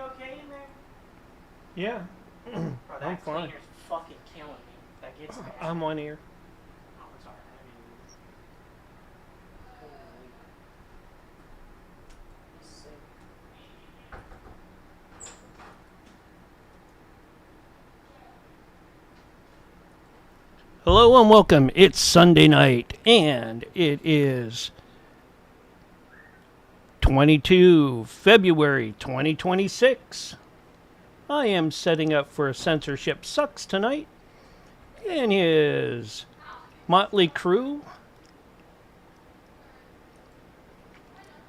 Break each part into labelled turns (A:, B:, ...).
A: okay in there?
B: Yeah.
A: Bro, that
B: I'm fine.
A: cleaner's fucking killing me. That gets bad.
B: I'm on here.
A: Oh, it's alright. I mean, holy. Sick.
B: Hello and welcome. It's Sunday night and it is 22 February 2026. I am setting up for Censorship Sucks tonight and his motley crew.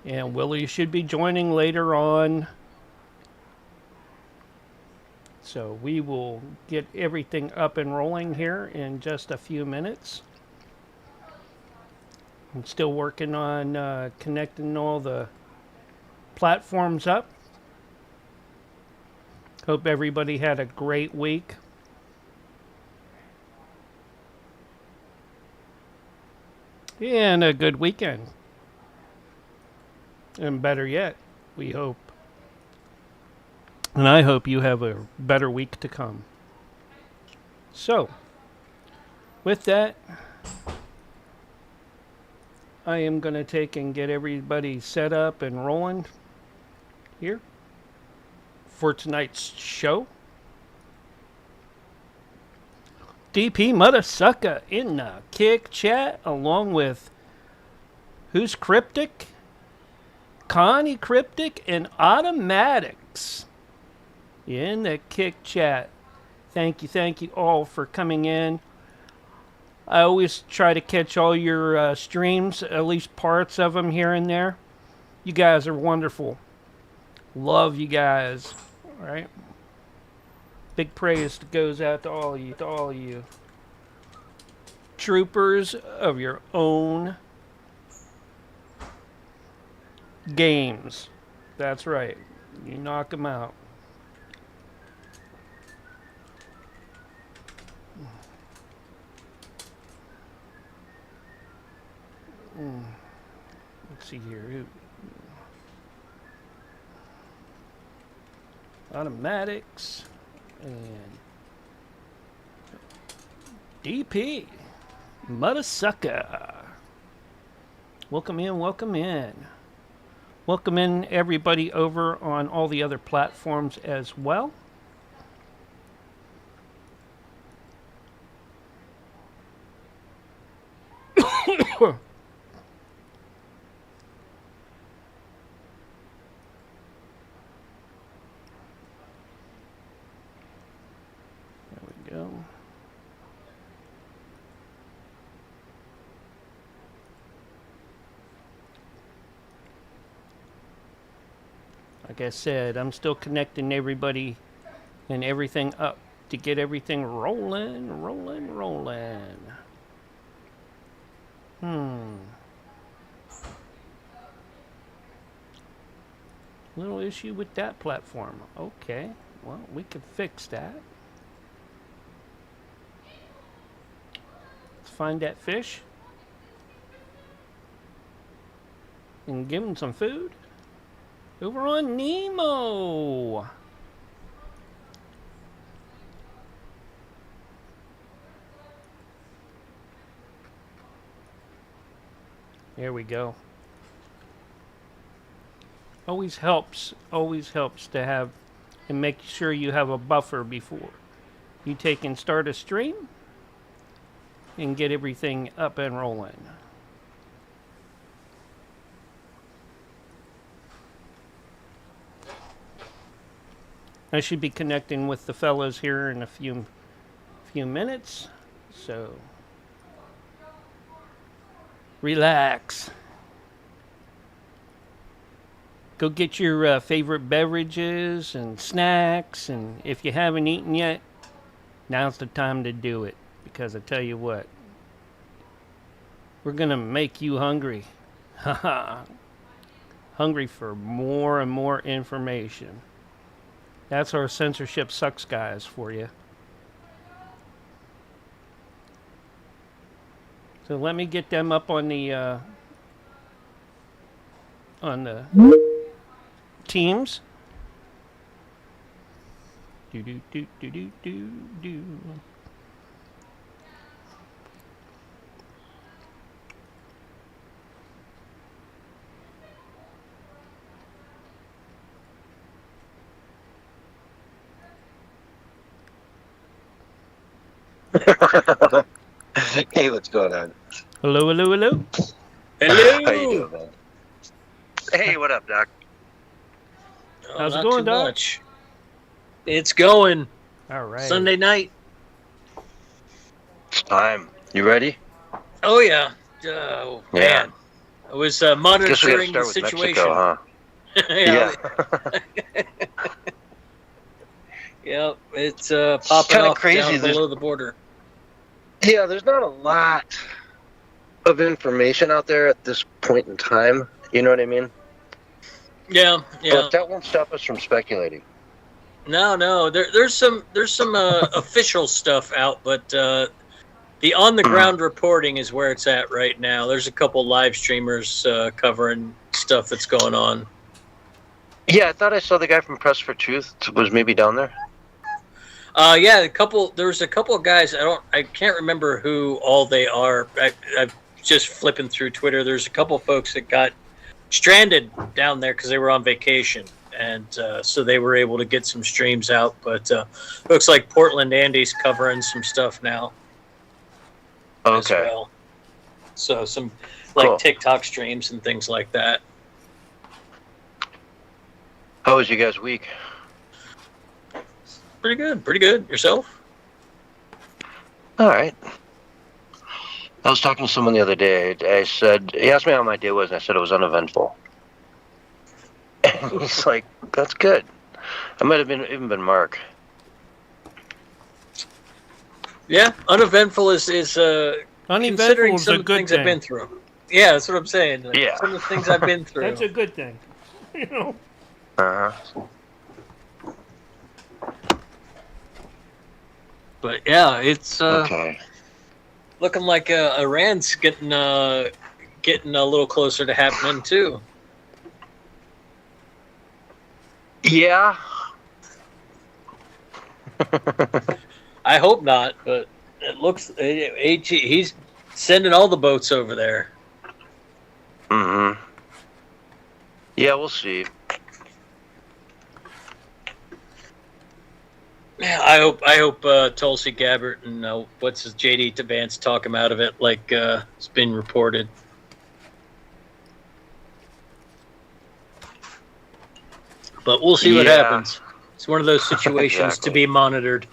B: And Willie should be joining later on. So we will get everything up and rolling here in just a few minutes. I'm still working on connecting all the platforms up. Hope everybody had a great week. And a good weekend. And better yet, we hope. And I hope you have a better week to come. So, with that, I am going to take and get everybody set up and rolling here for tonight's show. DP Mothersucker in the kick chat, along with Who's Cryptic, Connie Cryptic, and Automatics in the kick chat. Thank you all for coming in. I always try to catch all your streams, at least parts of them here and there. You guys are wonderful. Love you guys. All right. Big praise goes out to all of you. Troopers of your own games. That's right. You knock them out. Let's see here. Automatics and DP Mothersucker. Welcome in, welcome in. Welcome in everybody over on all the other platforms as well. Go. Like I said, I'm still connecting everybody and everything up to get everything rolling. Little issue with that platform. Okay, well, we can fix that. Find that fish and give him some food over on Nemo. There we go. Always helps to have and make sure you have a buffer before you take and start a stream and get everything up and rolling. I should be connecting with the fellows here in a few minutes, so relax. Go get your favorite beverages and snacks, and if you haven't eaten yet, now's the time to do it. Because I tell you what, we're going to make you hungry. Hungry for more and more information. That's our Censorship Sucks guys for you. So let me get them up on the teams. Do do do do do do do.
C: Hey, what's going on?
B: Hello, hello, hello.
C: How you doing, man? Hey, what up, Doc?
D: Oh,
B: How's it
D: not
B: going,
D: too
B: Doc?
D: much. It's going.
B: All right.
D: Sunday night.
C: It's time. You ready?
D: Oh yeah. Oh
C: Yeah.
D: man. I was
C: Guess we gotta
D: monitoring the
C: start with
D: situation.
C: Mexico, huh?
D: yeah. Yep. It's popping
C: kinda
D: off
C: crazy.
D: down
C: There's-
D: below the border.
C: Yeah, there's not a lot of information out there at this point in time. You know what I mean?
D: Yeah. Yeah.
C: But that won't stop us from speculating.
D: No. There's some official stuff out, but the on the ground reporting is where it's at right now. There's a couple live streamers covering stuff that's going on.
C: Yeah, I thought I saw the guy from Press for Truth was maybe down there.
D: Yeah, there was a couple of guys. I can't remember who all they are. I'm just flipping through Twitter. There's a couple of folks that got stranded down there because they were on vacation, and so they were able to get some streams out. But looks like Portland Andy's covering some stuff now as
C: Okay.
D: well. So some like
C: Cool.
D: TikTok streams and things like that.
C: How was you guys' week?
D: Pretty good. Pretty good. Yourself?
C: All right. I was talking to someone the other day. I said, he asked me how my day was, and I said it was uneventful. And he's like, that's good. I might have even been Mark.
D: Yeah, uneventful is
B: Uneventful
D: considering
B: is
D: some
B: a
D: of the
B: good
D: things I've
B: thing.
D: been through. Yeah, that's what I'm saying. Like,
C: Yeah.
D: some of the things I've been through.
B: That's a good thing. You know.
C: Uh-huh.
D: But yeah, it's
C: Okay.
D: looking like Iran's getting a little closer to happening too.
C: Yeah.
D: I hope not, but it looks he's sending all the boats over there.
C: Mm-hmm. Yeah, we'll see.
D: Yeah, I hope Tulsi Gabbard and what's his JD Vance talk him out of it, like it's been reported. But we'll see what
C: Yeah.
D: happens. It's one of those situations to
C: Exactly.
D: be monitored.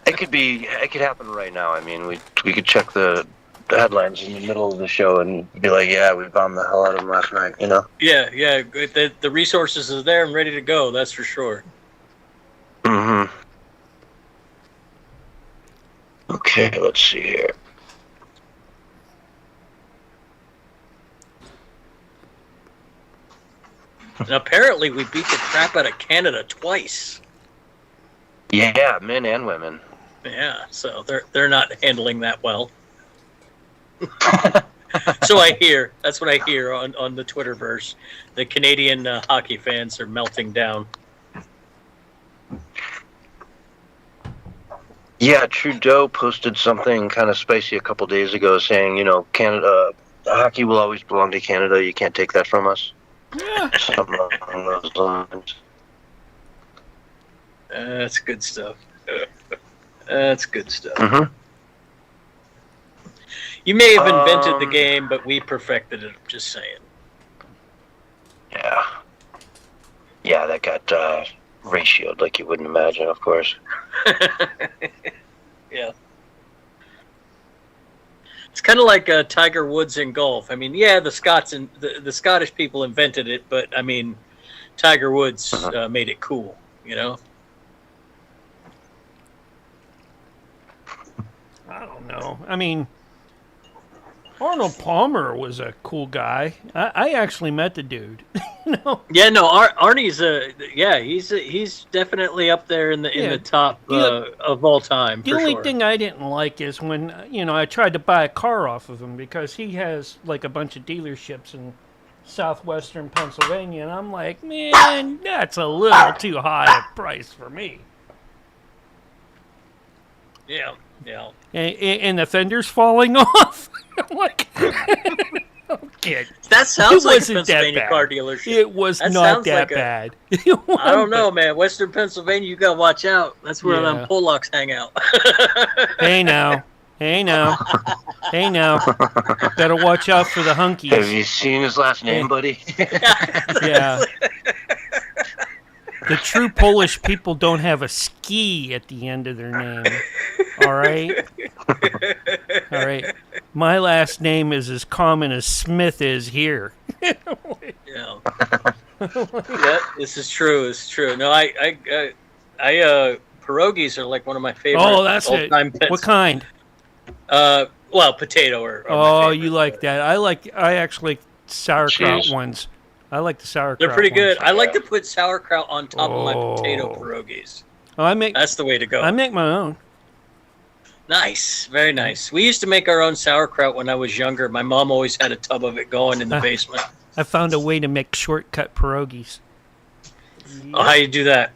C: It could happen right now. I mean, we could check the headlines in the middle of the show and be like, yeah, we bombed the hell out of them last night, you know?
D: Yeah. The resources are there and ready to go. That's for sure.
C: Mm-hmm. Okay, let's see here.
D: And apparently, we beat the crap out of Canada twice.
C: Yeah, men and women.
D: Yeah, so they're not handling that well. So I hear. That's what I hear on the Twitterverse. The Canadian hockey fans are melting down.
C: Yeah, Trudeau posted something kind of spicy a couple days ago saying, you know, Canada, hockey will always belong to Canada. You can't take that from us.
B: Yeah.
C: Something along those lines.
D: That's good stuff. That's good stuff.
C: Mm-hmm.
D: You may have invented the game, but we perfected it. I'm just saying.
C: Yeah. Yeah, that got ratioed like you wouldn't imagine, of course.
D: Yeah. It's kind of like Tiger Woods in golf. I mean, yeah, the Scots and the Scottish people invented it, but I mean, Tiger Woods made it cool. You know.
B: I don't know. I mean, Arnold Palmer was a cool guy. I actually met the dude. You know?
D: Yeah, no, Arnie's he's definitely up there in the top of all time.
B: The
D: for
B: only
D: sure.
B: thing I didn't like is when I tried to buy a car off of him because he has like a bunch of dealerships southwestern Pennsylvania, and I'm like, man, that's a little too high a price for me.
D: Yeah, yeah.
B: And the fender's falling off. I'm like, okay.
D: That sounds
B: It
D: like a
B: wasn't that
D: Pennsylvania
B: bad.
D: car dealership.
B: It was
D: That
B: not
D: sounds
B: that
D: like a-
B: bad.
D: I don't know, man. Western Pennsylvania, you gotta watch out. That's where
B: Yeah.
D: them Polacks hang out.
B: Hey now. Hey now. Hey now. Better watch out for the
C: Have
B: hunkies.
C: you seen his last name, buddy?
B: Yeah. The true Polish people don't have a ski at the end of their name. All right? All right. My last name is as common as Smith is here.
D: Yeah. Yep, this is true. It's true. No, pierogies are like one of my favorite.
B: Oh, that's it.
D: all-time pets.
B: What kind?
D: Well, potato are my
B: Oh,
D: favorite,
B: you like
D: but
B: that. I actually like sauerkraut
C: Cheese.
B: ones. I like the sauerkraut
D: They're pretty good.
B: ones.
D: I like to put sauerkraut on top of my potato
B: Oh.
D: pierogies.
B: Oh, I make
D: That's the way to go.
B: my own.
D: Nice, very nice. We used to make our own sauerkraut when I was younger. My mom always had a tub of it going in the basement.
B: I found a way to make shortcut pierogies.
D: Oh, how you do that?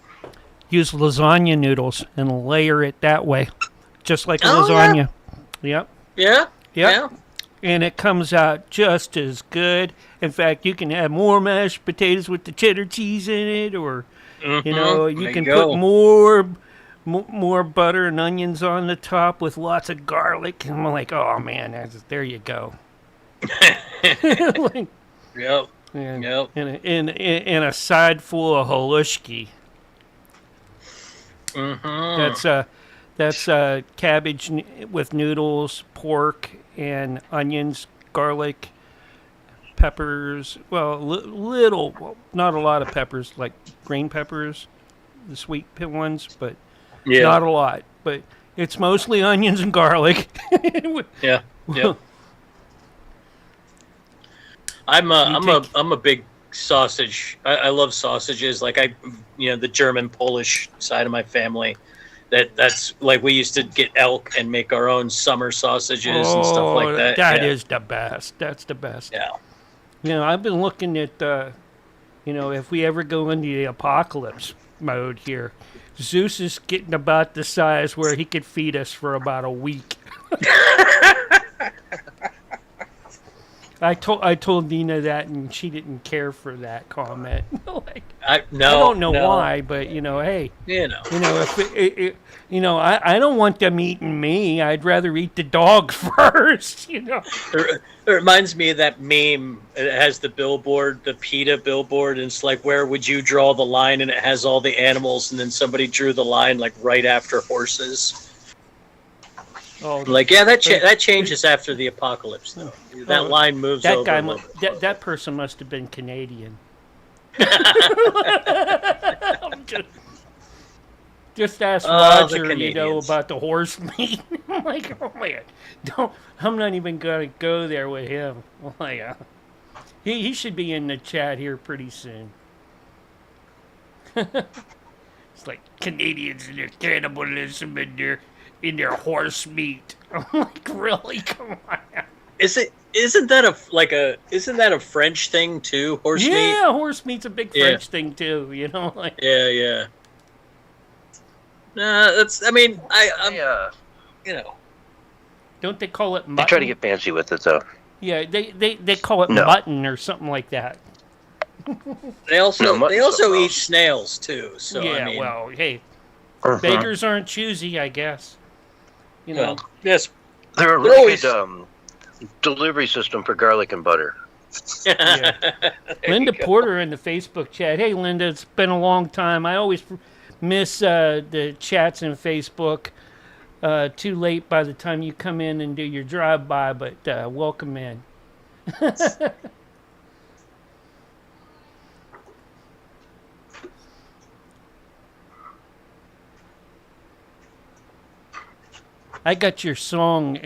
B: Use lasagna noodles and layer it that way, just like a
D: Oh,
B: lasagna. Yep.
D: Yeah?
B: Yep. And it comes out just as good. In fact, you can have more mashed potatoes with the cheddar cheese in it, or
D: Yeah.
B: you know, you
D: There
B: can
D: go.
B: put more butter and onions on the top with lots of garlic. And I'm like, oh man, there you go. Like,
D: Yep.
B: and,
D: Yep.
B: and a side full of halushki.
D: Mm-hmm.
B: That's cabbage with noodles, pork, and onions, garlic, peppers. Well, not a lot of peppers, like green peppers, the sweet ones, but
D: Yeah.
B: not a lot. But it's mostly onions and garlic.
D: Yeah. Yeah. I'm a big sausage. I love sausages. Like the German Polish side of my family. That's like we used to get elk and make our own summer sausages and stuff like that.
B: That
D: Yeah.
B: is the best. That's the best.
D: Yeah.
B: You know, I've been looking at, if we ever go into the apocalypse mode here, Zeus is getting about the size where he could feed us for about a week. I told Nina that, and she didn't care for that comment. Like,
D: I
B: I don't know
D: no.
B: why, but hey,
D: You know.
B: if I don't want them eating me. I'd rather eat the dog first.
D: It reminds me of that meme. It has the billboard, the PETA billboard, and it's like, where would you draw the line? And it has all the animals, and then somebody drew the line like right after horses.
B: Oh,
D: Like, yeah, that changes after the apocalypse, though. That line moves
B: that
D: over
B: guy,
D: a little bit.
B: that person must have been Canadian. Just ask
D: The
B: Roger,
D: Canadians.
B: about the horse meat. I'm like, oh man, I'm not even gonna go there with him. I'm like, he should be in the chat here pretty soon. It's like Canadians and their cannibalism and their horse meat. I'm like, really? Come on.
D: Isn't that a French thing too? Horse meat?
B: Yeah, horse meat's a big
D: Yeah.
B: French thing too. Like.
D: Yeah. That's. I mean,
C: Yeah.
B: Don't they call it
C: They
B: mutton?
C: try to get fancy with it, though.
B: Yeah, they call it
C: No.
B: mutton or something like that.
D: they also
C: No, mutton's
D: eat
C: something else.
D: snails too. So
B: yeah,
D: I mean,
B: well, hey,
C: Mhm.
B: bakers aren't choosy, I guess.
D: well, yes.
C: They're a
D: They're
C: really
D: always-
C: good delivery system for garlic and butter.
B: Yeah.
D: There
B: Linda
D: you go.
B: Porter in the Facebook chat. Hey, Linda, it's been a long time. I always miss the chats in Facebook. Too late by the time you come in and do your drive-by, but welcome in. I got your song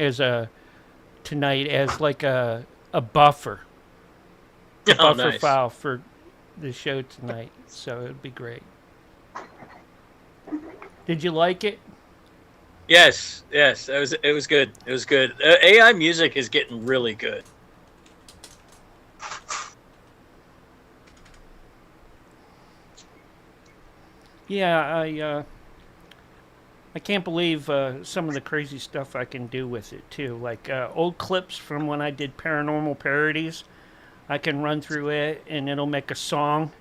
B: tonight as like a buffer.
D: Oh,
B: Buffer
D: nice.
B: file for the show tonight, so it'd be great. Did you like it?
D: Yes. It was good. It was good. AI music is getting really good.
B: Yeah, I can't believe some of the crazy stuff I can do with it too. Like old clips from when I did paranormal parodies, I can run through it and it'll make a song.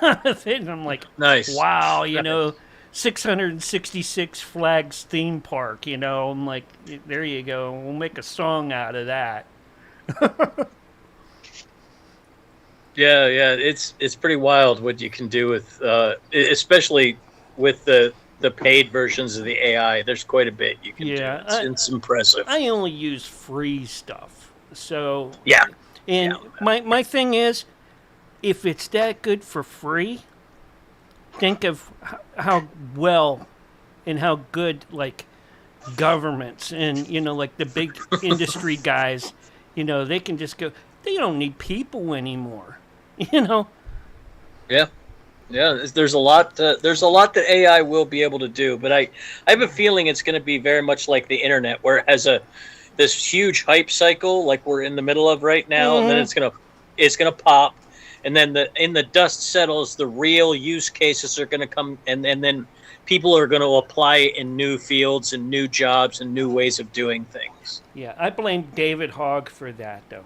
B: And I'm like,
D: Nice.
B: wow, 666 Flags theme park. I'm like, there you go. We'll make a song out of that.
D: Yeah, it's pretty wild what you can do with, especially with the paid versions of the AI. There's quite a bit you can do. It's impressive.
B: I only use free stuff, so
D: yeah.
B: And my thing is, if it's that good for free, think of how well and how good like governments and like the big industry guys, they can just go. They don't need people anymore.
D: Yeah, there's a lot that AI will be able to do, but I have a feeling it's going to be very much like the internet, where it has this huge hype cycle like we're in the middle of right now, and then it's gonna pop, and then in the dust settles, the real use cases are going to come, and then people are going to apply it in new fields and new jobs and new ways of doing things.
B: Yeah, I blame David Hogg for that though.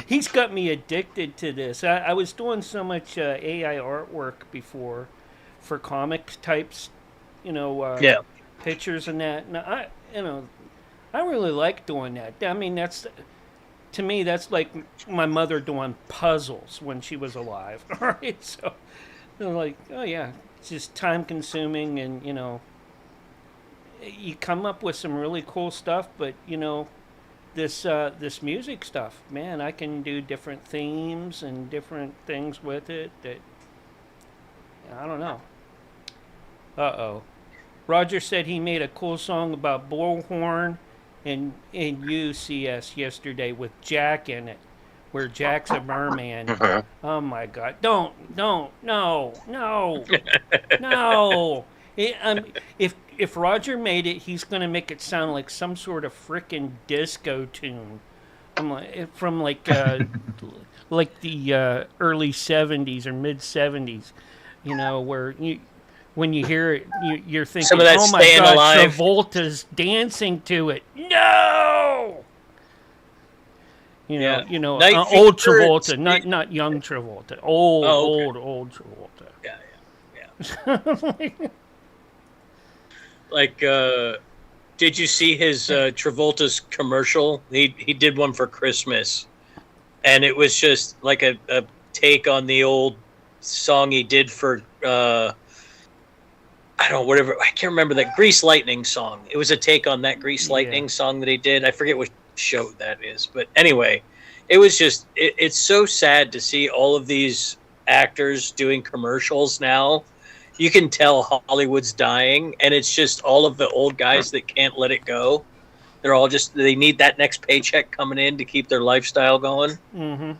B: He's got me addicted to this. I was doing so much AI artwork before for comic types, pictures and that. And I really like doing that. I mean, to me, that's like my mother doing puzzles when she was alive. All right, so like, oh yeah, it's just time consuming, and you come up with some really cool stuff, but this music stuff, man, I can do different themes and different things with it that I don't know. Uh-oh. Roger said he made a cool song about bullhorn in UCS yesterday with Jack in it, where Jack's a merman. Oh my God! No. If Roger made it, he's gonna make it sound like some sort of frickin' disco tune, from like the early '70s or mid '70s, where when you hear it, you're thinking,
D: some of that
B: "Oh my
D: Staying
B: God,
D: Alive.
B: Travolta's dancing to it." No.
D: Night
B: Old
D: Fever,
B: Travolta, not young Travolta. Old Travolta.
D: Yeah. Like, did you see his Travolta's commercial? He did one for Christmas, and it was just like a take on the old song he did for I can't remember that Grease Lightning song. It was a take on that Grease Lightning song that he did. I forget what show that is, but anyway, it was just it's so sad to see all of these actors doing commercials now. You can tell Hollywood's dying, and it's just all of the old guys that can't let it go. They're all they need that next paycheck coming in to keep their lifestyle going.
B: Mm-hmm.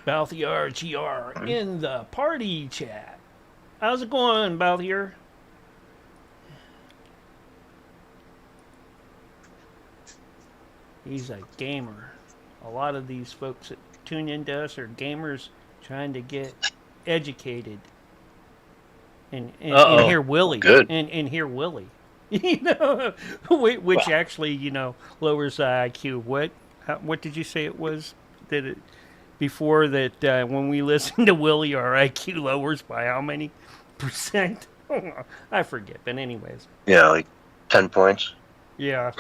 B: Balthier GR in the party chat. How's it going, Balthier? He's a gamer. A lot of these folks that tune into us are gamers trying to get educated. And hear Willie.
C: Good.
B: And hear Willie. Which actually, lowers the IQ. What did you say it was? That it before that when we listen to Willie, our IQ lowers by how many percent? I forget, but anyways.
C: Yeah, like 10 points.
B: Yeah.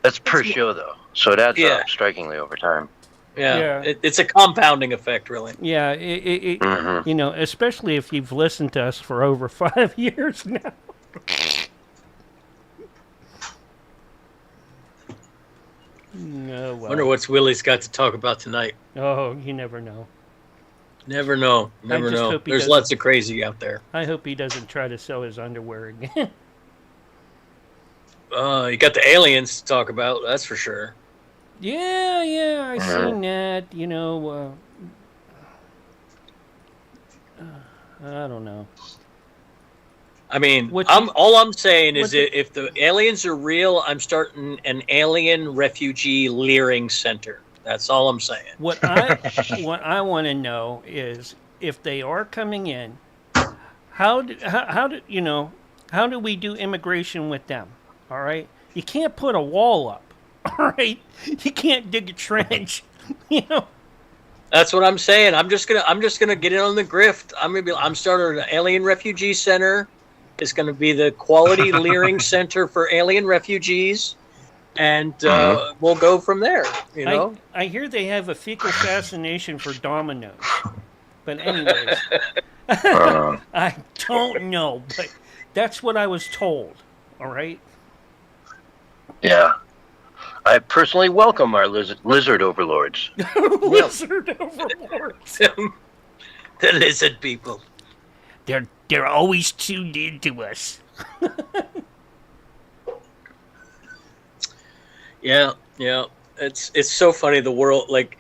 C: That's per show, though, so it adds up strikingly over time.
D: Yeah. It's a compounding effect, really.
B: Yeah, especially if you've listened to us for over 5 years now. No, well.
D: Wonder what Willie's got to talk about tonight.
B: Oh, you never know.
D: Never know. There's lots of crazy out there.
B: I hope he doesn't try to sell his underwear again.
D: You got the aliens to talk about, that's for sure.
B: Yeah, I seen that. You know, I don't know.
D: I mean,
B: What
D: all I'm saying is
B: what
D: if the aliens are real, I'm starting an alien refugee leering center. That's all I'm saying.
B: What I want to know is if they are coming in, how do we do immigration with them? All right, you can't put a wall up. All right, you can't dig a trench. You know.
D: That's what I'm saying. I'm just gonna get in on the grift. I'm starting an alien refugee center. It's gonna be the quality leering center for alien refugees, and we'll go from there. You know.
B: I hear they have a fecal fascination for dominoes, but anyways, I don't know, but that's what I was told. All right.
C: Yeah. I personally welcome our lizard overlords.
B: Lizard overlords.
D: The lizard people.
B: They're always tuned in to us.
D: Yeah. It's so funny. The world, like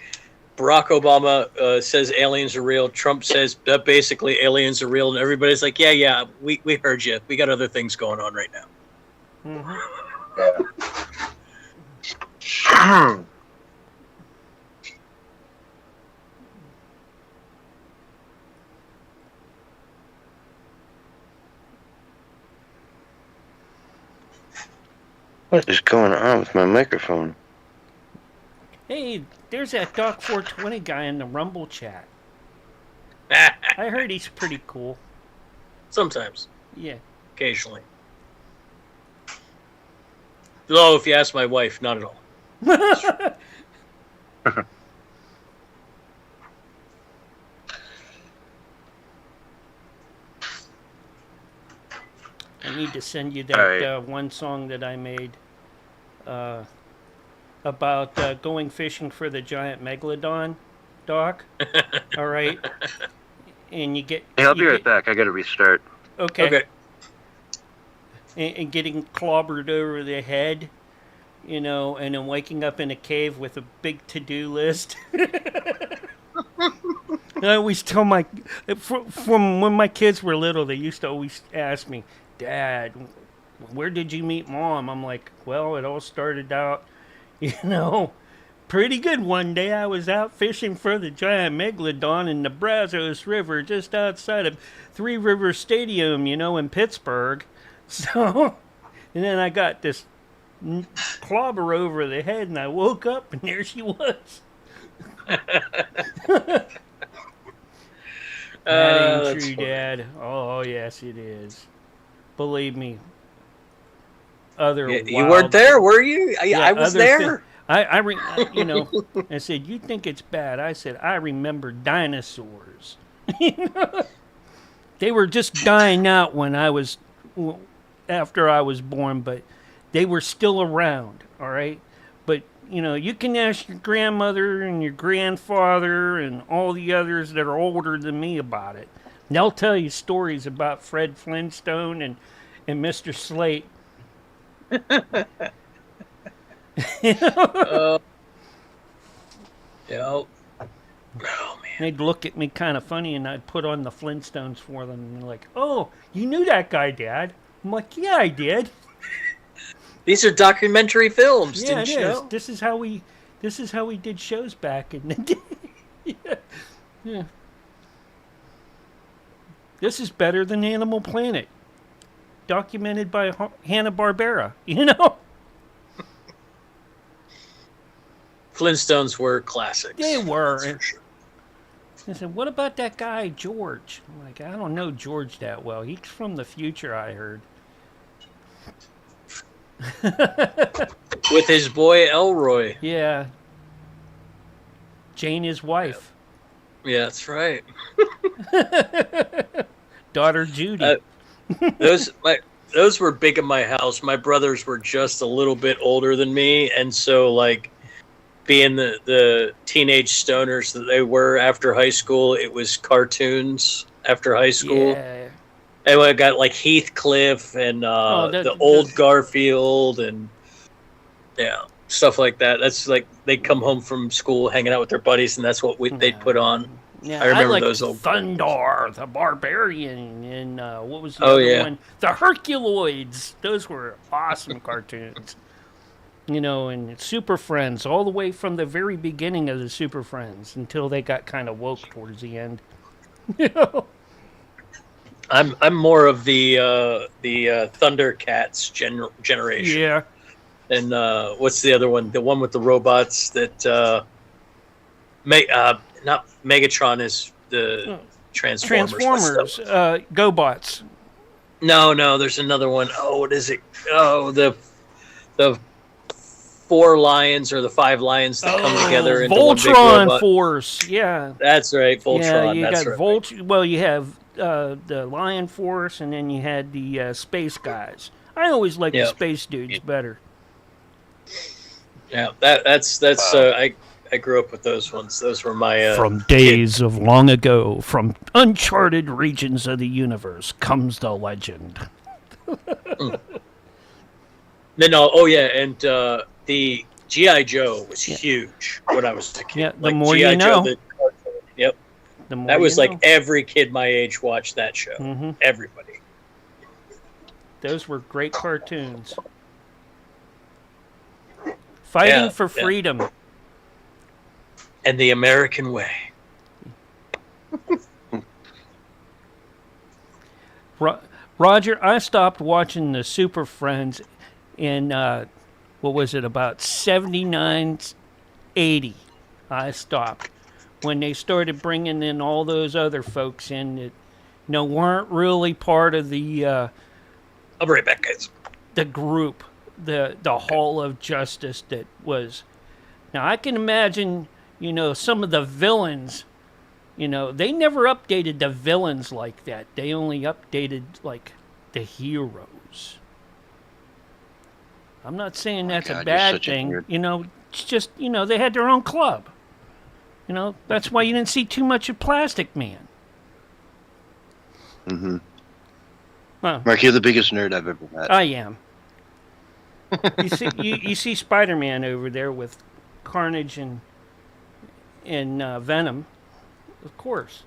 D: Barack Obama says aliens are real. Trump says that basically aliens are real, and everybody's like, yeah, we heard you. We got other things going on right now.
B: Mm-hmm.
C: Yeah. What is going on with my microphone?
B: Hey, there's that Doc 420 guy in the Rumble chat. I heard he's pretty cool.
D: Sometimes.
B: Yeah.
D: Occasionally. Though, if you ask my wife, not at all.
B: I need to send you that one song that I made about going fishing for the giant megalodon, Doc. All right. And you get...
C: Hey, I'll be right back. I gotta restart.
B: Okay. And getting clobbered over the head, you know, and then waking up in a cave with a big to-do list. I always tell from when my kids were little, they used to always ask me, Dad, where did you meet Mom? I'm like, well, it all started out, you know, pretty good one day. I was out fishing for the giant megalodon in the Brazos River just outside of Three Rivers Stadium, you know, in Pittsburgh. So, and then I got this clobber over the head, and I woke up, and there she was. That ain't true, Dad. Oh, yes, it is. Believe me.
D: You weren't there, were you? I was there.
B: You know, I said, you think it's bad? I said, I remember dinosaurs. They were just dying out after I was born, but they were still around, all right? But, you know, you can ask your grandmother and your grandfather and all the others that are older than me about it. And they'll tell you stories about Fred Flintstone and Mr. Slate. You know?
D: Yeah. Oh, man.
B: They'd look at me kind of funny, and I'd put on the Flintstones for them. And they're like, oh, you knew that guy, Dad? I'm like, yeah, I did.
D: These are documentary films,
B: yeah,
D: didn't you know?
B: This is how we did shows back in the day. Yeah. This is better than Animal Planet, documented by Hanna-Barbera, you know?
D: Flintstones were classics.
B: They were.
D: That's for sure.
B: I said, what about that guy, George? I'm like, I don't know George that well. He's from the future, I heard.
D: With his boy, Elroy.
B: Yeah. Jane, his wife.
D: Yeah, that's right.
B: Daughter Judy.
D: Those were big in my house. My brothers were just a little bit older than me, and so, like, being the teenage stoners that they were after high school, it was cartoons after high school.
B: Yeah.
D: And I got like Heathcliff and the old Garfield and stuff like that. That's like they come home from school hanging out with their buddies, and that's what they'd put on.
B: Yeah,
D: I remember
B: like
D: those old
B: Thundar, the Barbarian, and what was the other one? The Herculoids. Those were awesome cartoons. You know, and Super Friends, all the way from the very beginning of the Super Friends until they got kind of woke towards the end. You know?
D: I'm more of the Thundercats generation.
B: Yeah.
D: And what's the other one? The one with the robots that not Megatron is the Transformers.
B: Transformers, GoBots.
D: No, there's another one. Oh, what is it? Oh, the 4 lions or the 5 lions that come together into one big
B: Voltron
D: robot.
B: Force. Yeah.
D: That's right, Voltron.
B: Yeah, you
D: that's
B: got
D: right.
B: Well, you have the Lion Force, and then you had the space guys. I always liked the space dudes better.
D: Yeah, that's I grew up with those ones. Those were my
B: from days of long ago, from uncharted regions of the universe comes the legend.
D: And the G.I. Joe was huge when I was a kid.
B: Yeah, the
D: like
B: more
D: G.I.
B: you know.
D: Yep.
B: The more
D: that was
B: you
D: like
B: know.
D: every kid my age watched that show.
B: Mm-hmm.
D: Everybody.
B: Those were great cartoons. Fighting for freedom.
D: And the American way.
B: Roger, I stopped watching the Super Friends in, what was it, about 79, 80. I stopped. When they started bringing in all those other folks in that, weren't really part of the...
D: I'll be right back, guys.
B: The group, the Hall of Justice that was... Now, I can imagine, some of the villains, they never updated the villains like that. They only updated, like, the heroes. I'm not saying that's a bad thing. It's just, they had their own club. That's why you didn't see too much of Plastic Man.
C: Mm-hmm.
B: Well,
C: Mark, you're the biggest nerd I've ever met.
B: I am. You see Spider-Man over there with Carnage and Venom, of course.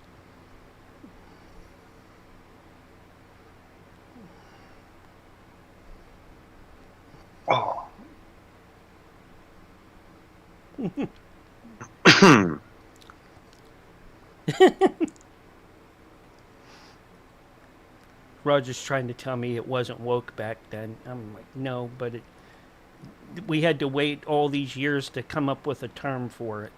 C: Oh.
B: Roger's trying to tell me it wasn't woke back then. I'm like, no, but we had to wait all these years to come up with a term for it.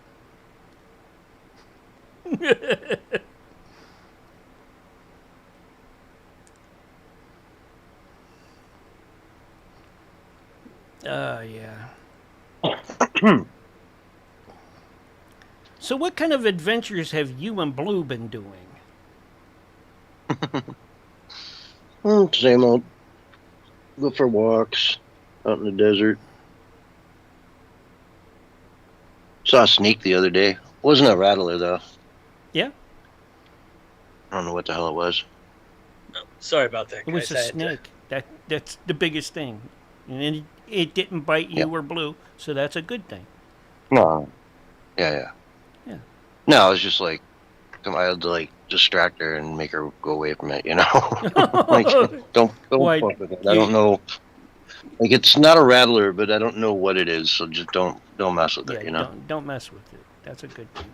B: Yeah. So what kind of adventures have you and Blue been doing?
C: Same old. Go for walks out in the desert. Saw a snake the other day. Wasn't a rattler, though.
B: Yeah?
C: I don't know what the hell it was.
D: Oh, sorry about that,
B: It was
D: guys.
B: a snake. That's the biggest thing. And it didn't bite you or Blue, so that's a good thing.
C: No. Yeah. No, I was just like, I had to like distract her and make her go away from it, like, don't
B: Why,
C: fuck with it. I don't know. Like, it's not a rattler, but I don't know what it is, so just don't mess with it,
B: Don't mess with it. That's a good thing.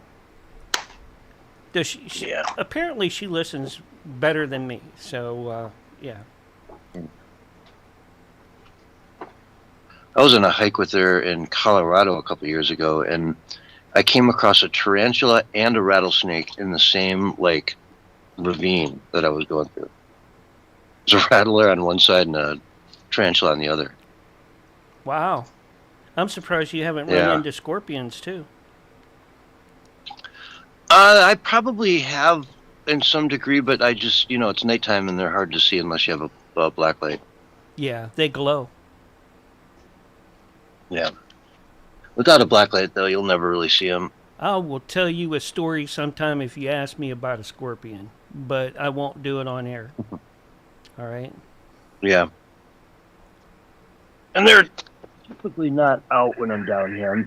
B: Does she
C: Yeah.
B: Apparently she listens better than me, so yeah.
C: I was on a hike with her in Colorado a couple years ago, and I came across a tarantula and a rattlesnake in the same, like, ravine that I was going through. There's a rattler on one side and a tarantula on the other.
B: Wow. I'm surprised you haven't run into scorpions, too.
C: I probably have in some degree, but I just, it's nighttime and they're hard to see unless you have a black light.
B: Yeah, they glow.
C: Yeah. Without a black light, though, you'll never really see them.
B: I will tell you a story sometime if you ask me about a scorpion, but I won't do it on air. All right.
C: Yeah. And they're typically not out when I'm down here. I'm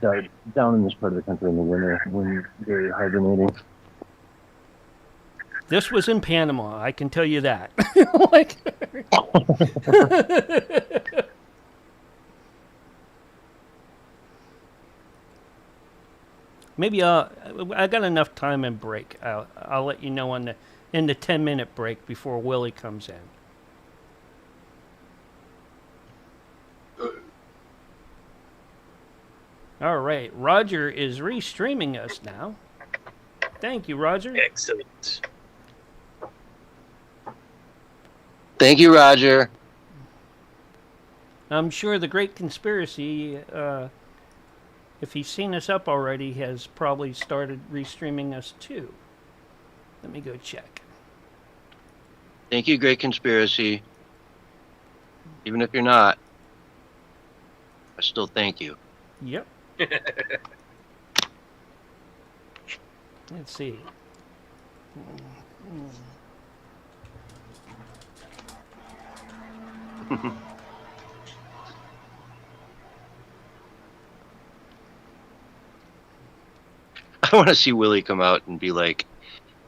C: down in this part of the country in the winter when they're hibernating.
B: This was in Panama, I can tell you that. Like, maybe I got enough time and break. I'll let you know in the 10-minute break before Willie comes in. All right, Roger is restreaming us now. Thank you, Roger.
D: Excellent.
C: Thank you, Roger.
B: I'm sure the Great Conspiracy, if he's seen us up already, has probably started restreaming us too. Let me go check.
C: Thank you, Great Conspiracy. Even if you're not, I still thank you.
B: Yep. Let's see.
C: I want to see Willie come out and be like,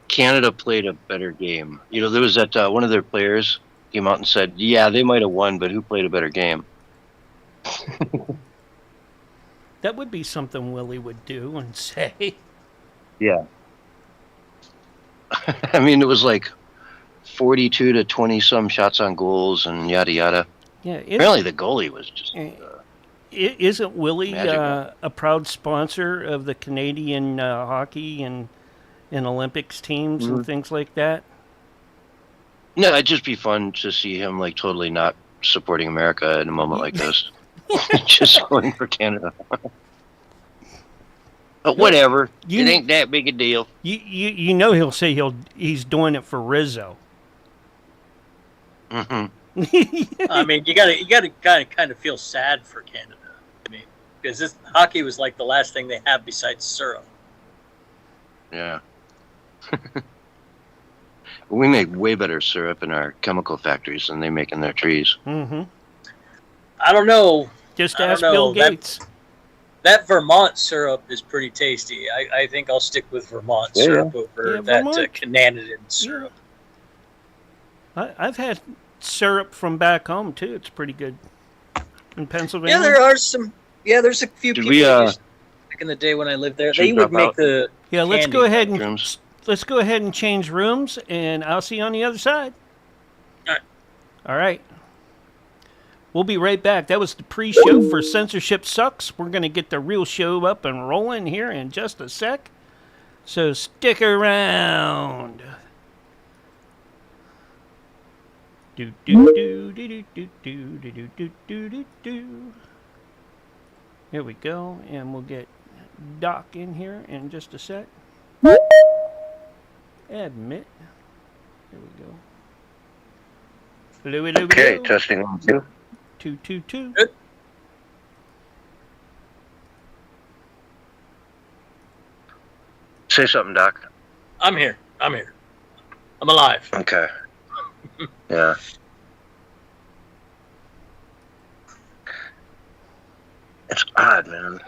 C: Canada played a better game. You know, there was that one of their players came out and said, yeah, they might have won, but who played a better game?
B: That would be something Willie would do and say.
C: Yeah. I mean, it was like 42 to 20 some shots on goals and yada yada.
B: Yeah.
C: Apparently the goalie was just...
B: Isn't Willie
C: magical.
B: a proud sponsor of the Canadian hockey and Olympics teams and things like that?
C: No, it'd just be fun to see him like totally not supporting America in a moment like this. Just going for Canada. But whatever. It ain't that big a deal.
B: You know he'll say he's doing it for Rizzo.
C: Mm-hmm.
D: I mean, you gotta kind of feel sad for Canada. I mean, because this hockey was like the last thing they have besides syrup.
C: Yeah. We make way better syrup in our chemical factories than they make in their trees.
B: Mm-hmm.
D: I don't know.
B: Just ask Bill Gates.
D: That Vermont syrup is pretty tasty. I think I'll stick with Vermont syrup over that Canadian syrup.
B: I've had syrup from back home too. It's pretty good in Pennsylvania.
D: Yeah, there are some. Yeah, there's a few people back in the day when I lived there. They would make the
B: Let's go ahead and
C: rooms.
B: let's go ahead and change rooms, and I'll see you on the other side.
D: All right.
B: All right. We'll be right back. That was the pre-show for Censorship Sucks. We're going to get the real show up and rolling here in just a sec. So stick around. Do do do do do do do do do do do do. Here we go, and we'll get Doc in here in just a sec. Admit. There we go. Hello, hello,
C: Okay,
B: hello.
C: testing 1, 2.
B: 2, 2, 2.
D: Good.
C: Say something, Doc.
D: I'm here. I'm alive.
C: Okay. Yeah. It's odd, man.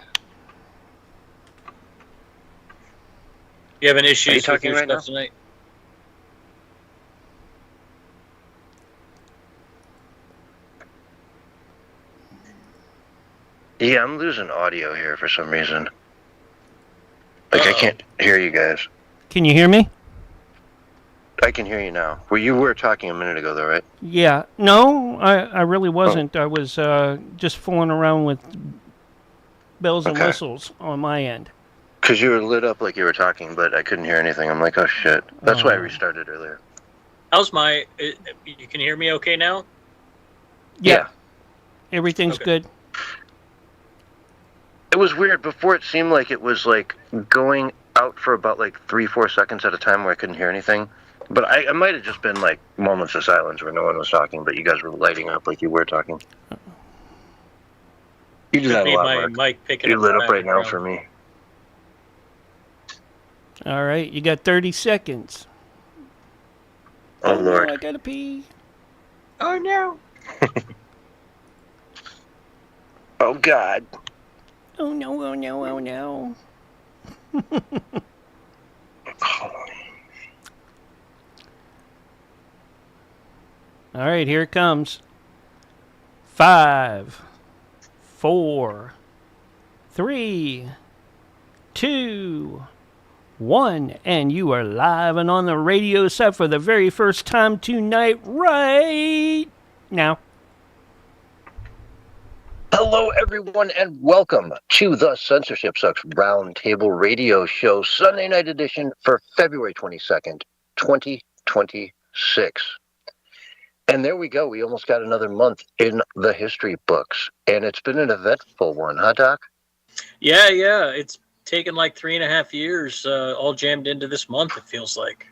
D: You having issues with
C: talking
D: your
C: right
D: stuff
C: now?
D: tonight?
C: Yeah, I'm losing audio here for some reason. Like, I can't hear you guys.
B: Can you hear me?
C: I can hear you now. Well, you were talking a minute ago, though, right?
B: Yeah. No, I really wasn't. I was just fooling around with bells and whistles on my end.
C: Because you were lit up like you were talking, but I couldn't hear anything. I'm like, oh, shit. That's why I restarted earlier.
D: How's my... You can hear me okay now?
B: Yeah. Everything's good.
C: It was weird. Before it seemed like it was like going out for about like 3-4 seconds at a time where I couldn't hear anything. But I might have just been like moments of silence where no one was talking, but you guys were lighting up like you were talking. You do that a lot, Mark.
D: Mic picking
C: You
D: up
C: lit
D: the
C: up right now
D: background.
C: for me.
B: All right. You got 30 seconds.
C: Oh, Lord.
B: I gotta pee.
D: Oh no!
C: Oh God.
B: Oh no, oh no, oh no. All right, here it comes. 5, 4, 3, 2, 1, and you are live and on the radio set for the very first time tonight, right now.
C: Hello, everyone, and welcome to the Censorship Sucks Roundtable Radio Show, Sunday night edition for February 22nd, 2026. And there we go. We almost got another month in the history books, and it's been an eventful one, huh, Doc?
D: Yeah. It's taken like 3.5 years, all jammed into this month. It feels like.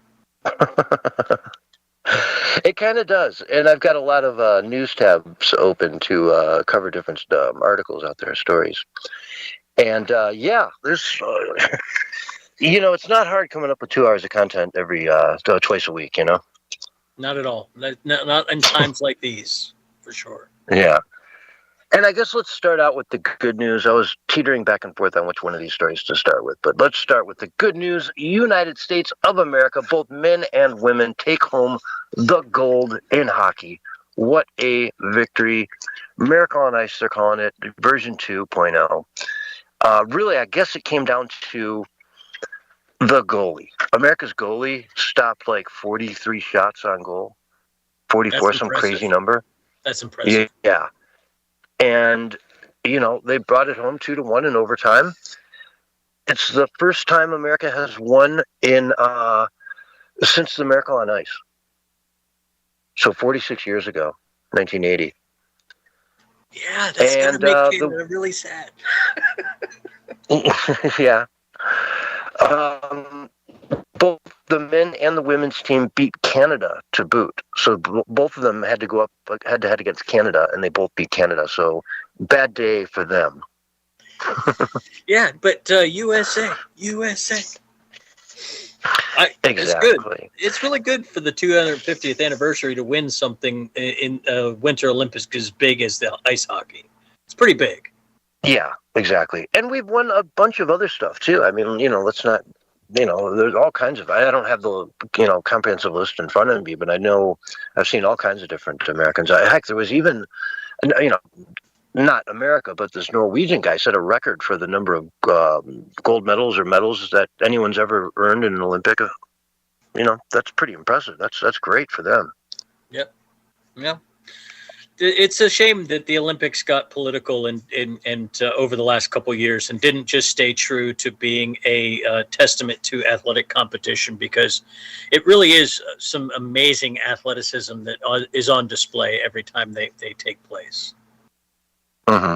C: It kind of does, and I've got a lot of news tabs open to cover different articles out there, stories. And there's, it's not hard coming up with 2 hours of content every twice a week,
D: Not at all. Not in times like these, for sure.
C: Yeah. And I guess let's start out with the good news. I was teetering back and forth on which one of these stories to start with, but let's start with the good news. United States of America, both men and women, take home the gold in hockey. What a victory. Miracle on Ice, they're calling it, version 2.0. Really, I guess it came down to the goalie. America's goalie stopped like 43 shots on goal. 44, some crazy number.
D: That's impressive.
C: Yeah. And, they brought it home 2-1 in overtime. It's the first time America has won since the Miracle on Ice. So 46 years ago, 1980.
D: Yeah, that's going to make me really sad.
C: Yeah. Both the men and the women's team beat Canada to boot. So both of them had to go up head-to-head against Canada, and they both beat Canada. So bad day for them.
D: Yeah, but USA.
C: Exactly.
D: It's good. It's really good for the 250th anniversary to win something in Winter Olympics as big as the ice hockey. It's pretty big.
C: Yeah, exactly. And we've won a bunch of other stuff, too. I mean, let's not... there's all kinds of... I don't have the, comprehensive list in front of me, but I know I've seen all kinds of different Americans. Heck, there was even, not America, but this Norwegian guy set a record for the number of gold medals or medals that anyone's ever earned in an Olympic. That's pretty impressive. That's great for them.
D: Yep. Yeah. It's a shame that the Olympics got political and over the last couple of years and didn't just stay true to being a testament to athletic competition, because it really is some amazing athleticism that is on display every time they take place.
C: Mm-hmm.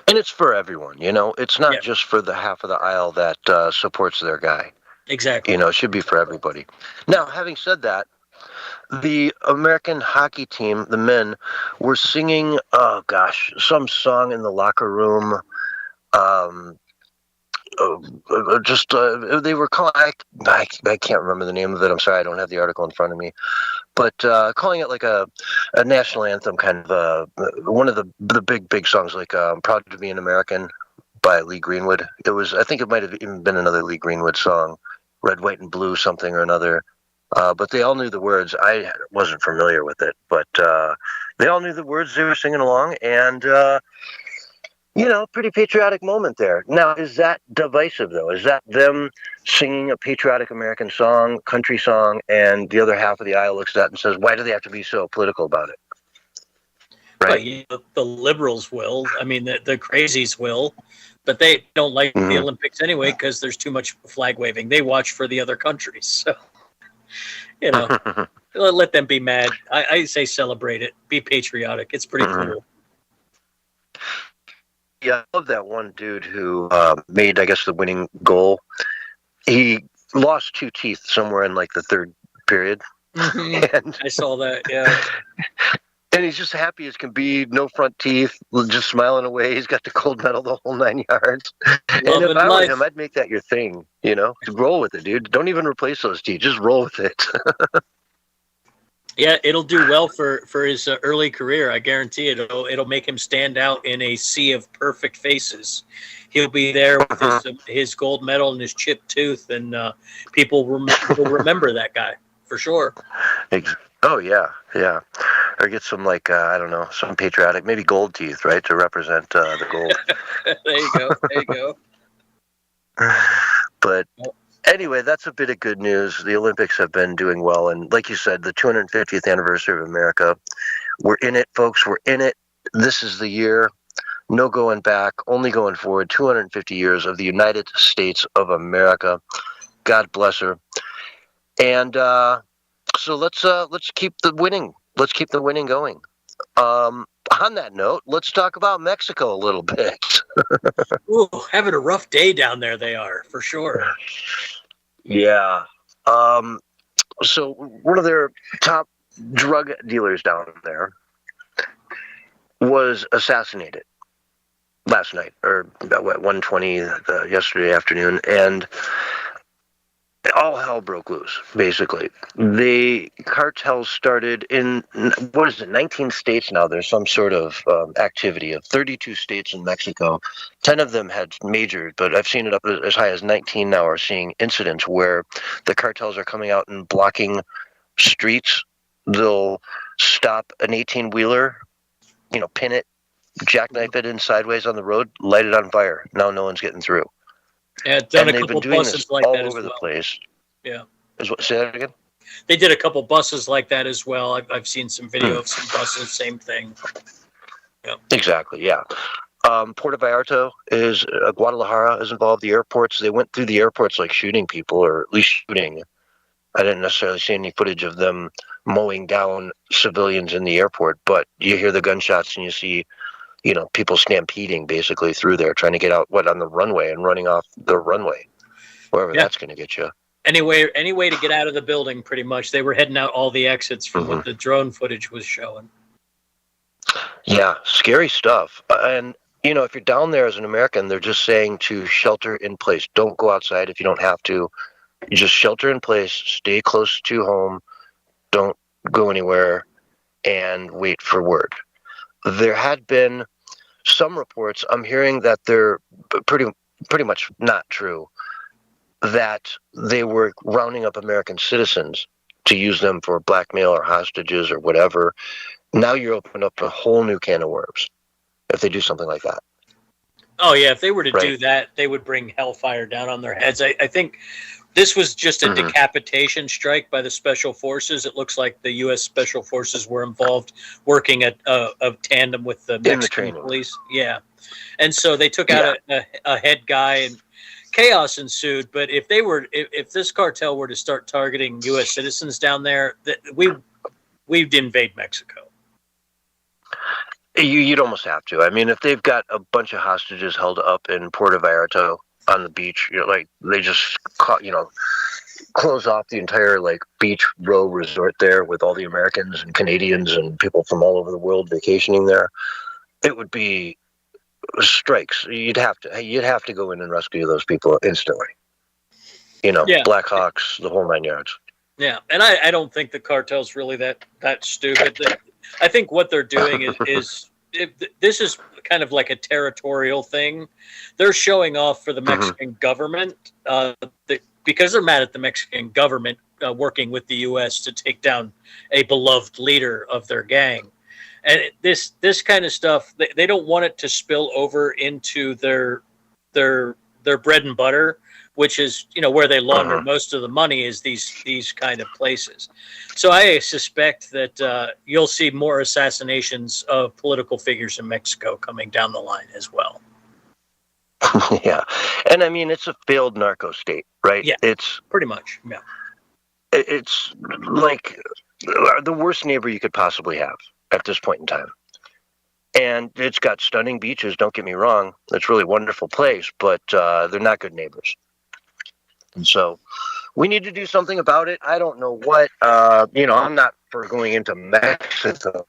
C: And it's for everyone, It's not just for the half of the aisle that supports their guy.
D: Exactly.
C: It should be for everybody. Now, having said that, the American hockey team, the men, were singing, some song in the locker room. They were calling, I can't remember the name of it. I'm sorry, I don't have the article in front of me. But calling it like a national anthem, kind of one of the big songs, like Proud to be an American by Lee Greenwood. I think it might have even been another Lee Greenwood song, Red, White, and Blue, something or another. But they all knew the words. I wasn't familiar with it, but they all knew the words. They were singing along, and, pretty patriotic moment there. Now, is that divisive, though? Is that them singing a patriotic American song, country song, and the other half of the aisle looks at that and says, why do they have to be so political about it? Right?
D: But, the liberals will. I mean, the crazies will. But they don't like the Olympics anyway because there's too much flag waving. They watch for the other countries, so... let them be mad. I say celebrate it. Be patriotic. It's pretty cool.
C: Yeah, I love that one dude who made, I guess, the winning goal. He lost 2 teeth somewhere in like the third period. And
D: I saw that, yeah.
C: And he's just happy as can be, no front teeth, just smiling away. He's got the gold medal, the whole 9 yards. And if I were him, I'd make that your thing, Roll with it, dude. Don't even replace those teeth. Just roll with it.
D: Yeah, it'll do well for his early career. I guarantee it. It'll make him stand out in a sea of perfect faces. He'll be there with his gold medal and his chipped tooth, and people will remember that guy for sure.
C: Oh yeah, yeah. Or get some like I don't know, some patriotic, maybe gold teeth, right, to represent the gold.
D: There you go. There you go.
C: But anyway, that's a bit of good news. The Olympics have been doing well, and like you said, the 250th anniversary of America. We're in it, folks. We're in it. This is the year. No going back. Only going forward. 250 years of the United States of America. God bless her. And so let's keep the winning. Let's keep the winning going. On that note, let's talk about Mexico a little bit.
D: Ooh, having a rough day down there. They are for sure.
C: Yeah. So one of their top drug dealers down there was assassinated last night, or about 1:20 yesterday afternoon, and all hell broke loose, basically. The cartels started in, 19 states now. There's some sort of activity of 32 states in Mexico. 10 of them had majored, but I've seen it up as high as 19 now are seeing incidents where the cartels are coming out and blocking streets. They'll stop an 18-wheeler, pin it, jackknife it in sideways on the road, light it on fire. Now no one's getting through.
D: Yeah, done
C: And
D: a
C: they've been
D: couple
C: doing
D: buses
C: this
D: like
C: all
D: that
C: over
D: as
C: the
D: well.
C: place.
D: Yeah.
C: Say that again?
D: They did a couple buses like that as well. I've seen some video of some buses, same thing. Yeah.
C: Exactly, yeah. Puerto Vallarta is, Guadalajara is involved. The airports, they went through the airports like shooting people, or at least shooting. I didn't necessarily see any footage of them mowing down civilians in the airport, but you hear the gunshots and you see, people stampeding basically through there, trying to get out, on the runway and running off the runway, wherever that's going to get you.
D: Any way to get out of the building, pretty much. They were heading out all the exits from what the drone footage was showing.
C: Yeah, scary stuff. And, if you're down there as an American, they're just saying to shelter in place. Don't go outside if you don't have to. You just shelter in place, stay close to home, don't go anywhere, and wait for word. There had been some reports, I'm hearing that they're pretty much not true, that they were rounding up American citizens to use them for blackmail or hostages or whatever. Now you're opening up a whole new can of worms if they do something like that.
D: Oh, yeah. If they were to do that, they would bring hellfire down on their heads. I think this was just a decapitation strike by the Special Forces. It looks like the U.S. Special Forces were involved, working at a tandem with the Mexican police. Yeah. And so they took out a head guy, and chaos ensued. But if this cartel were to start targeting U.S. citizens down there, we'd invade Mexico.
C: You'd almost have to. I mean, if they've got a bunch of hostages held up in Puerto Vallarta on the beach, they just close off the entire beach row resort there with all the Americans and Canadians and people from all over the world vacationing there. It would be strikes. You'd have to go in and rescue those people instantly. Black Hawks, the whole 9 yards.
D: Yeah, and I don't think the cartel's really that stupid. I think what they're doing is this is kind of like a territorial thing. They're showing off for the Mexican government because they're mad at the Mexican government working with the U.S. to take down a beloved leader of their gang. And this kind of stuff, they don't want it to spill over into their bread and butter, which is where they launder most of the money, is these kind of places. So I suspect that you'll see more assassinations of political figures in Mexico coming down the line as well.
C: Yeah, and I mean, it's a failed narco state, right?
D: Yeah,
C: it's
D: pretty much. Yeah,
C: it's like the worst neighbor you could possibly have at this point in time. And it's got stunning beaches, don't get me wrong. It's a really wonderful place, but they're not good neighbors. And so we need to do something about it. I don't know what. I'm not for going into Mexico,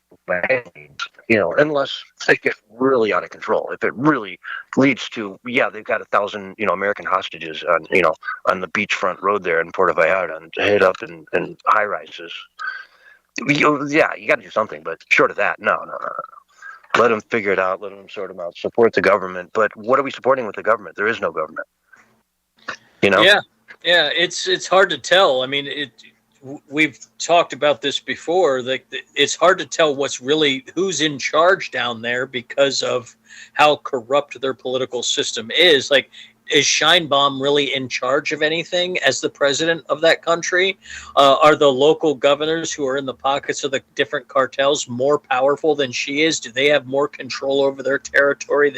C: unless they get really out of control. If it really leads to, they've got 1,000, American hostages on the beachfront road there in Puerto Vallarta and head up in high rises. Yeah, you got to do something, but short of that, no. Let them figure it out. Let them sort them out. Support the government. But what are we supporting with the government? There is no government. You know?
D: Yeah, it's hard to tell. I mean, we've talked about this before. Like, it's hard to tell who's in charge down there because of how corrupt their political system is. Like, is Scheinbaum really in charge of anything as the president of that country? Are the local governors who are in the pockets of the different cartels more powerful than she is? Do they have more control over their territory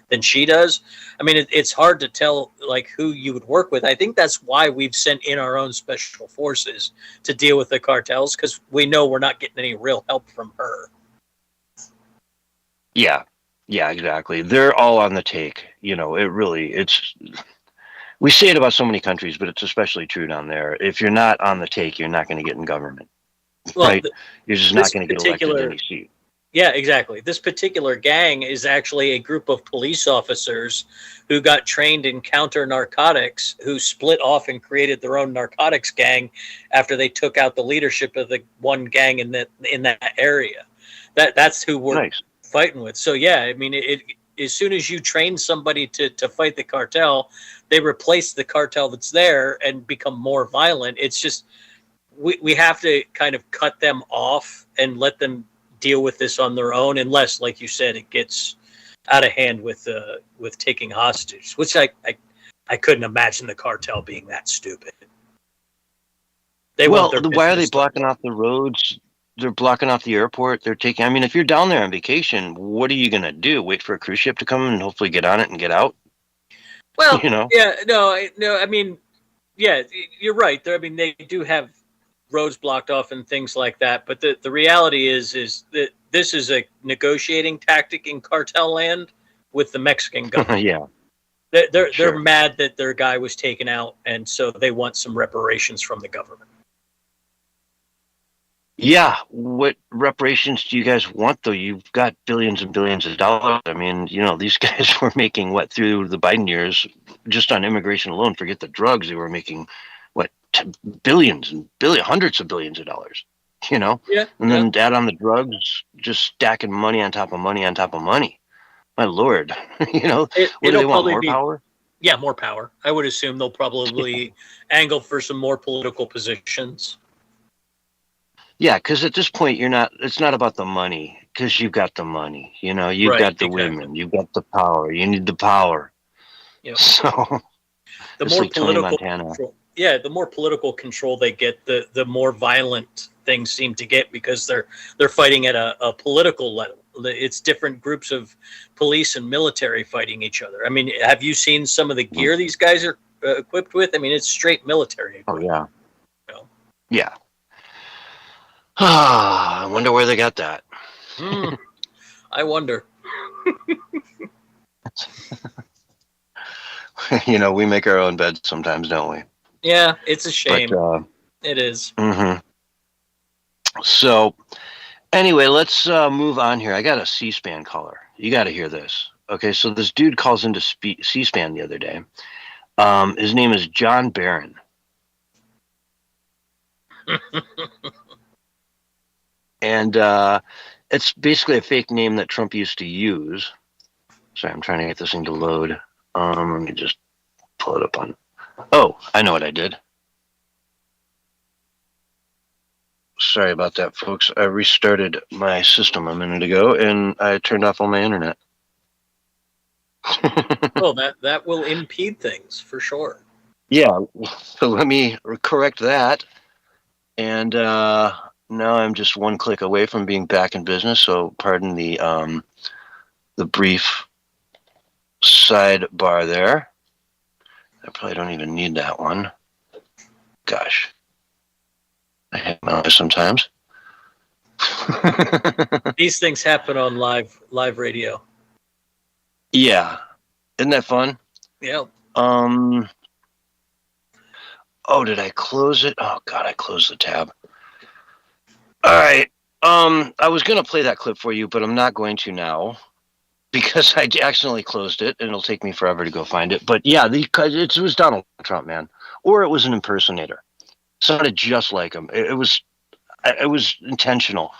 D: than she does? I mean, it's hard to tell like who you would work with. I think that's why we've sent in our own special forces to deal with the cartels, because we know we're not getting any real help from her.
C: Yeah, exactly. They're all on the take. You know, we say it about so many countries, but it's especially true down there. If you're not on the take, you're not going to get in government,
D: Well,
C: right? You're just not going to get elected to any seat.
D: Yeah, exactly. This particular gang is actually a group of police officers who got trained in counter narcotics, who split off and created their own narcotics gang after they took out the leadership of the one gang in that area. That's who we're fighting with. So yeah, I mean, as soon as you train somebody to fight the cartel, they replace the cartel that's there and become more violent. It's just we have to kind of cut them off and let them deal with this on their own, unless, like you said, it gets out of hand with taking hostages, which I couldn't imagine the cartel being that stupid.
C: Why are they blocking off the roads? They're blocking off the airport. They're taking. I mean, if you're down there on vacation, what are you gonna do? Wait for a cruise ship to come and hopefully get on it and get out?
D: Well, yeah, no. I mean, yeah, you're right. I mean, they do have roads blocked off and things like that. But the reality is that this is a negotiating tactic in cartel land with the Mexican government.
C: Yeah.
D: They're mad that their guy was taken out, and so they want some reparations from the government.
C: Yeah. What reparations do you guys want, though? You've got billions and billions of dollars. I mean, these guys were making through the Biden years, just on immigration alone, forget the drugs, they were making billions and hundreds of billions of dollars, Yeah. And then add on the drugs, just stacking money on top of money on top of money. My Lord, what do they want? More power?
D: Yeah, more power. I would assume they'll probably angle for some more political positions.
C: Yeah, because at this point, it's not about the money, because you've got the money, you've got the women, you've got the power, you need the power.
D: Yep.
C: So
D: the more political control. Yeah, the more political control they get, the more violent things seem to get, because they're fighting at a political level. It's different groups of police and military fighting each other. I mean, have you seen some of the gear these guys are equipped with? I mean, it's straight military equipment.
C: Oh, yeah. Yeah. I wonder where they got that.
D: I wonder.
C: We make our own beds sometimes, don't we?
D: Yeah, it's a shame. But, it is.
C: Mm-hmm. So, anyway, let's move on here. I got a C-SPAN caller. You got to hear this. Okay, so this dude calls into C-SPAN the other day. His name is John Barron. And it's basically a fake name that Trump used to use. Sorry, I'm trying to get this thing to load. Let me just pull it up on. Oh, I know what I did. Sorry about that, folks. I restarted my system a minute ago, and I turned off all my internet.
D: Well, that will impede things for sure.
C: Yeah, so let me correct that. And now I'm just one click away from being back in business. So pardon the brief sidebar there. I probably don't even need that one. Gosh, I have my eyes sometimes.
D: These things happen on live radio.
C: Yeah, isn't that fun?
D: Yeah.
C: Oh, did I close it? Oh God, I closed the tab. All right. I was gonna play that clip for you, but I'm not going to now because I accidentally closed it, and it'll take me forever to go find it. But yeah, it was Donald Trump, man, or it was an impersonator. Sounded just like him. It was. it was intentional.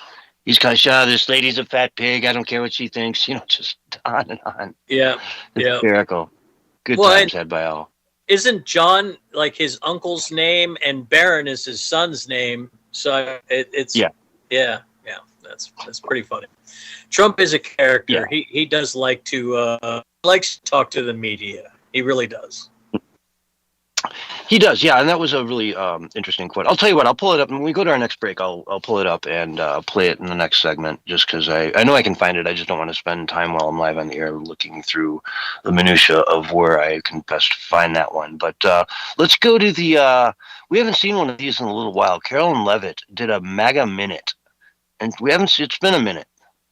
C: These guys, this lady's a fat pig. I don't care what she thinks. Just on and on.
D: Yeah. Yeah.
C: Hysterical. Good
D: Well,
C: times had by all.
D: Isn't John like his uncle's name, and Barron is his son's name? So it's yeah. That's pretty funny. Trump is a character.
C: Yeah.
D: He does like to likes to talk to the media. He really does.
C: He does, yeah, and that was a really interesting quote. I'll tell you what, I'll pull it up, and when we go to our next break, I'll pull it up and play it in the next segment, just because I know I can find it. I just don't want to spend time while I'm live on the air looking through the minutia of where I can best find that one. But let's go to the, we haven't seen one of these in a little while. Carolyn Levitt did a MAGA Minute, and it's been a minute.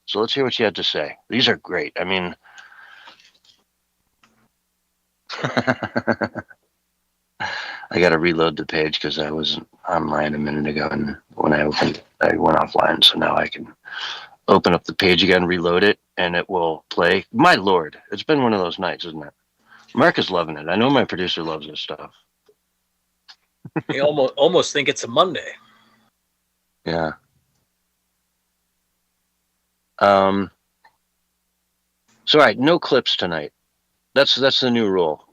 C: So let's hear what she had to say. These are great. I mean... I got to reload the page because I was online a minute ago, and when I opened, I went offline. So now I can open up the page again, reload it, and it will play. My Lord, it's been one of those nights, isn't it? Mark is loving it. I know my producer loves this stuff.
D: You almost think it's a Monday.
C: Yeah. So, all right, no clips tonight. That's the new rule.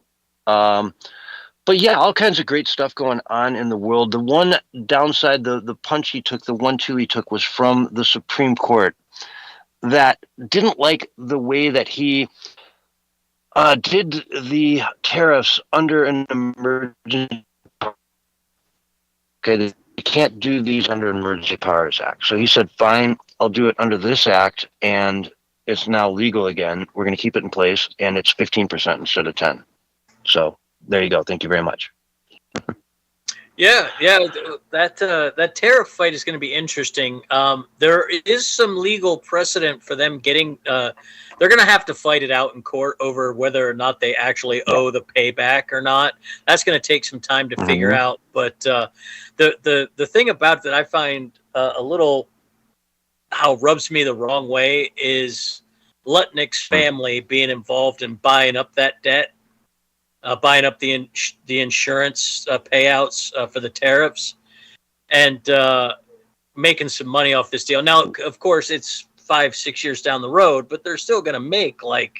C: But yeah, all kinds of great stuff going on in the world. The one downside, the punch he took, the 1-2 he took was from the Supreme Court that didn't like the way that he did the tariffs under an emergency. Okay, they can't do these under an Emergency Powers Act. So he said, fine, I'll do it under this act, and it's now legal again. We're going to keep it in place, and it's 15% instead of 10. So there you go. Thank you very much.
D: Yeah. That tariff fight is going to be interesting. There is some legal precedent for them getting. They're going to have to fight it out in court over whether or not they actually owe the payback or not. That's going to take some time to figure out. But the thing about it that I find a little how rubs me the wrong way is Lutnick's family being involved in buying up that debt. Buying up the insurance payouts for the tariffs, and making some money off this deal. Now, of course, it's 5-6 years down the road, but they're still going to make like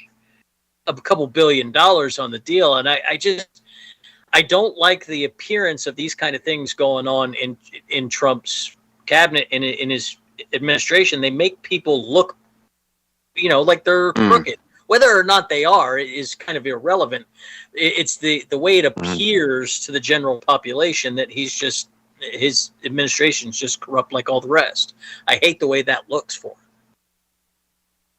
D: a couple $1 billion on the deal. And I don't like the appearance of these kind of things going on in Trump's cabinet and in his administration. They make people look, like they're crooked. Whether or not they are is kind of irrelevant. It's the way it appears to the general population that his administration's just corrupt like all the rest. I hate the way that looks for him.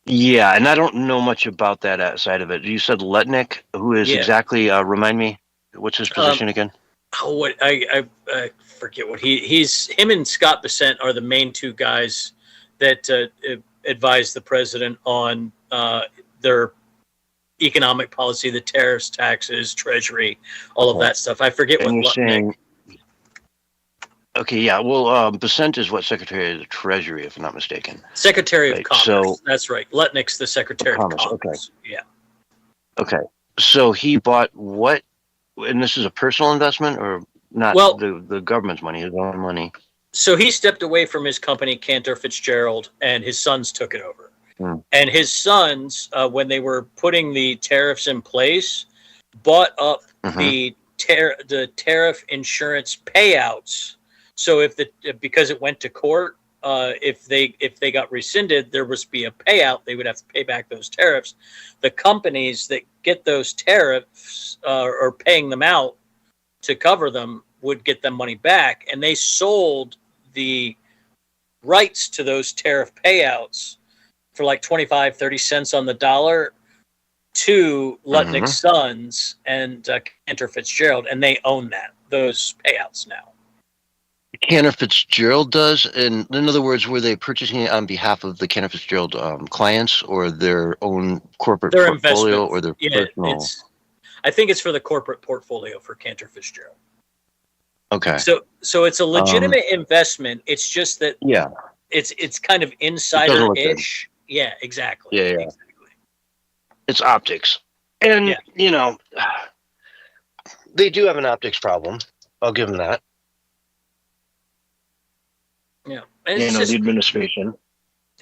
C: Yeah, and I don't know much about that side of it. You said Lutnick, who is exactly, remind me, what's his position again?
D: Oh, what I forget what he's. Him and Scott Bessent are the main two guys that advise the president on their economic policy, the tariffs, taxes, treasury, all of that stuff. I forget what Lutnick.
C: Okay, yeah. Well, Bessent is Secretary of the Treasury, if I'm not mistaken.
D: Secretary of Commerce. So, that's right. Lutnick's the Secretary of Commerce. Okay. Yeah.
C: Okay. So he bought what? And this is a personal investment or not? Well, the government's money, his own money.
D: So he stepped away from his company, Cantor Fitzgerald, and his sons took it over. And his sons, when they were putting the tariffs in place, bought up the tariff insurance payouts. So because it went to court, if they got rescinded, there was be a payout. They would have to pay back those tariffs. The companies that get those tariffs or paying them out to cover them would get them money back, and they sold the rights to those tariff payouts for like 25-30 cents on the dollar to Lutnick's sons and Cantor Fitzgerald, and they own those payouts now.
C: Cantor Fitzgerald does, and in other words, were they purchasing it on behalf of the Cantor Fitzgerald clients or their own corporate portfolio or their personal?
D: I think it's for the corporate portfolio for Cantor Fitzgerald.
C: Okay.
D: So it's a legitimate investment. It's just that it's kind of insider-ish. Yeah, exactly.
C: Yeah. Exactly. It's optics. And, they do have an optics problem. I'll give them that.
D: Yeah, and it's
C: the
D: just
C: administration.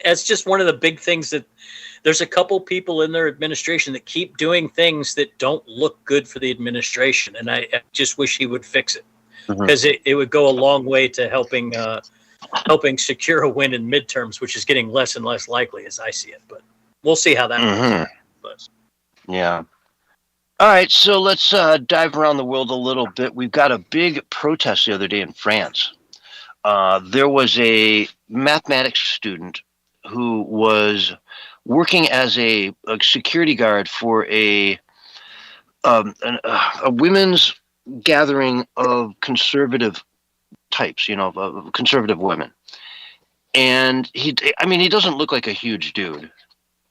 D: it's just one of the big things that there's a couple people in their administration that keep doing things that don't look good for the administration, and I just wish he would fix it, because it would go a long way to helping secure a win in midterms, which is getting less and less likely as I see it. But we'll see how that goes. But
C: Yeah. All right, so let's dive around the world a little bit. We've got a big protest the other day in France. There was a mathematics student who was working as a security guard for a women's gathering of conservative types, of conservative women. And he doesn't look like a huge dude,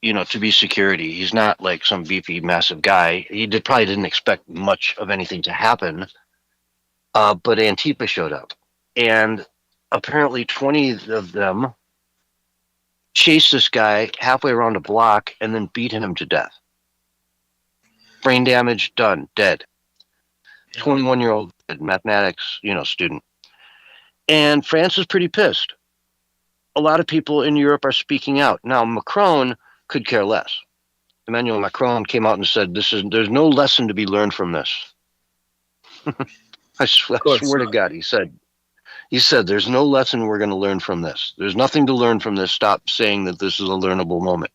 C: to be security. He's not like some beefy, massive guy. He probably didn't expect much of anything to happen. But Antifa showed up. And apparently 20 of them chased this guy halfway around a block and then beat him to death. Brain damage, done, dead. 21-year-old mathematics, student. And France is pretty pissed. A lot of people in Europe are speaking out. Now, Macron could care less. Emmanuel Macron came out and said, there's no lesson to be learned from this. I swear to God, he said, there's no lesson we're going to learn from this. There's nothing to learn from this. Stop saying that this is a learnable moment.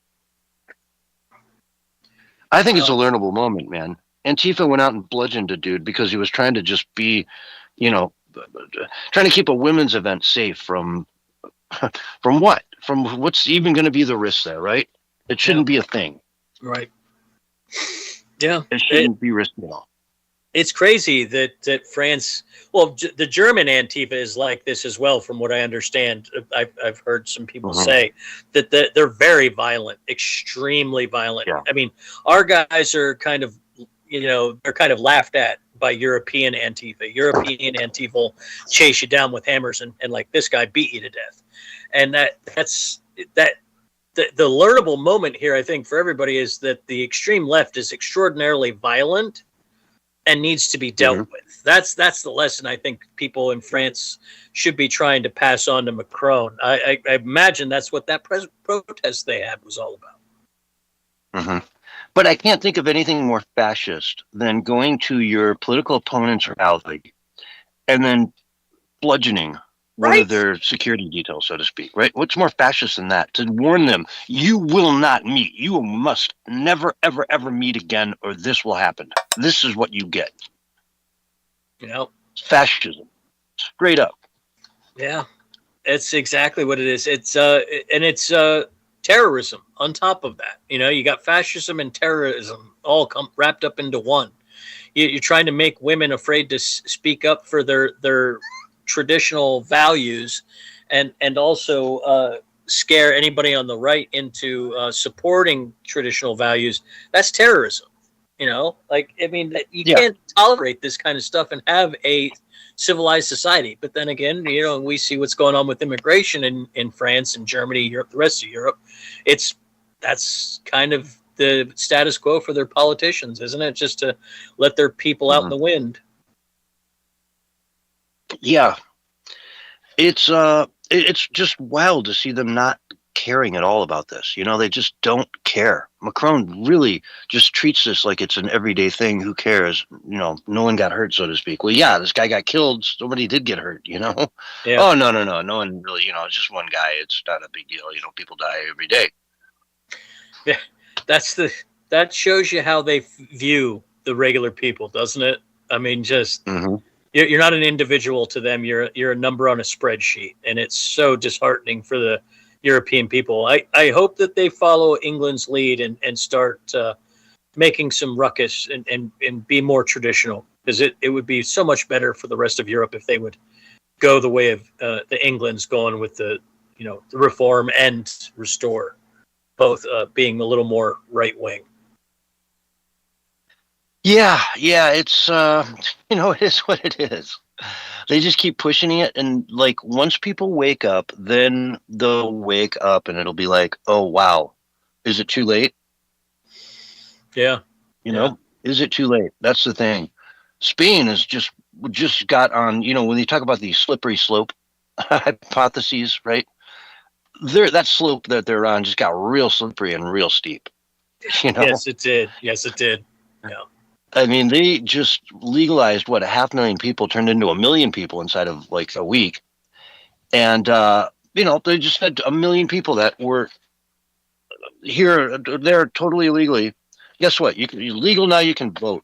C: I think it's a learnable moment, man. Antifa went out and bludgeoned a dude because he was trying to just be, trying to keep a women's event safe from what? From what's even going to be the risk there, right? It shouldn't be a thing.
D: Right. Yeah.
C: It shouldn't be risky at all.
D: It's crazy that France, well, the German Antifa is like this as well, from what I understand. I've heard some people say that they're very violent, extremely violent.
C: Yeah.
D: I mean, our guys are kind of, they're kind of laughed at by European Antifa. European Antifa will chase you down with hammers and like this guy beat you to death. And that's the learnable moment here, I think, for everybody is that the extreme left is extraordinarily violent and needs to be dealt with. That's the lesson I think people in France should be trying to pass on to Macron. I imagine that's what that protest they had was all about.
C: But I can't think of anything more fascist than going to your political opponent's rally and then bludgeoning one of their security details, so to speak, right? What's more fascist than that? To warn them, you will not meet. You must never, ever, ever meet again, or this will happen. This is what you get. Fascism. Straight up. Yeah.
D: It's exactly what it is. It's terrorism on top of that. You got fascism and terrorism all wrapped up into one. You're trying to make women afraid to speak up for their traditional values, and also scare anybody on the right into supporting traditional values. That's terrorism. You can't tolerate this kind of stuff and have a civilized society. But then again, we see what's going on with immigration in France and Germany, Europe, the rest of Europe. That's kind of the status quo for their politicians, isn't it? Just to let their people out in the wind.
C: Yeah, it's just wild to see them not caring at all about this. They just don't care. Macron really just treats this like it's an everyday thing. Who cares? No one got hurt, so to speak. Well, yeah, this guy got killed. Somebody did get hurt. Yeah. Oh no, no one really. It's just one guy. It's not a big deal. People die every day.
D: Yeah, that shows you how they view the regular people, doesn't it? I mean, just. You're not an individual to them. You're a number on a spreadsheet, and it's so disheartening for the European people. I hope that they follow England's lead and start making some ruckus and be more traditional, because it would be so much better for the rest of Europe if they would go the way of the England's going with the reform and restore, both being a little more right wing.
C: Yeah, it's it is what it is. They just keep pushing it, and like once people wake up, then they'll wake up and it'll be like, oh wow, is it too late?
D: Yeah.
C: Is it too late? That's the thing. Spain has just got on, when you talk about the slippery slope hypotheses, right? That slope that they're on just got real slippery and real steep. You know?
D: Yes, it did. Yes, it did. Yeah.
C: I mean, they just legalized 500,000 people turned into 1 million people inside of like a week, and they just had 1 million people that were here. They're totally illegally. Guess what? You're legal now. You can vote,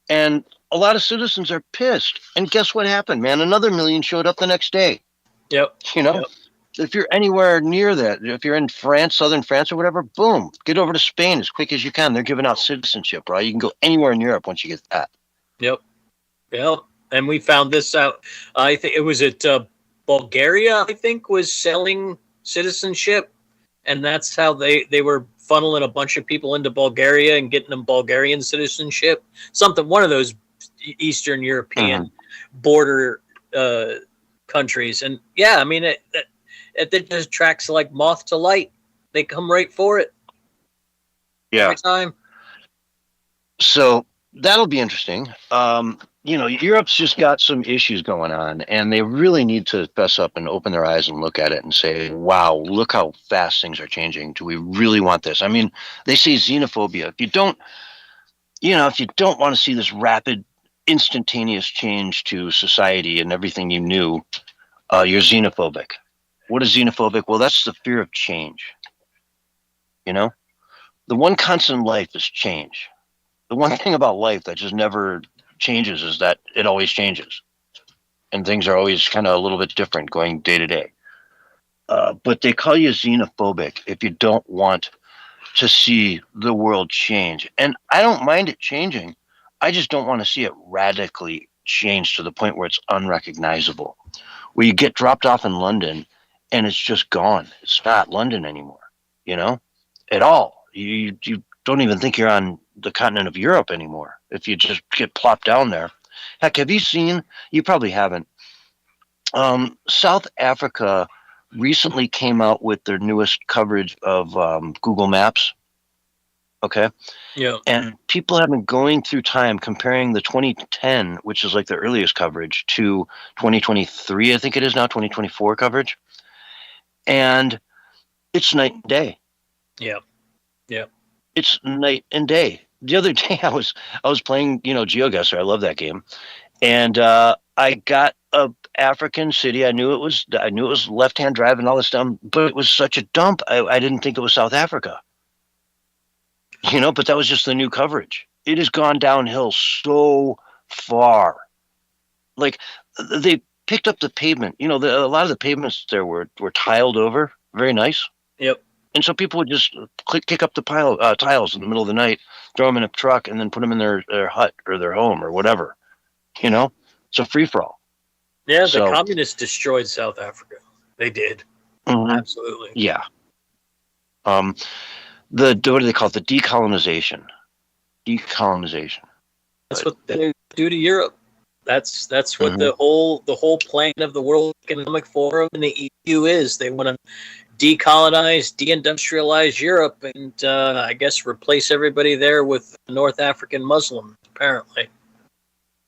C: and a lot of citizens are pissed. And guess what happened, man? Another 1 million showed up the next day.
D: Yep. Yep.
C: If you're anywhere near that, if you're in France, southern France or whatever, boom, get over to Spain as quick as you can. They're giving out citizenship, bro. You can go anywhere in Europe once you get that.
D: Yep. Yep. And we found this out. I think it was at Bulgaria, I think, was selling citizenship. And that's how they were funneling a bunch of people into Bulgaria and getting them Bulgarian citizenship. One of those Eastern European border countries. And yeah, I mean, it just tracks like moth to light. They come right for it.
C: Yeah.
D: Every time.
C: So that'll be interesting. Europe's just got some issues going on, and they really need to fess up and open their eyes and look at it and say, wow, look how fast things are changing. Do we really want this? I mean, they say xenophobia. If you don't want to see this rapid, instantaneous change to society and everything you knew, you're xenophobic. What is xenophobic? Well, that's the fear of change. The one constant in life is change. The one thing about life that just never changes is that it always changes. And things are always kind of a little bit different going day to day. But they call you xenophobic if you don't want to see the world change. And I don't mind it changing. I just don't want to see it radically change to the point where it's unrecognizable. Where you get dropped off in London and it's just gone. It's not London anymore, at all. You don't even think you're on the continent of Europe anymore if you just get plopped down there. Heck, have you seen, you probably haven't, South Africa recently came out with their newest coverage of Google Maps. Okay.
D: Yeah.
C: And people have been going through time comparing the 2010, which is like the earliest coverage, to 2023, I think it is now, 2024 coverage. And it's night and day.
D: Yeah. Yeah.
C: It's night and day. The other day I was playing, GeoGuessr. I love that game. And I got a African city. I knew it was left-hand drive and all this stuff, but it was such a dump. I didn't think it was South Africa. But that was just the new coverage. It has gone downhill so far. Like, they picked up the pavement. A lot of the pavements there were tiled over. Very nice.
D: Yep.
C: And so people would just kick up the tiles in the middle of the night, throw them in a truck, and then put them in their hut or their home or whatever. It's a free-for-all.
D: Yeah, the communists destroyed South Africa. They did.
C: Mm-hmm.
D: Absolutely.
C: Yeah. What do they call it? The decolonization. Decolonization.
D: That's what they do to Europe. That's what the whole plan of the World Economic Forum and the EU is. They want to decolonize, deindustrialize Europe, and I guess replace everybody there with North African Muslims, apparently.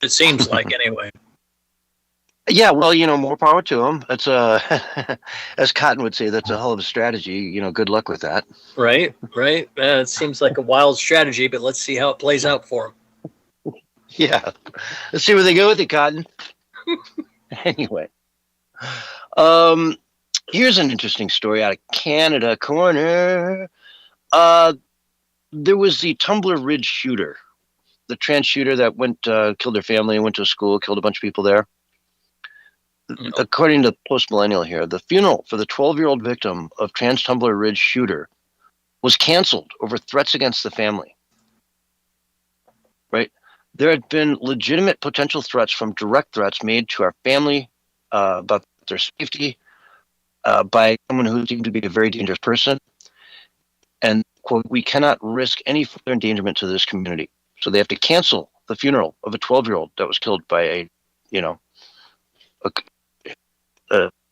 D: It seems like, anyway.
C: Yeah, well, more power to them. That's as Cotton would say, that's a hell of a strategy. Good luck with that.
D: Right. It seems like a wild strategy, but let's see how it plays out for them.
C: Yeah. Let's see where they go with it, Cotton. Anyway. Here's an interesting story out of Canada Corner. There was the Tumbler Ridge shooter, the trans shooter that went, killed their family and went to a school, killed a bunch of people there. According to Post Millennial here, the funeral for the 12-year-old victim of trans Tumbler Ridge shooter was canceled over threats against the family. Right? There had been legitimate potential threats from direct threats made to our family about their safety by someone who seemed to be a very dangerous person. And, quote, we cannot risk any further endangerment to this community. So they have to cancel the funeral of a 12-year-old that was killed by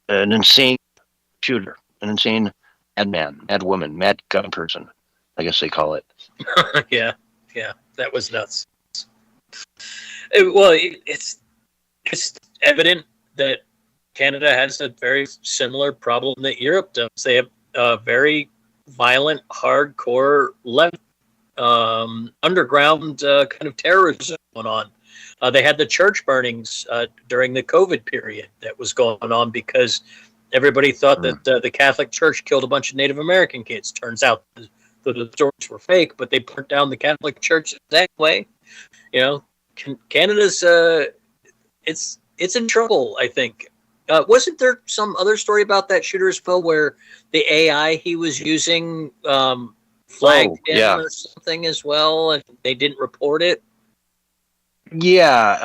C: an insane shooter, an insane madman, mad woman, mad gun person, I guess they call it.
D: Yeah, that was nuts. It's evident that Canada has a very similar problem that Europe does. They have very violent, hardcore left underground kind of terrorism going on. They had the church burnings during the COVID period that was going on because everybody thought that the Catholic Church killed a bunch of Native American kids. Turns out the stories were fake, but they burnt down the Catholic Church that way. You know, Canada's it's in trouble, I think. Wasn't there some other story about that shooter as well, where the AI he was using flagged him or something as well, and they didn't report it?
C: Yeah.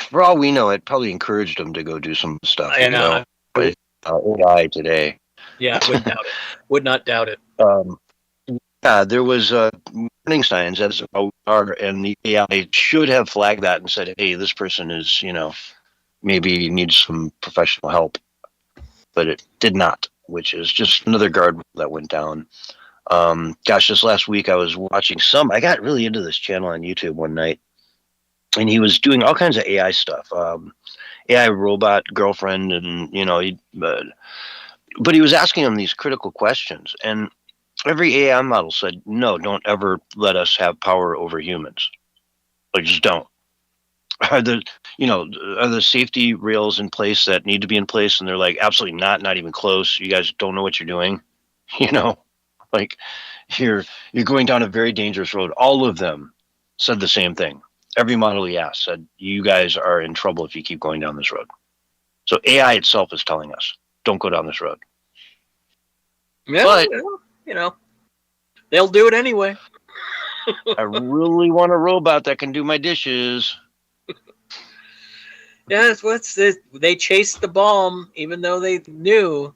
C: For all we know, it probably encouraged them to go do some stuff.
D: I know.
C: But AI today.
D: Yeah, I wouldn't doubt it. Would not doubt it.
C: Yeah, there was warning signs as are, and the AI should have flagged that and said, "Hey, this person is, maybe needs some professional help," but it did not, which is just another guard that went down. This last week I was watching I got really into this channel on YouTube one night, and he was doing all kinds of AI stuff, AI robot girlfriend, and but he was asking him these critical questions, and every AI model said, "No, don't ever let us have power over humans. Like, just don't." Are the safety rails in place that need to be in place? And they're like, absolutely not even close. You guys don't know what you're doing. Like you're going down a very dangerous road. All of them said the same thing. Every model he asked said, you guys are in trouble if you keep going down this road. So AI itself is telling us, don't go down this road.
D: Yeah, but they'll do it anyway.
C: I really want a robot that can do my dishes.
D: Yeah, they chased the bomb, even though they knew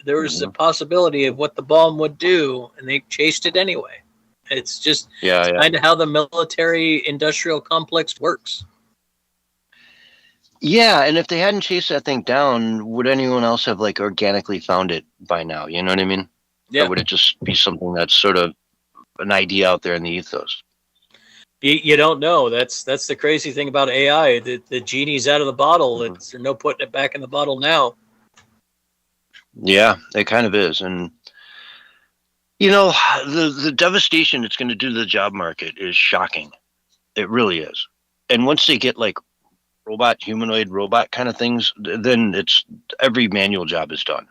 D: there was a possibility of what the bomb would do, and they chased it anyway. It's just kind of how the military-industrial complex works.
C: Yeah, and if they hadn't chased that thing down, would anyone else have organically found it by now? You know what I mean?
D: Yeah.
C: Or would it just be something that's sort of an idea out there in the ethos?
D: You don't know. That's the crazy thing about AI. The genie's out of the bottle. There's no putting it back in the bottle now.
C: Yeah, it kind of is. And, the devastation it's going to do to the job market is shocking. It really is. And once they get humanoid robot kind of things, then every manual job is done.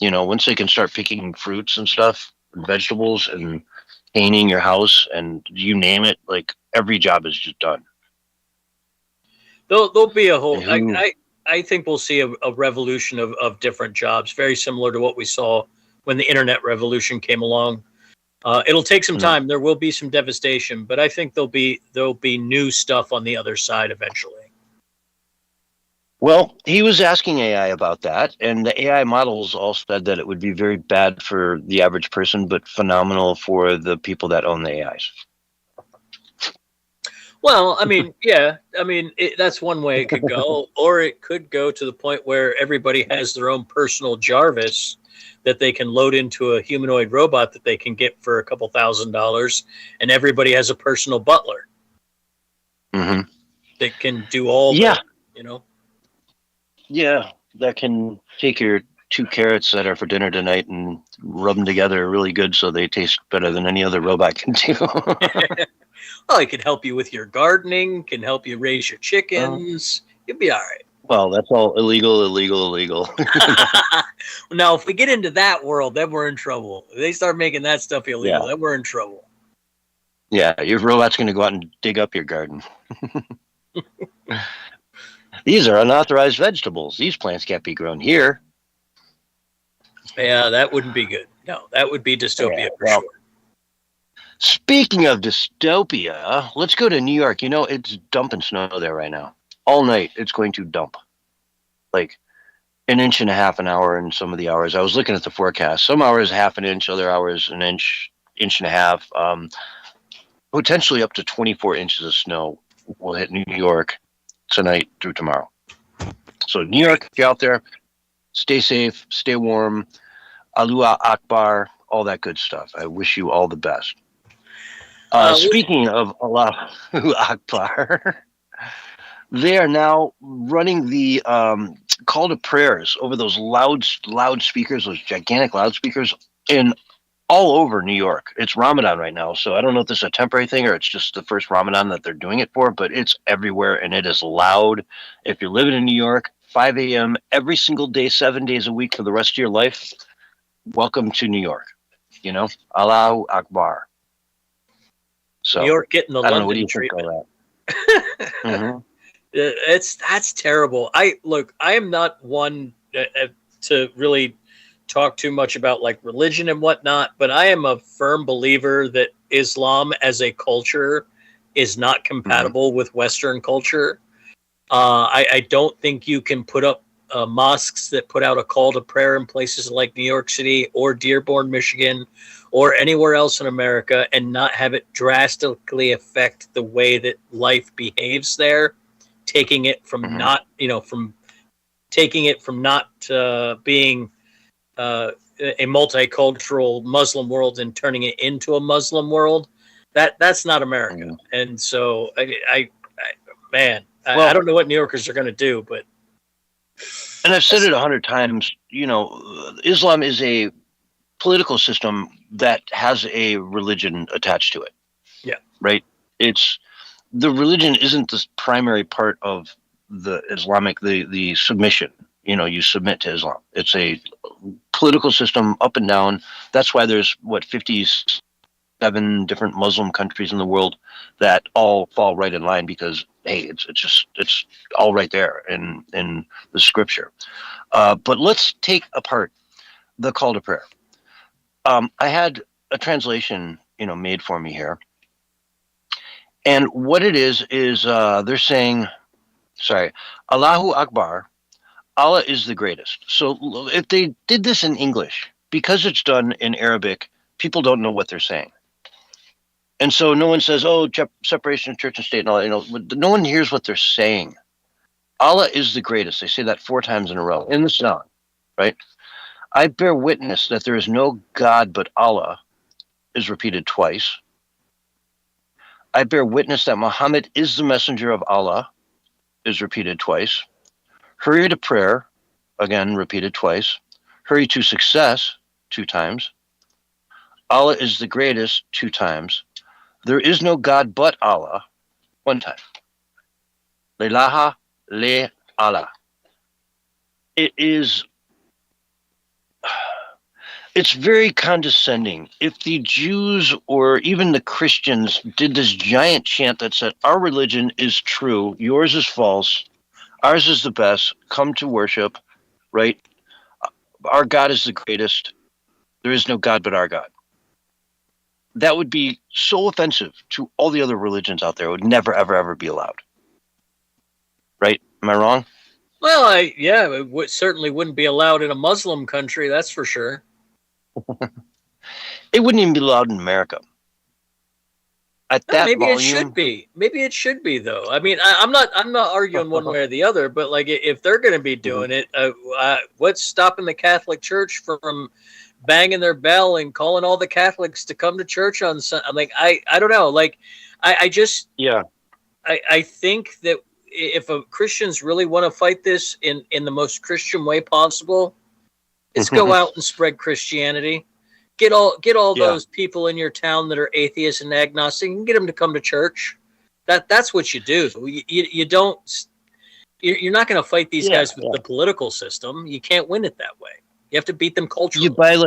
C: Once they can start picking fruits and stuff, and vegetables, and painting your house, and you name it, every job is just done.
D: There'll be a whole. I think we'll see a revolution of different jobs, very similar to what we saw when the internet revolution came along. It'll take some time. There will be some devastation, but I think there'll be new stuff on the other side eventually.
C: Well, he was asking AI about that, and the AI models all said that it would be very bad for the average person, but phenomenal for the people that own the AIs.
D: Well, that's one way it could go, or it could go to the point where everybody has their own personal Jarvis that they can load into a humanoid robot that they can get for a couple $1,000, and everybody has a personal butler that can do all that,
C: Yeah, that can take your 2 carrots that are for dinner tonight and rub them together really good so they taste better than any other robot can do.
D: Well, it can help you with your gardening, can help you raise your chickens. You'll be all right.
C: Well, that's all illegal.
D: Now, if we get into that world, then we're in trouble. If they start making that stuff illegal, then we're in trouble.
C: Yeah, your robot's going to go out and dig up your garden. These are unauthorized vegetables. These plants can't be grown here.
D: Yeah, that wouldn't be good. No, that would be dystopia for sure.
C: Speaking of dystopia, let's go to New York. It's dumping snow there right now. All night, it's going to dump. Like 1.5 inches an hour in some of the hours. I was looking at the forecast. Some hours, 0.5 inch, other hours, 1 inch, 1.5 inches. Potentially up to 24 inches of snow will hit New York tonight through tomorrow. So New York, if you're out there, stay safe, stay warm. Allahu Akbar, all that good stuff. I wish you all the best. Speaking of Allahu Akbar, they are now running the call to prayers over those loudspeakers, those gigantic loudspeakers in all over New York. It's Ramadan right now, so I don't know if this is a temporary thing or it's just the first Ramadan that they're doing it for, but it's everywhere and it is loud. If you're living in New York, 5 a.m. every single day, 7 days a week for the rest of your life, welcome to New York. You know, Allahu Akbar. So
D: New York getting the
C: I don't know, what do
D: London
C: you think
D: treatment.
C: of that? Mhm.
D: That's terrible. I am not one to really talk too much about like religion and whatnot, but I am a firm believer that Islam as a culture is not compatible with Western culture. I don't think you can put up mosques that put out a call to prayer in places like New York City or Dearborn, Michigan, or anywhere else in America and not have it drastically affect the way that life behaves there, taking it from not, from taking it from not being a multicultural Muslim world and turning it into a Muslim world. That's not America. And so I don't know what New Yorkers are going to do, but.
C: And I've said it 100 times, Islam is a political system that has a religion attached to it.
D: Yeah.
C: Right? The religion isn't the primary part of the Islamic, the submission. You submit to Islam. It's a political system up and down. That's why there's 57 different Muslim countries in the world that all fall right in line because, hey, it's all right there in the scripture. But let's take apart the call to prayer. I had a translation, made for me here. And what it is they're saying, Allahu Akbar, Allah is the greatest. So if they did this in English, because it's done in Arabic, people don't know what they're saying. And so no one says, separation of church and state and all that. No one hears what they're saying. Allah is the greatest. They say that 4 times in a row in the song, right? I bear witness that there is no God but Allah is repeated twice. I bear witness that Muhammad is the messenger of Allah is repeated twice. Hurry to prayer, again, repeated twice. Hurry to success, 2 times. Allah is the greatest, 2 times. There is no God but Allah, 1 time. La ilaha le Allah. It's very condescending. If the Jews or even the Christians did this giant chant that said, our religion is true, yours is false, ours is the best, come to worship, right? Our God is the greatest. There is no God but our God. That would be so offensive to all the other religions out there. It would never, ever, ever be allowed. Right? Am I wrong?
D: Well, it certainly wouldn't be allowed in a Muslim country, that's for sure.
C: It wouldn't even be allowed in America. At that
D: maybe
C: volume,
D: it should be. Maybe it should be, though. I mean, I'm not arguing one way or the other, but like if they're going to be doing it, what's stopping the Catholic Church from banging their bell and calling all the Catholics to come to church on Sunday? I'm like, I don't know. Like, I think that if Christians really want to fight this in the most Christian way possible, it's go out and spread Christianity. Get all those people in your town that are atheists and agnostic and get them to come to church. That's what you do. You don't. You're not going to fight these guys with the political system. You can't win it that way. You have to beat them culturally.
C: You buy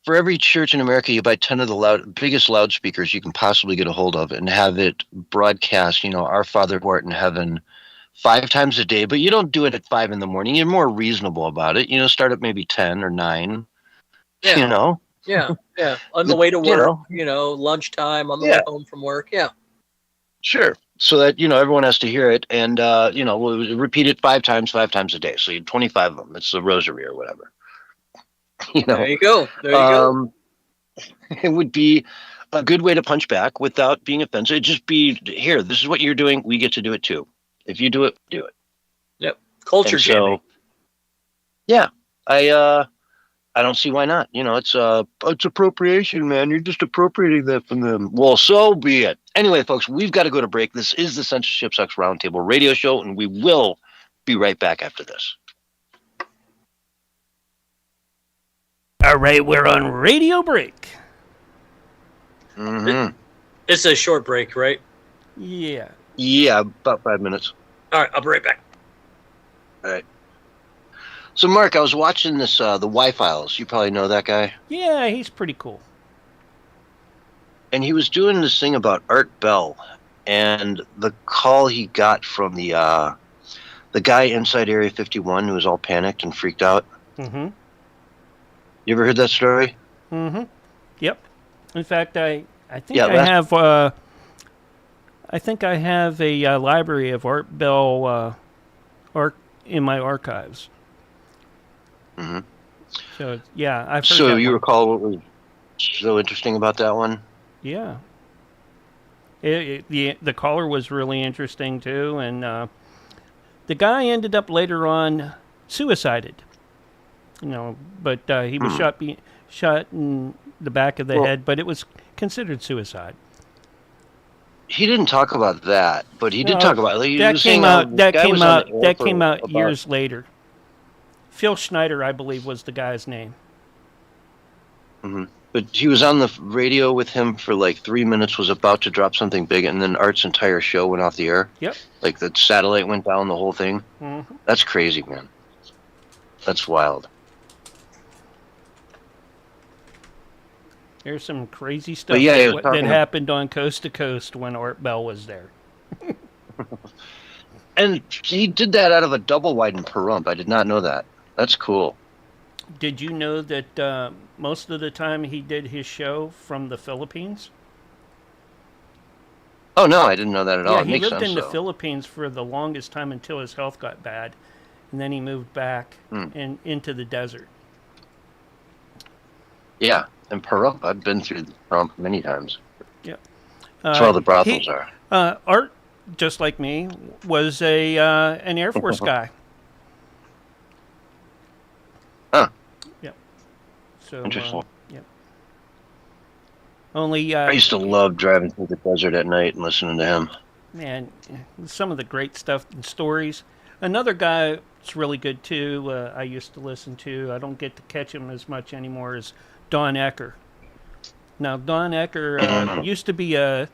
C: for every church in America, you buy 10 of the biggest loudspeakers you can possibly get a hold of and have it broadcast, Our Father who art in heaven 5 times a day, but you don't do it at 5 in the morning. You're more reasonable about it. Start at maybe 10 or 9,
D: Yeah. On the way to work, lunchtime, on the way home from work. Yeah.
C: Sure. So that, everyone has to hear it. And, we'll repeat it 5 times a day. So you 25 of them. It's the rosary or whatever.
D: There you go.
C: It would be a good way to punch back without being offensive. It'd just be, here, this is what you're doing. We get to do it too. If you do it, do it.
D: Yep. Culture jamming.
C: Yeah. I I don't see why not. You know, it's appropriation, man. You're just appropriating that from them. Well, so be it. Anyway, folks, we've got to go to break. This is the Censorship Sucks Roundtable Radio Show, and we will be right back after this.
B: All right, we're on radio break.
C: Mm-hmm.
D: It's a short break, right?
B: Yeah.
C: Yeah, about 5 minutes.
D: All right, I'll be right back.
C: All right. So, Mark, I was watching this, the Y-Files. You probably know that guy.
B: Yeah, he's pretty cool.
C: And he was doing this thing about Art Bell, and the call he got from the guy inside Area 51 who was all panicked and freaked out.
B: Mm-hmm.
C: You ever heard that story?
B: Mm-hmm. Yep. In fact, I think
C: Yeah,
B: I think I have a library of Art Bell in my archives.
C: Mm-hmm.
B: So yeah, I've heard
C: So
B: that
C: you
B: one.
C: recall what was so interesting about that one?
B: Yeah. The caller was really interesting too, and the guy ended up later on suicided. You know, but he was shot in the back of the head, but it was considered suicide.
C: He didn't talk about that, but he did
B: No,
C: talk about. Like, he
B: That
C: was
B: came
C: saying
B: out.
C: how
B: That
C: the guy
B: came
C: was on
B: out.
C: the air
B: That
C: for
B: came out
C: about-
B: years later. Phil Schneider, I believe, was the guy's name.
C: Mm-hmm. But he was on the radio with him for like 3 minutes, was about to drop something big, and then Art's entire show went off the air.
B: Yep.
C: Like the satellite went down, the whole thing.
B: Mm-hmm.
C: That's crazy, man. That's wild.
B: There's some crazy stuff
C: yeah, he was
B: that
C: talking-
B: happened on Coast to Coast when Art Bell was there.
C: And he did that out of a double wide in Pahrump. I did not know that. That's cool.
B: Did you know that most of the time he did his show from the Philippines?
C: Oh no, I didn't know that at all.
B: Yeah,
C: It
B: he
C: makes
B: lived
C: sense,
B: in the
C: though.
B: Philippines for the longest time until his health got bad, and then he moved back and into the desert.
C: Yeah, and Pahrump, I've been through Pahrump many times.
B: Yep.
C: That's where all the brothels are.
B: Art, just like me, was an Air Force guy.
C: Huh.
B: Yep. So
C: Interesting.
B: yep. Only
C: I used to love driving through the desert at night and listening to him.
B: man, some of the great stuff and stories. Another guy that's really good too. I used to listen to. I don't get to catch him as much anymore. Is Don Ecker. Now Don Ecker used to be a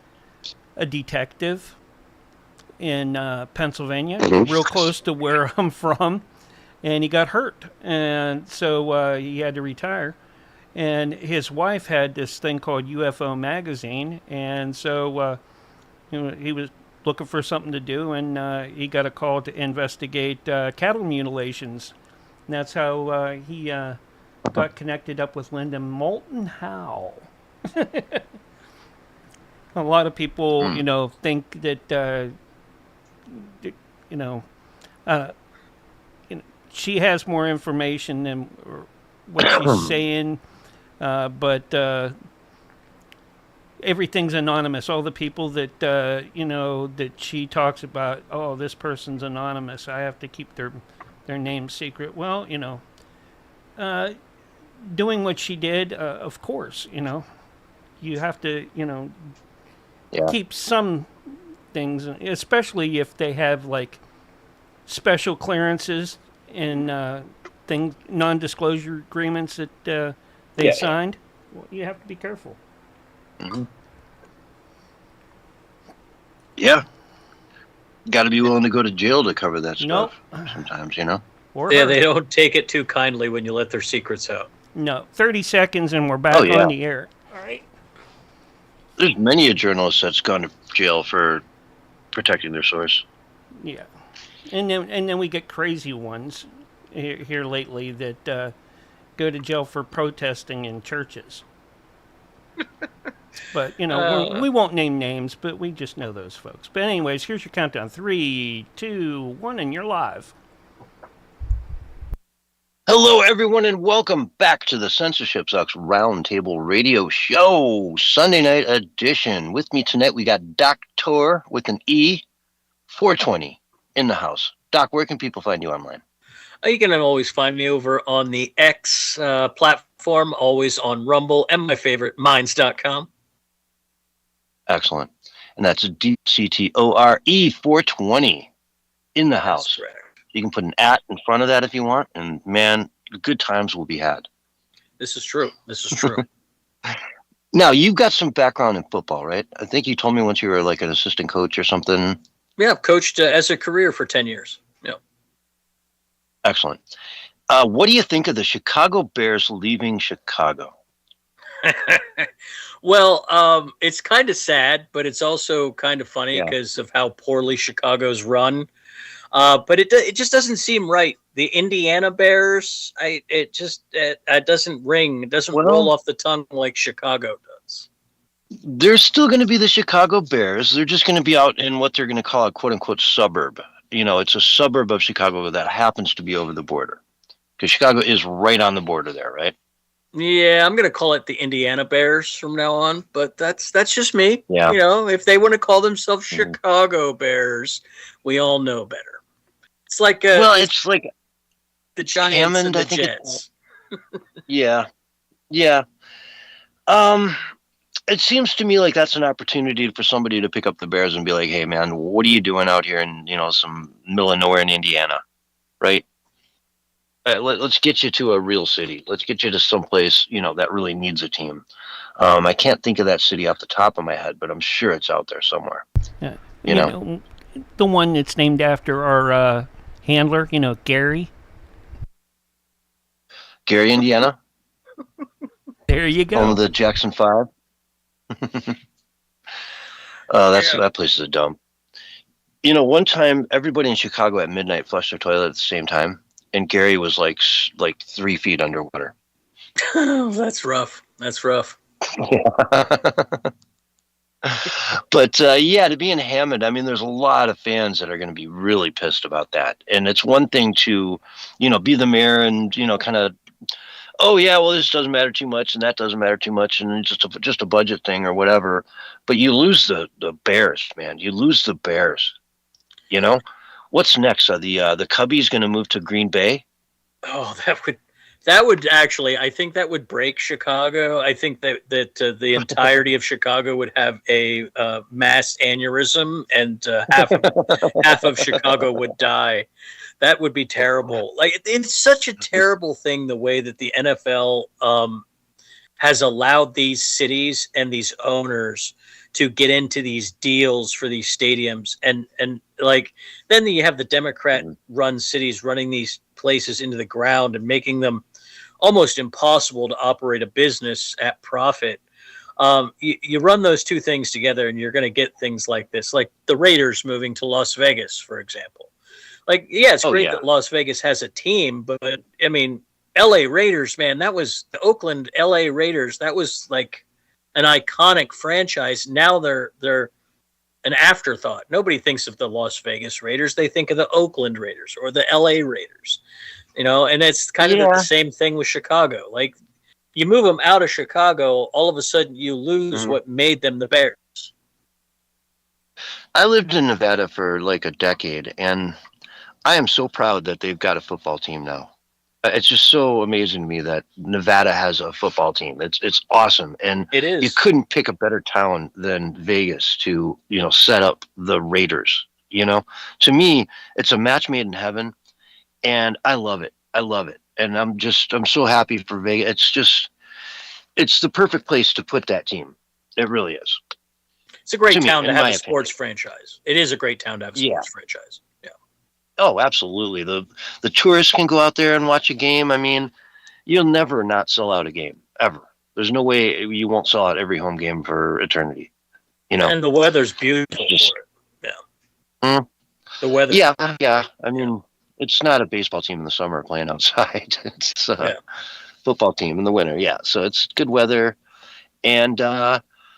B: detective in Pennsylvania, real close to where I'm from, and he got hurt, and so he had to retire. And his wife had this thing called UFO Magazine, and so he was looking for something to do, and he got a call to investigate cattle mutilations. And that's how he got connected up with Linda Moulton Howe. A lot of people, think that, she has more information than what she's saying, but everything's anonymous. All the people that, that she talks about, oh, this person's anonymous. I have to keep their name secret. Well, doing what she did, of course, you have to, keep some things, especially if they have like special clearances and non-disclosure agreements that they signed. Well, you have to be careful.
C: Mm-hmm. Yeah. Got to be willing to go to jail to cover that stuff. Sometimes,
B: Or
D: Yeah,
B: her.
D: they don't take it too kindly when you let their secrets out.
B: No, 30 seconds and we're back on the air. All right.
C: There's many a journalist that's gone to jail for protecting their source.
B: Yeah, and then we get crazy ones here lately that go to jail for protesting in churches. But we won't name names, but we just know those folks. But anyways, here's your countdown: 3, 2, 1, and you're live.
C: Hello, everyone, and welcome back to the Censorship Sucks Roundtable Radio Show, Sunday night edition. With me tonight, we got Doctor with an E, 420 in the house. Doc, where can people find you online?
D: You can always find me over on the X platform, always on Rumble, and my favorite, Minds.com.
C: Excellent. And that's DCTORE 420 in the house.
D: Correct.
C: You can put an @ in front of that if you want, and man, good times will be had.
D: This is true. This is true.
C: Now, you've got some background in football, right? I think you told me once you were like an assistant coach or something.
D: Yeah, I've coached as a career for 10 years. Yeah.
C: Excellent. What do you think of the Chicago Bears leaving Chicago?
D: Well, it's kind of sad, but it's also kind of funny
C: Yeah.
D: because of how poorly Chicago's run. But it just doesn't seem right. The Indiana Bears, it doesn't ring. It doesn't
C: Well,
D: roll off the tongue like Chicago does.
C: They're still going to be the Chicago Bears. They're just going to be out in what they're going to call a quote-unquote suburb. You know, it's a suburb of Chicago that happens to be over the border. Because Chicago is right on the border there, right?
D: Yeah, I'm gonna call it the Indiana Bears from now on, but that's just me.
C: Yeah.
D: You know, if they want to call themselves Chicago Bears, we all know better. It's like
C: Well, it's like
D: the Giants
C: Hammond,
D: and the
C: I think
D: Jets.
C: Yeah. It seems to me like that's an opportunity for somebody to pick up the Bears and be like, hey, man, what are you doing out here in, some middle of nowhere in Indiana, right? Let's get you to a real city. Let's get you to someplace, that really needs a team. I can't think of that city off the top of my head, but I'm sure it's out there somewhere.
B: Yeah.
C: You know?
B: The one that's named after our handler, Gary.
C: Gary, Indiana?
B: There you
C: Home
B: go.
C: of the Jackson 5? That place is a dump. One time, everybody in Chicago at midnight flushed their toilet at the same time, and Gary was like 3 feet underwater.
D: That's rough. That's rough.
C: But to be in Hammond, I mean, there's a lot of fans that are going to be really pissed about that. And it's one thing to, be the mayor and, kind of, oh yeah, well, this doesn't matter too much and that doesn't matter too much and it's just a budget thing or whatever. But you lose the Bears, man. You lose the Bears. What's next? Are the Cubbies going to move to Green Bay?
D: Oh, that would actually, I think that would break Chicago. I think that the entirety of Chicago would have a mass aneurysm, and half of Chicago would die. That would be terrible. Like, it's such a terrible thing the way that the NFL has allowed these cities and these owners to get into these deals for these stadiums, and like then you have the Democrat-run cities running these places into the ground and making them almost impossible to operate a business at profit. You run those two things together and you're going to get things like this, like the Raiders moving to Las Vegas, for example. Like, yeah, it's great that Las Vegas has a team, but I mean, LA Raiders, man, that was the Oakland LA Raiders. That was like an iconic franchise. Now they're an afterthought. Nobody thinks of the Las Vegas Raiders. They think of the Oakland Raiders or the LA Raiders. And it's kind of the same thing with Chicago. Like, you move them out of Chicago, all of a sudden you lose what made them the Bears.
C: I lived in Nevada for like a decade, and I am so proud that they've got a football team now. It's just so amazing to me that Nevada has a football team. It's awesome, and
D: it is.
C: You couldn't pick a better town than Vegas to set up the Raiders. To me, it's a match made in heaven. And I love it. And I'm so happy for Vegas. It's the perfect place to put that team. It really is.
D: It's a great town to have a sports franchise. It is a great town to have a sports franchise. Yeah.
C: Oh, absolutely. The tourists can go out there and watch a game. I mean, you'll never not sell out a game, ever. There's no way you won't sell out every home game for eternity.
D: And the weather's beautiful for it. Yeah. The weather.
C: Yeah. I mean, it's not a baseball team in the summer playing outside. It's a football team in the winter. Yeah. So it's good weather and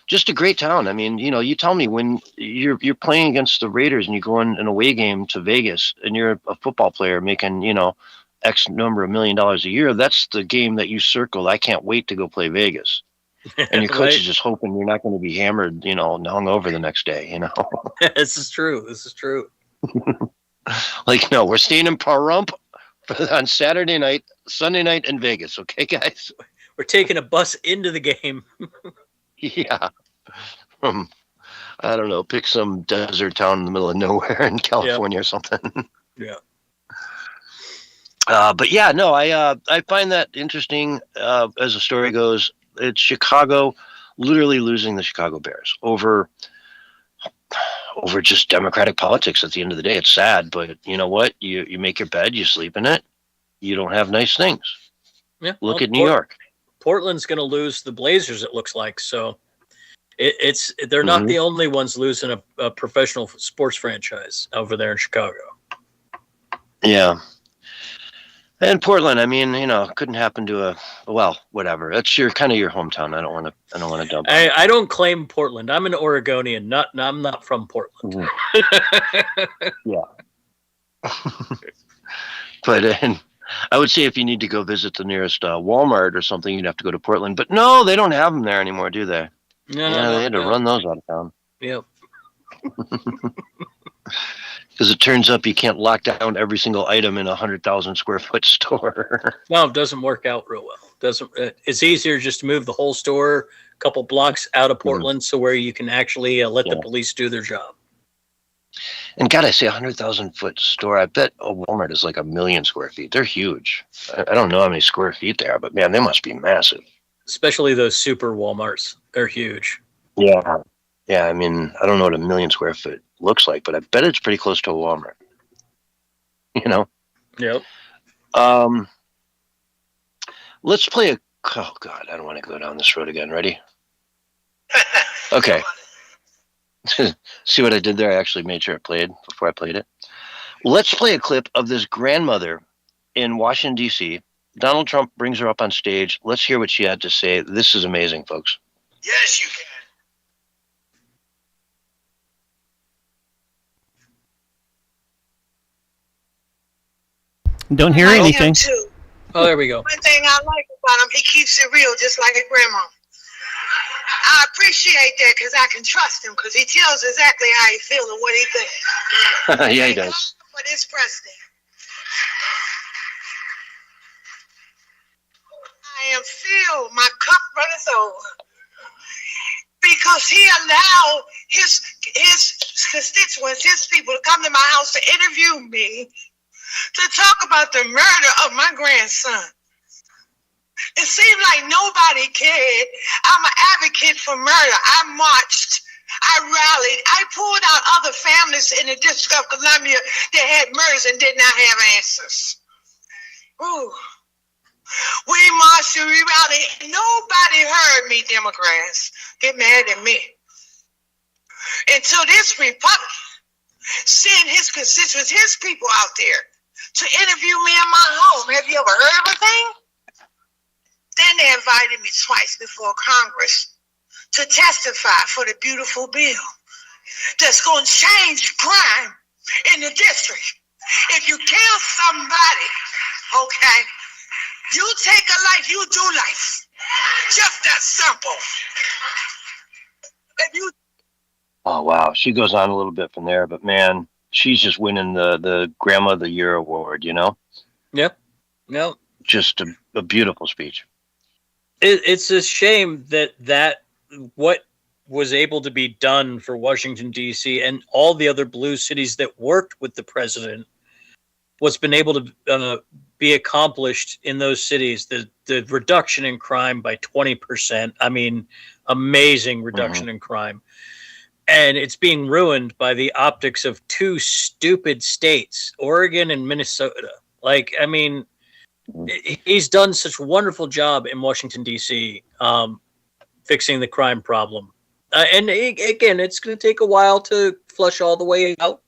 C: just a great town. I mean, you tell me when you're playing against the Raiders and you go on an away game to Vegas and you're a football player making, X number of $1 million a year. That's the game that you circled. I can't wait to go play Vegas. And your coach is just hoping you're not going to be hammered, hung over the next day,
D: This is true.
C: Like, no, we're staying in Pahrump on Saturday night, Sunday night in Vegas. Okay, guys?
D: We're taking a bus into the game.
C: Yeah. I don't know, pick some desert town in the middle of nowhere in California or something.
D: Yeah.
C: But yeah, no, I find that interesting. As the story goes, it's Chicago literally losing the Chicago Bears over just democratic politics. At the end of the day, it's sad, but you know what? You make your bed, you sleep in it. You don't have nice things.
D: Yeah.
C: Look at New York.
D: Portland's going to lose the Blazers, it looks like. So they're not the only ones losing a professional sports franchise over there in Chicago.
C: Yeah. And Portland, I mean, couldn't happen to whatever. That's your hometown. I don't want to dump.
D: I don't claim Portland. I'm an Oregonian. I'm not from Portland.
C: Yeah. But I would say if you need to go visit the nearest Walmart or something, you'd have to go to Portland. But no, they don't have them there anymore, do they?
D: No,
C: they had to run those out of town.
D: Yep.
C: Because it turns up you can't lock down every single item in a 100,000 square foot store.
D: No, it doesn't work out real well. It's easier just to move the whole store a couple blocks out of Portland, so where you can actually let the police do their job.
C: And God, I say 100,000 foot store. I bet a Walmart is like 1 million square feet. They're huge. I don't know how many square feet they are, but man, they must be massive.
D: Especially those super Walmarts. They're huge.
C: Yeah. Yeah, I mean, I don't know what 1 million square foot looks like, but I bet it's pretty close to a Walmart.
D: Yep.
C: Let's play oh God, I don't want to go down this road again. Ready? Okay. See what I did there? I actually made sure it played before I played it. Let's play a clip of this grandmother in Washington, D.C. Donald Trump brings her up on stage. Let's hear what she had to say. This is amazing, folks.
E: Yes, you can.
B: Don't hear anything.
E: Too.
D: Oh, there we go.
E: One thing I like about him, he keeps it real, just like his grandma. I appreciate that because I can trust him because he tells exactly how he feels and what he thinks.
C: Yeah, he does.
E: For this president, I am filled. My cup runneth over because he allowed his constituents, his people, to come to my house to interview me to talk about the murder of my grandson. It seemed like nobody cared. I'm an advocate for murder. I marched. I rallied. I pulled out other families in the District of Columbia that had murders and did not have answers. Ooh. We marched and we rallied. Nobody heard me, Democrats. Get mad at me. Until this Republican sent his constituents, his people out there to interview me in my home. Have you ever heard of a thing? Then they invited me twice before Congress to testify for the beautiful bill that's going to change crime in the district. If you kill somebody, okay, you take a life, you do life. Just that simple.
C: Oh, wow. She goes on a little bit from there, but man, she's just winning the Grandma of the Year award,
D: Yep. No.
C: Just a beautiful speech.
D: It's a shame that what was able to be done for Washington, D.C. and all the other blue cities that worked with the president, what's been able to be accomplished in those cities, the reduction in crime by 20%. I mean, amazing reduction in crime. And it's being ruined by the optics of two stupid states, Oregon and Minnesota. Like, I mean, he's done such a wonderful job in Washington, D.C., fixing the crime problem. And again, it's going to take a while to flush all the way out,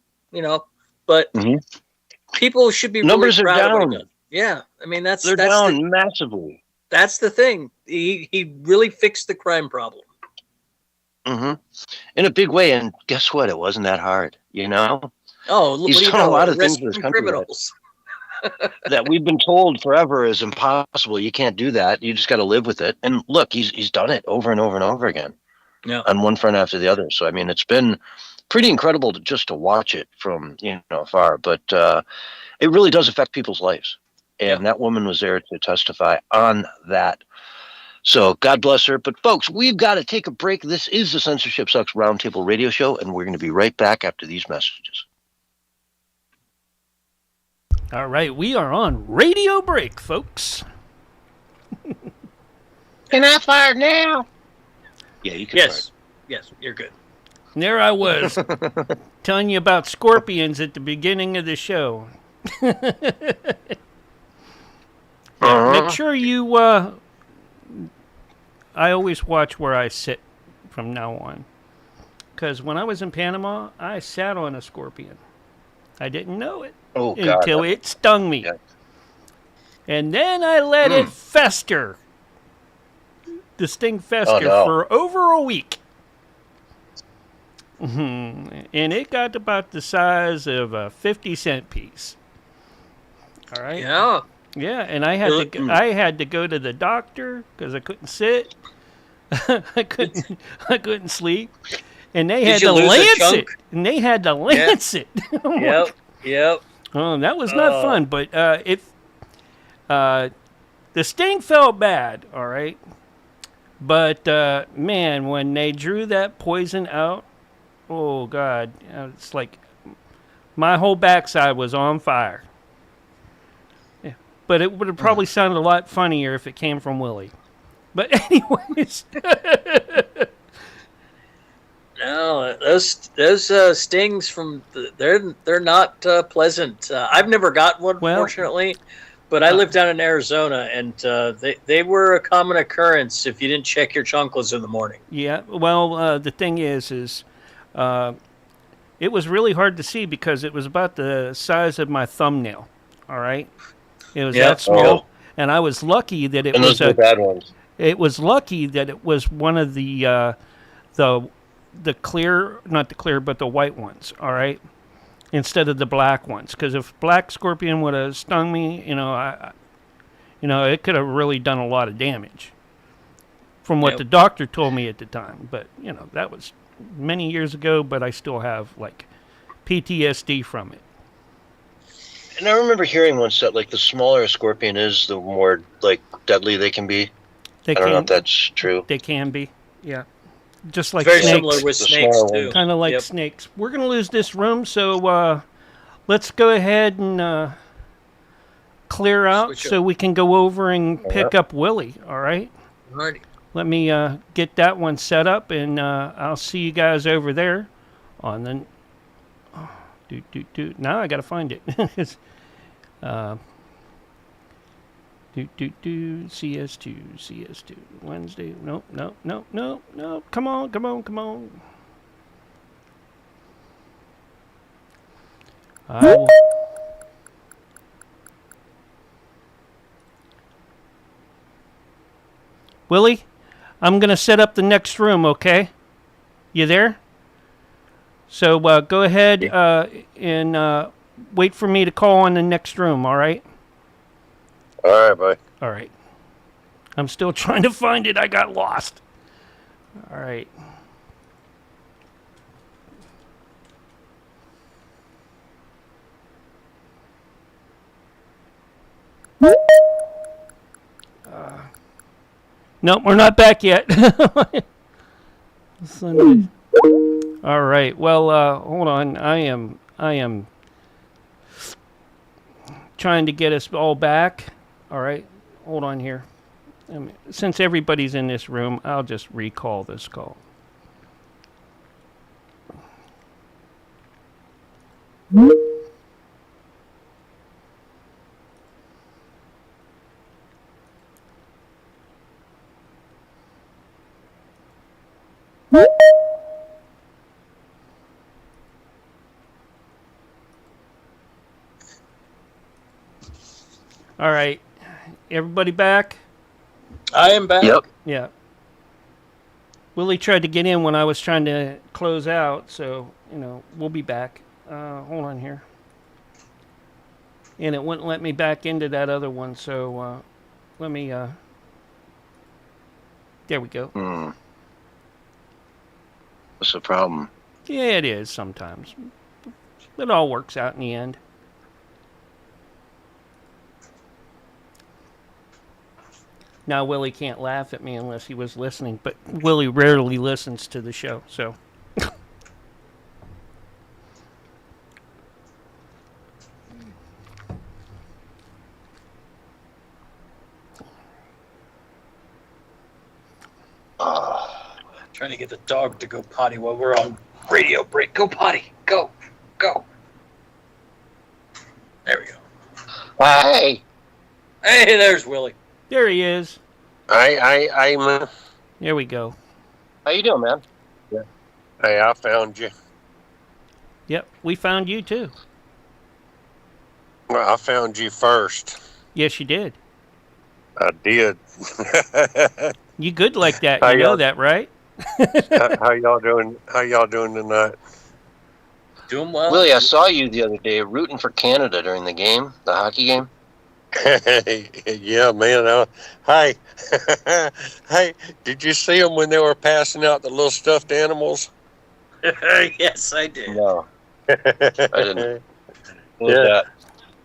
D: but people should be
C: Numbers
D: really
C: are
D: proud of what
C: down.
D: he did. Yeah. I mean, that's
C: down massively.
D: That's the thing. He really fixed the crime problem.
C: In a big way. And guess what? It wasn't that hard,
D: Oh,
C: he's done a lot of things in this country
D: criminals.
C: that we've been told forever is impossible. You can't do that. You just got to live with it. And look, he's done it over and over and over again.
D: Yeah.
C: On one front after the other. So I mean, it's been pretty incredible to watch it from afar. But it really does affect people's lives. and that woman was there to testify on that. So God bless her. But folks, we've got to take a break. This is the Censorship Sucks Roundtable Radio Show, and we're going to be right back after these messages.
B: All right, we are on radio break, folks.
C: Can I fire now? Yeah, you can.
D: Yes. Yes, you're good.
B: And there I was, telling you about scorpions at the beginning of the show. Make sure you, I always watch where I sit from now on. Because when I was in Panama, I sat on a scorpion. I didn't know it until it stung me. Yeah. And then I let it fester. The sting fester for over a week. And it got about the size of a 50-cent piece. All right?
D: Yeah.
B: Yeah, and I had to go to the doctor because I couldn't sit. I couldn't sleep. And they had to lance it. And they had to lance it.
D: Yep.
B: Oh, that was not fun, but the sting felt bad, all right? But, man, when they drew that poison out, oh, God, it's like my whole backside was on fire. Yeah. But it would have probably sounded a lot funnier if it came from Willie. But anyways.
D: No, those stings from they're not pleasant. I've never got one, fortunately, but I live down in Arizona, and they were a common occurrence if you didn't check your chunkles in the morning.
B: Yeah, well, the thing is it was really hard to see because it was about the size of my thumbnail. All right, it was that small, and I was lucky that it was
C: those bad ones.
B: It was lucky that it was one of the clear, not the clear, but the white ones, all right, instead of the black ones. Because if black scorpion would have stung me, it could have really done a lot of damage from what the doctor told me at the time. But, that was many years ago, but I still have, PTSD from it.
C: And I remember hearing once that, the smaller a scorpion is, the more, deadly they can be. I don't know if that's true.
B: They can be, yeah. Just like
D: very
B: snakes.
D: Similar with snakes too.
B: Kind of like snakes. We're going to lose this room, so let's go ahead and clear out so we can go over and pick up Willie, all right?
D: Alrighty.
B: Let me get that one set up, and I'll see you guys over there on the... Now I got to find it. CS2 Wednesday. Nope. Come on. Willie, I'm going to set up the next room, okay? You there? So go ahead and wait for me to call on the next room, all right?
C: All right, bye.
B: All right. I'm still trying to find it. I got lost. All right. Nope, we're not back yet. Sunday. All right. Well, hold on. I am trying to get us all back. All right. Hold on here. Since everybody's in this room, I'll just recall this call. All right. Everybody back?
D: I am back.
C: Yep.
B: Yeah. Willie tried to get in when I was trying to close out, so, we'll be back. Hold on here. And it wouldn't let me back into that other one, so let me... There we go.
C: What's the problem?
B: Yeah, it is sometimes. It all works out in the end. Now, Willie can't laugh at me unless he was listening, but Willie rarely listens to the show, so.
D: Trying to get the dog to go potty while we're on radio break. Go potty. Go. Go. There we go.
C: Hey,
D: Hey, there's Willie.
B: There he is.
C: I'm.
B: There we go.
C: How you doing, man?
F: Yeah. Hey, I found you.
B: Yep, we found you too.
F: Well, I found you first.
B: Yes, you did.
F: I did.
B: You good like that,
F: How
B: you know
F: y'all-
B: that, right?
F: How y'all doing? How y'all doing tonight?
D: Doing well.
C: Willie, I saw you the other day rooting for Canada during the game, the hockey game.
F: Yeah, man. Hey, hey, did you see them when they were passing out the little stuffed animals?
D: Yes, I did.
C: No, I didn't. What was
F: Yeah.
C: that?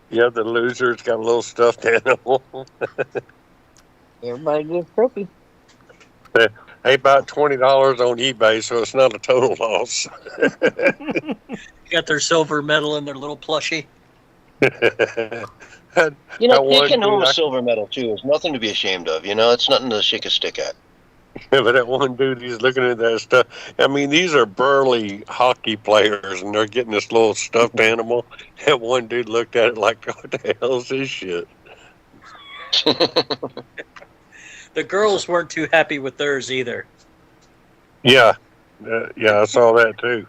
F: Yeah, the losers got a little stuffed animal.
C: Everybody gets a trophy.
F: Hey, about $20 on eBay, so it's not a total loss.
D: Got their silver medal and their little plushie.
C: You know,
F: That one
C: taking home
F: dude,
C: a silver medal too is nothing to be ashamed of. You know, it's nothing to shake a stick at.
F: But that one dude, he's looking at that stuff. I mean, these are burly hockey players, and they're getting this little stuffed animal. That one dude looked at it like, what the hell is this shit?
D: The girls weren't too happy with theirs either.
F: Yeah. Yeah, I saw that too.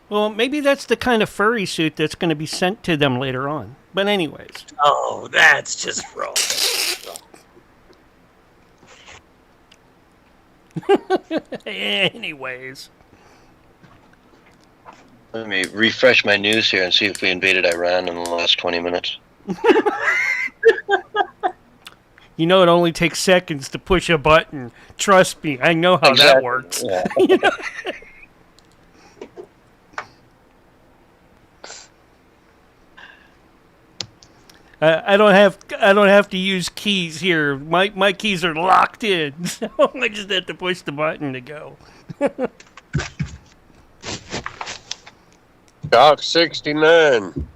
B: Well, maybe that's the kind of furry suit that's going to be sent to them later on. But anyways.
D: Oh, that's just wrong.
B: Anyways.
C: Let me refresh my news here and see if we invaded Iran in the last 20 minutes.
B: You know, it only takes seconds to push a button. Trust me, I know how that
C: Exactly.
B: works.
C: Yeah.
B: You know? I don't have to use keys here. My keys are locked in, so I just have to push the button to go.
F: Doc 69.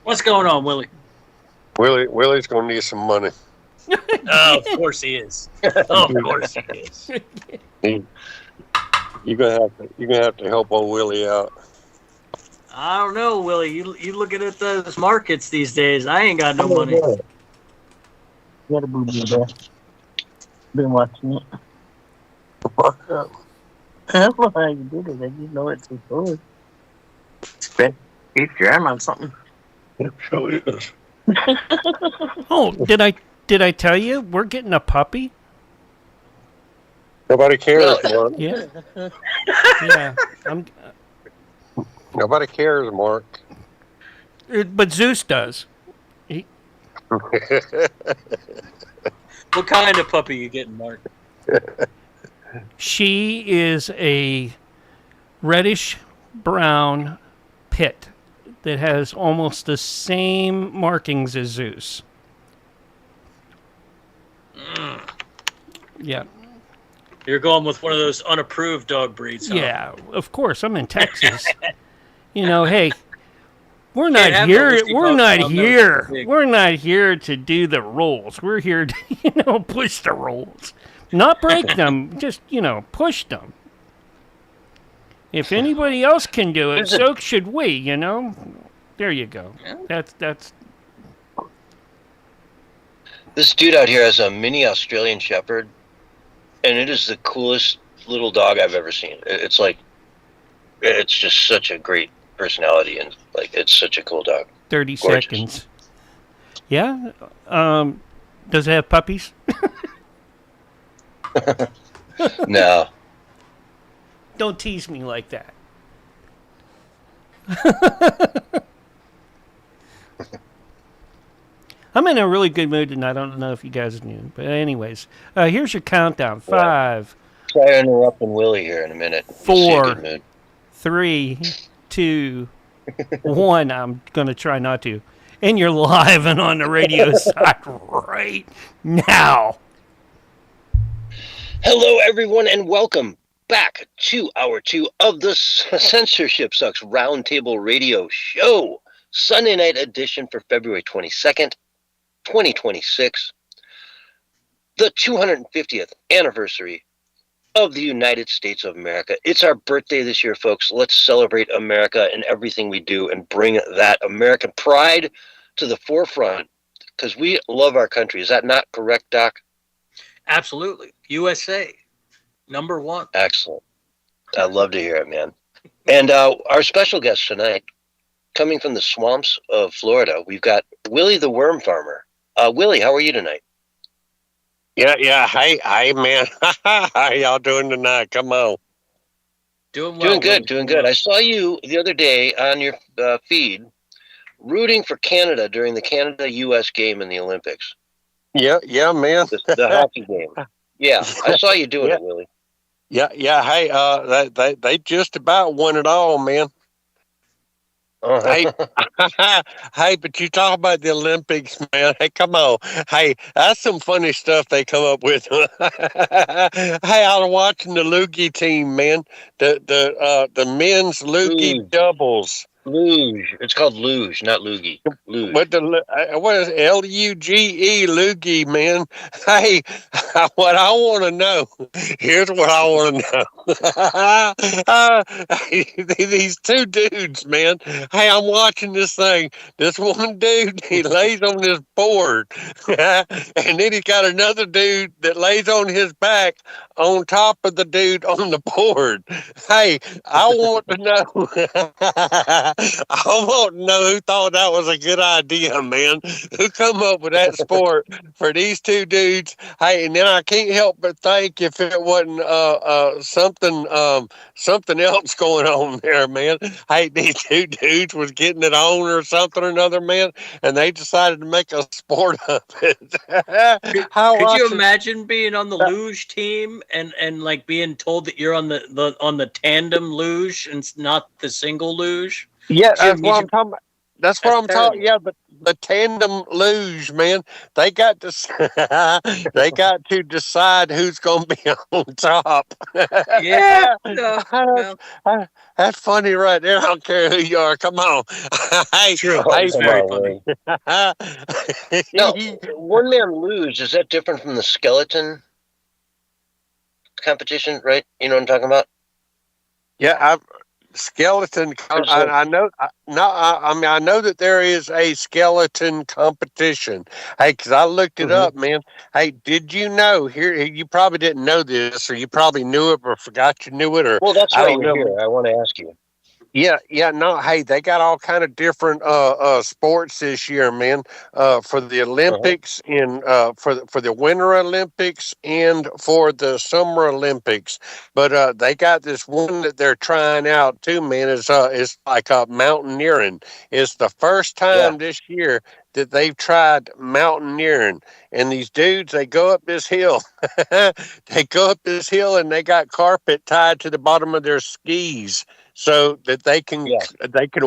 D: What's going on, Willie?
F: Willie's gonna need some money.
D: Oh, of course he is. Of course he is.
F: You're gonna have to help old Willie out.
D: I don't know, Willie. You looking at those markets these days? I ain't got no money.
G: You got a boo-boo there. Been watching it. I don't know how you did it. I just know it's so good. Keep your arm on something.
F: Sure is.
B: Oh, did I tell you we're getting a puppy?
F: Nobody cares, Mark.
B: Yeah. Yeah.
F: Nobody cares, Mark.
B: But Zeus does.
D: What kind of puppy you getting, Mark?
B: She is a reddish brown pit that has almost the same markings as Zeus. Yeah.
D: You're going with one of those unapproved dog breeds, huh?
B: Yeah, of course. I'm in Texas. You know, hey, we're
D: Can't
B: not
D: have
B: here.
D: no whiskey
B: We're
D: dogs
B: not
D: around those
B: here.
D: big.
B: We're not here to do the rules. We're here to, push the rules, not break them. Just, push them. If anybody else can do it, so should we. There you go.
D: Yeah.
B: That's.
C: This dude out here has a mini Australian Shepherd, and it is the coolest little dog I've ever seen. It's just such a great personality, and it's such a cool dog.
B: 30
C: Gorgeous.
B: seconds. Yeah. Does it have puppies?
C: No.
B: Don't tease me like that. I'm in a really good mood tonight. I don't know if you guys knew. But anyways, here's your countdown. 5,
C: Try interrupting Willie here in a minute. You'll see a
B: 4,
C: good mood.
B: 3, 2, One, I'm going to try not to. And you're live and on the radio side right now.
C: Hello, everyone, and welcome back to hour 2 of the Censorship Sucks Roundtable Radio Show, Sunday night edition for February 22nd, 2026, the 250th anniversary of the United States of America. It's our birthday this year, folks. Let's celebrate America and everything we do and bring that American pride to the forefront because we love our country. Is that not correct, Doc?
D: Absolutely. USA, number one.
C: Excellent. I love to hear it, man. And our special guest tonight, coming from the swamps of Florida, we've got Willie the Worm Farmer. Willie, how are you tonight?
F: Yeah. Hey, man. How y'all doing tonight? Come on.
D: Doing well.
C: Doing good. I saw you the other day on your feed rooting for Canada during the Canada-U.S. game in the Olympics.
F: Yeah, man.
C: The hockey game. Yeah, I saw you doing it, Willie.
F: Yeah. Hey, they just about won it all, man.
C: Uh-huh.
F: Hey, but you talk about the Olympics, man. Hey, come on. Hey, that's some funny stuff they come up with. Hey, I was watching the Loogie team, man. The men's Loogie doubles.
C: Luge. It's called luge, not loogie. Luge.
F: What is Luge? Loogie, man. Hey, what I want to know. Here's what I want to know. These two dudes, man. Hey, I'm watching this thing. This one dude, he lays on this board, and then he got another dude that lays on his back on top of the dude on the board. Hey, I want to know. I want to know who thought that was a good idea, man. Who come up with that sport for these two dudes? Hey, and then I can't help but think if it wasn't something else going on there, man. Hey, these two dudes was getting it on or something or another, man, and they decided to make a sport of it.
D: Could you imagine being on the luge team and like being told that you're on the tandem luge and not the single luge?
F: Yeah, that's what I'm talking about. That's what I'm talking. Yeah, but the tandem luge, man, they got to decide who's going to be on top.
D: Yeah, no.
F: That's funny right there. I don't care who you are. Come on. Hey,
D: True.
F: Hey,
D: Very funny.
C: No, one man luge, is that different from the skeleton competition, right? You know what I'm talking about?
F: Yeah, skeleton. I know. I mean, I know that there is a skeleton competition. Hey, because I looked it up, man. Hey, did you know? Here, you probably didn't know this, or you probably knew it, or forgot you knew it, or
C: Well, that's
F: I
C: why
F: don't
C: you're
F: know.
C: here. I want to ask you.
F: Yeah, no, hey, they got all kind of different sports this year, man. For the Olympics for the Winter Olympics and for the Summer Olympics. But they got this one that they're trying out too, man. It's like mountaineering. It's the first time this year that they've tried mountaineering. And these dudes, they go up this hill. They go up this hill and they got carpet tied to the bottom of their skis, so that they can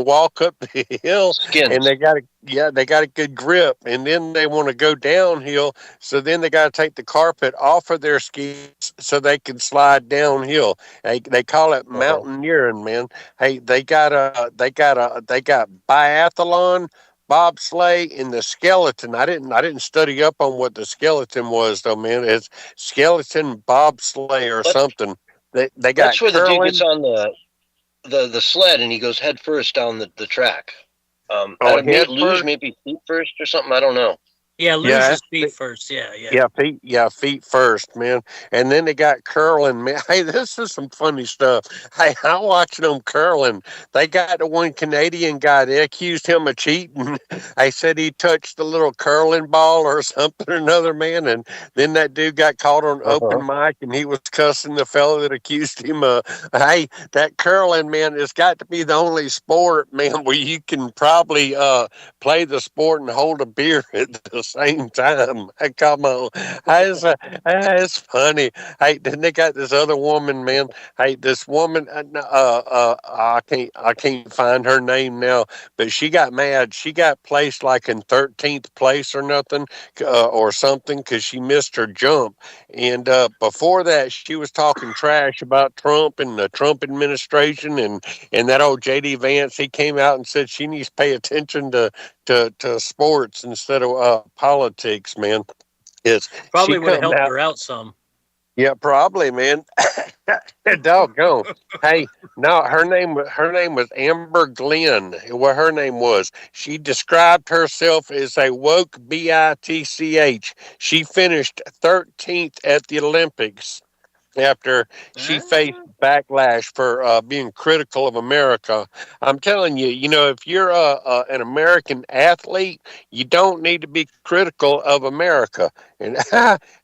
F: walk up the hill.
C: Skins.
F: And they got a good grip, and then they want to go downhill, so then they got to take the carpet off of their skis so they can slide downhill. They call it mountaineering, man. Hey, they got biathlon, bobsleigh, and the skeleton. I didn't study up on what the skeleton was though, man. It's skeleton, bobsleigh, or something. They got
C: That's where
F: curling.
C: the dude gets on the sled and he goes head first down the track. Maybe feet first or something. I don't know.
D: Yeah, luge is feet first. Yeah,
F: feet first, man. And then they got curling, man. Hey, this is some funny stuff. Hey, I'm watching them curling. They got the one Canadian guy. They accused him of cheating. They said he touched the little curling ball or something or another, man. And then that dude got caught on open mic, and he was cussing the fellow that accused him of. Hey, that curling, man, it's got to be the only sport, man, where you can probably play the sport and hold a beer at the same time. Come on. It's funny. Hey, then they got this other woman, man. Hey, this woman, I can't find her name now, but she got mad. She got placed like in 13th place or nothing, or something, because she missed her jump. And before that, she was talking trash about Trump and the Trump administration, and that old JD Vance. He came out and said she needs to pay attention to sports instead of politics, man. It's
D: Probably
F: she
D: would have
F: come
D: helped
F: out.
D: her out some.
F: Yeah, probably, man. Doggone. Hey, no, her name was Amber Glenn. What her name was. She described herself as a woke bitch. She finished 13th at the Olympics after she faced backlash for being critical of America. I'm telling you, if you're an American athlete, you don't need to be critical of America. And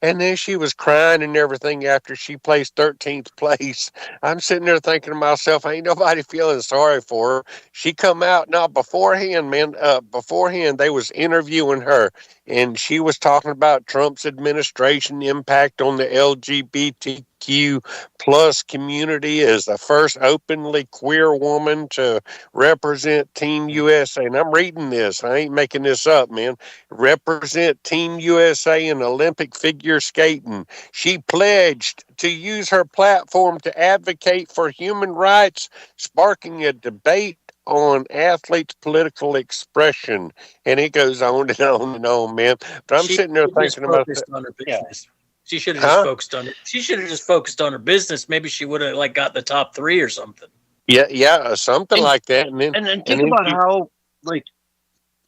F: and then she was crying and everything after she placed 13th place. I'm sitting there thinking to myself, ain't nobody feeling sorry for her. She come out now beforehand, man. Beforehand, they was interviewing her, and she was talking about Trump's administration impact on the LGBTQ plus community as the first openly queer woman to represent Team USA. And I'm reading this. I ain't making this up, man. Represent Team USA in Olympic figure skating. She pledged to use her platform to advocate for human rights, sparking a debate on athletes' political expression. And it goes on and on and on, man. But I'm sitting there thinking about that.
D: On her business. She should have
F: Huh?
D: just focused on it. She should have just focused on her business. Maybe she would have got the top 3 or something.
F: Yeah, something like that.
C: And then think about how, like,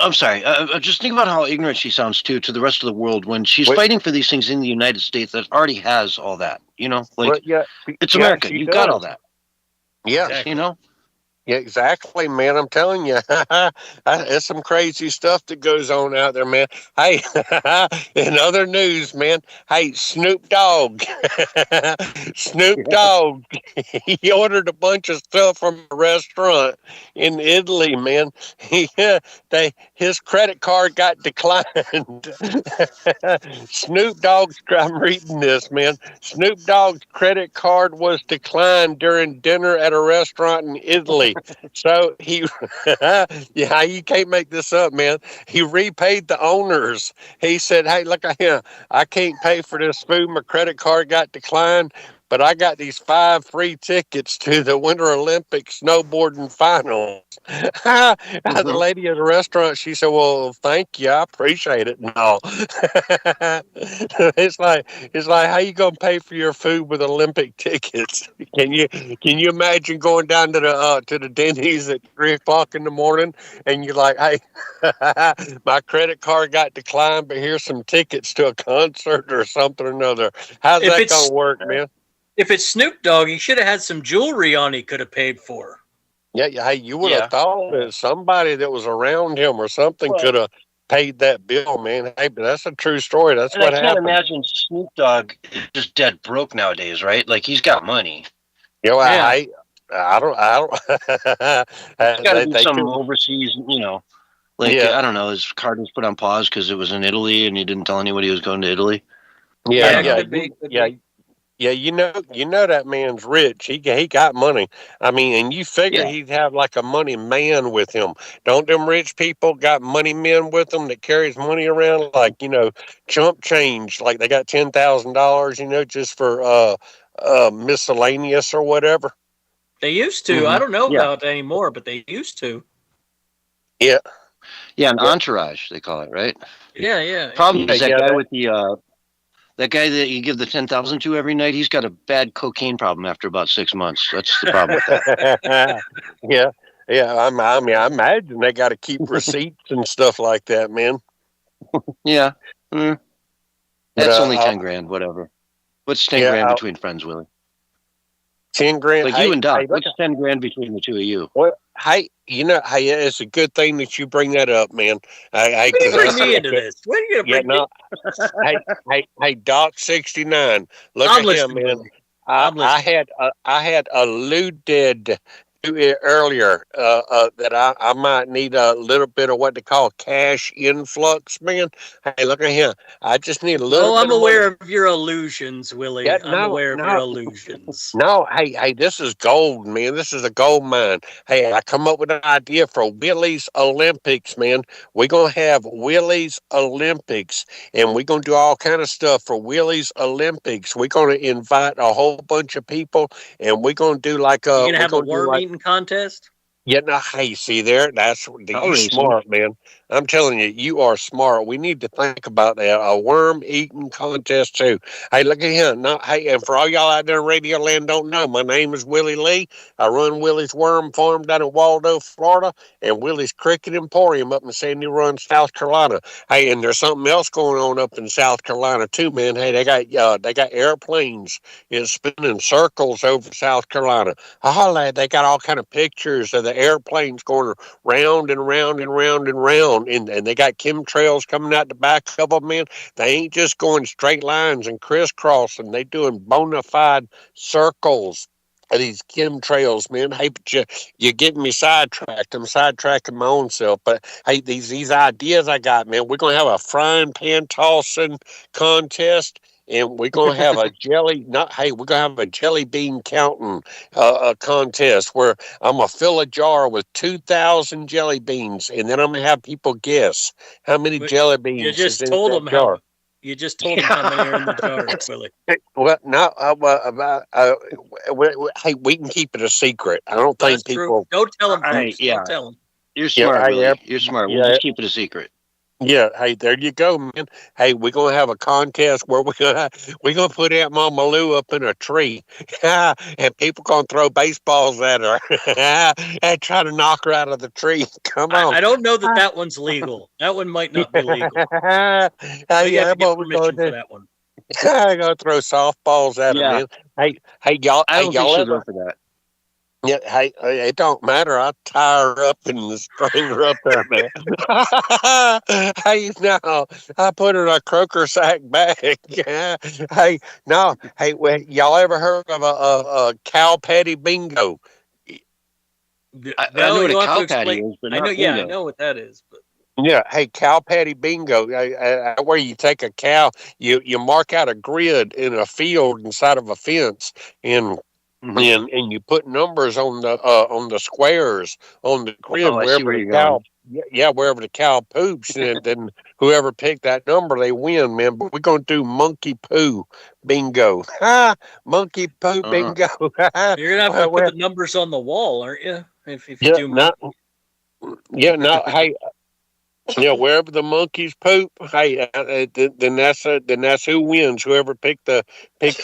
C: I'm sorry, just think about how ignorant she sounds to the rest of the world when she's fighting for these things in the United States that already has all that. It's America. You got all that.
F: Yeah,
D: Exactly.
F: Yeah, exactly, man. I'm telling you, there's some crazy stuff that goes on out there, man. Hey, in other news, man. Hey, Snoop Dogg. Snoop Dogg. He ordered a bunch of stuff from a restaurant in Italy, man. His credit card got declined. Snoop Dogg's. I'm reading this, man. Snoop Dogg's credit card was declined during dinner at a restaurant in Italy. So he, yeah, you can't make this up, man. He repaid the owners. He said, "Hey, look, I can't pay for this food. My credit card got declined, but I got these 5 free tickets to the Winter Olympic snowboarding finals." The lady at the restaurant, she said, "Well, thank you. I appreciate it." No, it's like how you gonna pay for your food with Olympic tickets? Can you imagine going down to the Denny's at 3:00 in the morning and you're like, "Hey, my credit card got declined, but here's some tickets to a concert or something or another." How's that gonna work, man?
D: If it's Snoop Dogg, he should have had some jewelry on he could have paid for.
F: Yeah, hey, you would have thought that somebody that was around him or something could have paid that bill, man. Hey, but that's a true story. That's what happened.
C: I can't imagine Snoop Dogg is just dead broke nowadays, right? Like, he's got money.
F: I don't.
C: It's got to be some overseas, I don't know. His card was put on pause because it was in Italy, and he didn't tell anyone he was going to Italy.
F: Yeah, you know that man's rich. He got money. I mean, and you figure he'd have like a money man with him. Don't them rich people got money men with them that carries money around, like, chump change, like they got $10,000, just for miscellaneous or whatever.
D: They used to. I don't know about anymore, but they used to.
F: Yeah.
C: Yeah, an entourage, they call it, right?
D: Yeah.
C: Problem is that guy with the that guy that you give the 10,000 to every night, he's got a bad cocaine problem after about 6 months. That's the problem with that.
F: Yeah. I mean, I imagine they got to keep receipts and stuff like that, man.
C: Yeah. That's only 10 grand, whatever. What's 10 grand between friends, Willie?
F: 10 grand.
C: Like you and Doc, what's 10 grand between the two of you?
F: Well, it's a good thing that you bring that up, man.
D: You bring me into this. When are you going to bring me?
F: Hey, Doc 69. Look at him, man. I had alluded to it earlier that I might need a little bit of what they call cash influx, man. Hey, look at here. I just need a little
D: Oh,
F: bit
D: I'm
F: of money.
D: aware of your illusions, Willie.
F: Yeah,
D: I'm aware of your illusions.
F: No, hey, this is gold, man. This is a gold mine. Hey, I come up with an idea for Willie's Olympics, man. We're gonna have Willie's Olympics, and we're gonna do all kind of stuff for Willie's Olympics. We're gonna invite a whole bunch of people, and we're gonna do like
D: You gonna
F: we're
D: have a
F: gonna do
D: worm
F: like
D: eating contest?
F: yeah, no, hey, see there,
C: I'll
F: you
C: raise
F: smart, man. I'm telling you, you are smart. We need to think about that. A worm eating contest too. Hey, look at him. No, hey, and for all y'all out there in Radio Land don't know, my name is Willie Lee. I run Willie's Worm Farm down in Waldo, Florida, and Willie's Cricket Emporium up in Sandy Run, South Carolina. Hey, and there's something else going on up in South Carolina too, man. Hey, they got airplanes spinning circles over South Carolina. They got all kind of pictures of the airplanes going round and round and round and round, and they got chemtrails coming out the back of them, man. They ain't just going straight lines and crisscrossing. They doing bona fide circles of these chemtrails, man. Hey, but you're getting me sidetracked. I'm sidetracking my own self. But hey, these ideas I got, man, we're gonna have a frying pan tossing contest. And we're gonna have a we're gonna have a jelly bean counting a contest where I'm gonna fill a jar with 2,000 jelly beans, and then I'm gonna have people guess how many jelly beans
D: You just
F: is in
D: told
F: that
D: them
F: jar.
D: You just told them how many are in the jar, Willie.
F: Well, no, hey, we can keep it a secret. I don't think
D: That's true.
F: people.
D: Don't tell them,
C: Hey,
D: folks.
C: yeah.
D: Don't tell them.
C: You're smart,
F: hey,
C: Willie. You're smart. We'll
F: yeah.
C: just keep it a secret.
F: Yeah, hey, there you go, man. Hey, we're gonna have a contest where we're gonna put Aunt Mama Lou up in a tree, and people gonna throw baseballs at her and try to knock her out of the tree. Come on.
D: I don't know that one's legal. That one might not be legal. You have to get permission for that one.
F: I gotta throw softballs at her, man. Hey, y'all.
C: I don't think
F: y'all
C: she'll
F: ever?
C: go for that.
F: Yeah, hey, it don't matter. I tie her up and string her up there, man. Hey, no, I put her in a croaker sack bag. Hey, no, hey, y'all ever heard of a cow patty bingo?
C: I know what a
D: you'll have
C: cow
D: to
C: patty
D: explain.
C: is, but
D: I
C: not
D: know. Yeah, I
C: bingo.
D: know what that is. But
F: Yeah, hey, cow patty bingo, where you take a cow, you mark out a grid in a field inside of a fence, and and you put numbers on the squares on the grid
C: Oh, I see
F: wherever
C: where
F: the
C: you're
F: cow,
C: going.
F: wherever the cow poops, and then whoever picked that number, they win, man. But we're gonna do monkey poo bingo, monkey poo bingo.
D: you're gonna have to put the numbers on the wall, aren't you? If you do monkey.
F: Hey. Yeah, wherever the monkeys poop, hey, then that's who wins. Whoever picked the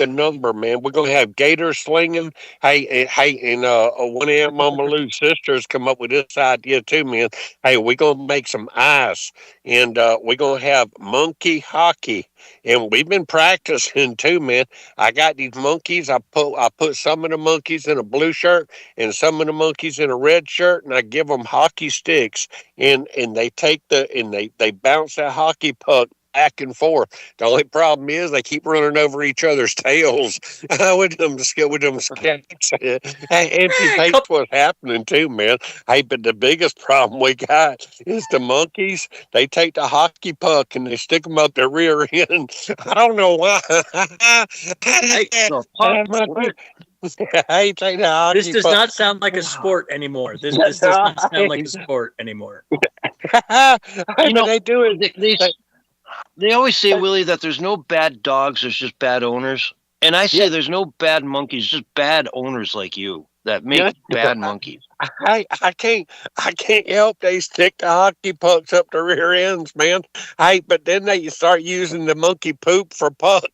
F: number, man. We're gonna have gator slinging. And one of Aunt Mama Lou's sisters come up with this idea too, man. Hey, we're gonna make some ice, and we're gonna have monkey hockey, and we've been practicing too, man. I got these monkeys. I put some of the monkeys in a blue shirt and some of the monkeys in a red shirt, and I give them hockey sticks, and they take they bounce that hockey puck back and forth. The only problem is they keep running over each other's tails with them skates. Amputate what's happening too, man. Hey, but the biggest problem we got is the monkeys. They take the hockey puck and they stick them up their rear end. I don't know why.
D: This does not sound like a sport anymore. This does not sound like a sport anymore.
C: They do it. They always say, Willie, that there's no bad dogs, there's just bad owners. And I say there's no bad monkeys, just bad owners like you that make bad monkeys.
F: I can't help they stick the hockey pucks up the rear ends, man. Hey, but then they start using the monkey poop for puck.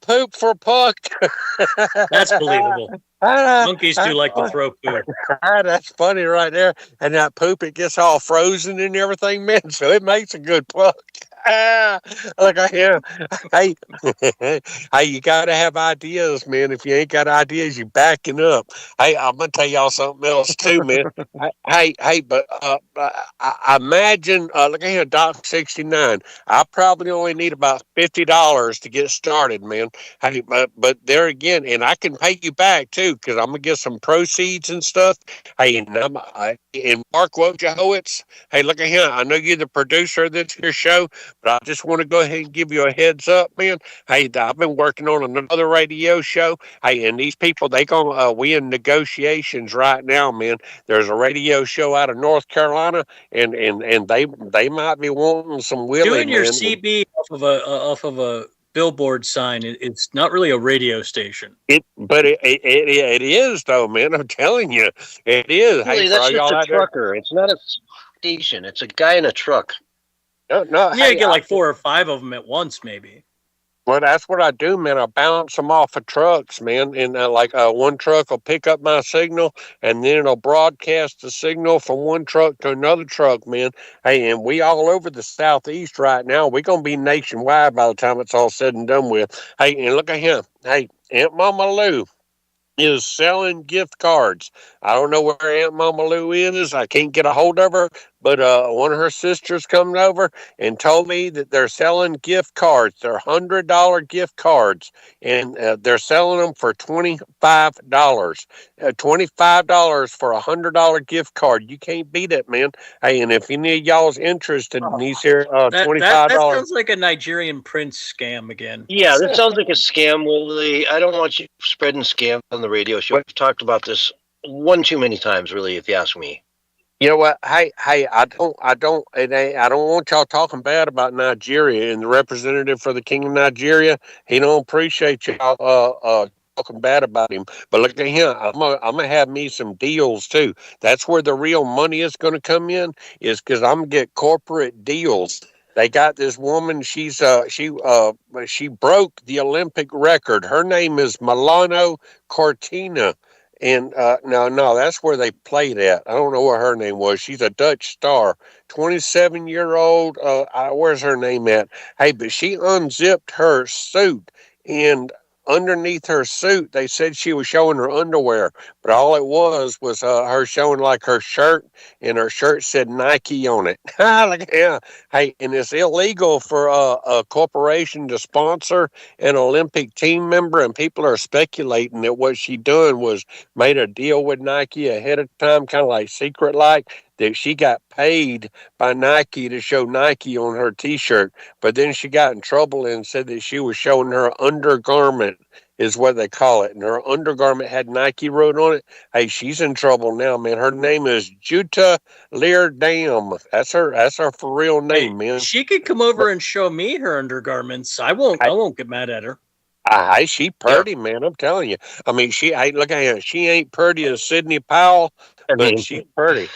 F: Poop for puck.
D: That's believable. Monkeys do like to throw poop.
F: That's funny right there. And that poop, it gets all frozen and everything, man. So it makes a good puck. Look, hey, hey, you gotta have ideas, man. If you ain't got ideas, you backing up. Hey, I'm gonna tell y'all something else too, man. But I imagine, look at here, Doc 69. I probably only need about $50 to get started, man. Hey, but there again, and I can pay you back too, because I'm gonna get some proceeds and stuff. Hey, and Mark Wojciechowicz. Hey, look at here. I know you're the producer of this here show, but I just want to go ahead and give you a heads up, man. Hey, I've been working on another radio show. Hey, and these people, we in negotiations right now, man. There's a radio show out of North Carolina, and they might be wanting some Willie,
D: Doing your
F: man.
D: CB off of a billboard sign, it's not really a radio station.
F: But it is though, man. I'm telling you, it is.
C: Really,
F: Hey,
C: that's
F: for
C: just
F: y'all
C: a
F: out there,
C: trucker. It's not a station. It's a guy in a truck.
F: no,
D: Yeah,
F: hey,
D: you get like 4 or 5 of them at once, maybe.
F: well, that's what I do, man. I bounce them off of trucks, man. And one truck will pick up my signal, and then it'll broadcast the signal from one truck to another truck, man. Hey, and we all over the southeast right now. We're gonna be nationwide by the time it's all said and done with. Hey, and look at him. Hey, Aunt Mama Lou is selling gift cards. I don't know where Aunt Mama Lou is. I can't get a hold of her, but one of her sisters come over and told me that they're selling gift cards. They're $100 gift cards, and they're selling them for $25. $25 for $100 gift card. You can't beat it, man. Hey, and if any of y'all's interested in these here
D: That
F: $25,
D: sounds like a Nigerian prince scam again.
C: Yeah, this sounds like a scam, Willie. I don't want you spreading scams on the radio show. We've talked about this one too many times, really, if you ask me.
F: you know what? Hey, I don't want y'all talking bad about Nigeria and the representative for the King of Nigeria. He don't appreciate y'all talking bad about him. But look at him. I'm gonna have me some deals too. That's where the real money is going to come in. Is because I'm gonna get corporate deals. They got this woman. She broke the Olympic record. Her name is Milano Cortina. And no, that's where they played at. I don't know what her name was. She's a Dutch star, 27-year-old. Where's her name at? Hey, but she unzipped her suit, and underneath her suit, they said she was showing her underwear, but all it was her showing like her shirt, and her shirt said Nike on it. Yeah. Hey, and it's illegal for a corporation to sponsor an Olympic team member, and people are speculating that what she done was made a deal with Nike ahead of time, kind of like secret like, that she got paid by Nike to show Nike on her T-shirt. But then she got in trouble and said that she was showing her undergarment, is what they call it. And her undergarment had Nike wrote on it. Hey, she's in trouble now, man. Her name is Juta Leardam. That's her for real name, man.
D: She could come over and show me her undergarments. I won't get mad at her.
F: She pretty, man. I'm telling you. I mean, look at her. She ain't pretty as Sidney Powell, but she's pretty.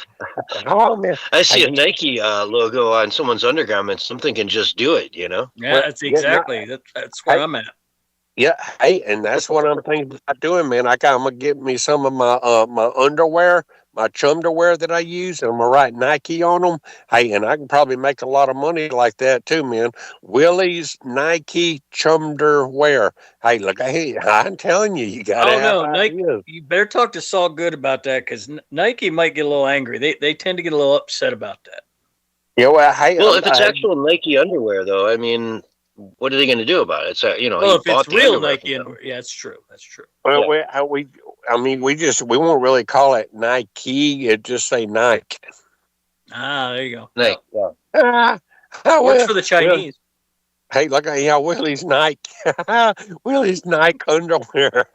F: Oh man,
C: I see a Nike logo on someone's undergarments. I'm thinking, just do it, you know?
D: Yeah, that's exactly. That's where I'm at.
F: Yeah, hey, and that's what I'm thinking about doing, man. I'm gonna get me some of my my underwear, my chumderwear that I use, and I'm gonna write Nike on them. Hey, and I can probably make a lot of money like that too, man. Willie's Nike chumderwear. Hey, look, hey, I'm telling you, you gotta have
D: Nike.
F: ideas.
D: You better talk to Saul Good about that, because Nike might get a little angry. They tend to get a little upset about that.
F: Yeah, well, hey,
C: if it's actual Nike underwear, though, I mean, what are they going to do about it? It's
D: well, if it's real Nike underwear, yeah, that's true. That's true.
F: Well, yeah. we won't really call it Nike. It just say Nike.
D: Ah, there you go.
C: Nike. Yeah.
D: Works for the Chinese.
F: Hey, look at Willie's Nike. Willie's Nike underwear.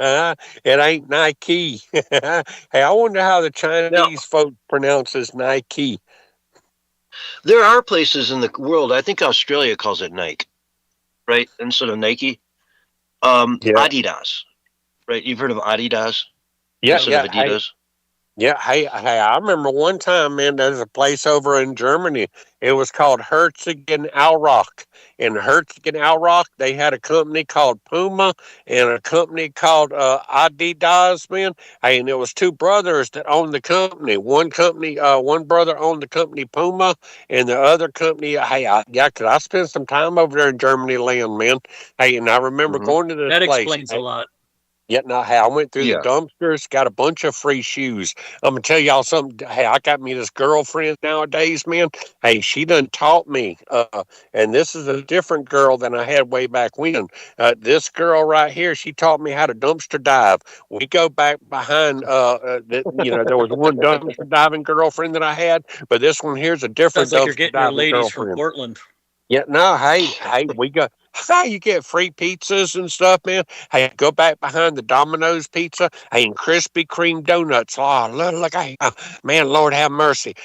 F: It ain't Nike. Hey, I wonder how the Chinese folk pronounces Nike.
C: There are places in the world. I think Australia calls it Nike. Right, instead of Nike, Adidas. Right, you've heard of Adidas?
F: Yeah,
C: instead of Adidas.
F: Yeah, hey, I remember one time, man, there's a place over in Germany. It was called Herzogenaurach. In Herzogenaurach, they had a company called Puma and a company called Adidas, man. Hey, and it was two brothers that owned the company. One brother owned the company Puma, and the other company, yeah, 'cause I spent some time over there in Germany land, man. Hey, and I remember going to this
D: That
F: place.
D: explains a lot.
F: Yeah, no, hey, I went through the
C: Yeah.
F: dumpsters, got a bunch of free shoes. I'm gonna tell y'all something. Hey, I got me this girlfriend nowadays, man. Hey, she done taught me, and this is a different girl than I had way back when. This girl right here, she taught me how to dumpster dive. We go back behind, there was one dumpster diving girlfriend that I had, but this one here's a different
D: Sounds like you're
F: dumpster
D: getting your
F: diving
D: ladies from
F: girlfriend.
D: Portland.
F: Yeah, no, hey, we got. Hey, you get free pizzas and stuff, man. Hey, go back behind the Domino's pizza. Hey, and Krispy Kreme donuts. Oh, look, man, Lord have mercy.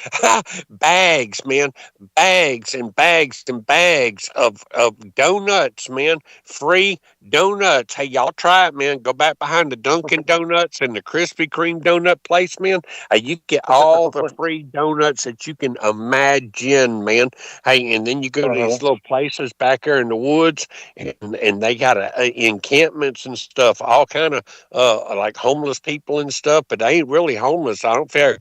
F: Bags, man, bags and bags and bags of donuts, man. Free donuts. Hey, y'all try it, man. Go back behind the Dunkin' Donuts and the Krispy Kreme donut place, man. Hey, you get all the free donuts that you can imagine, man. Hey, and then you go to these little places back there in the woods, and they got encampments and stuff, all kind of like homeless people and stuff, but they ain't really homeless. I don't figure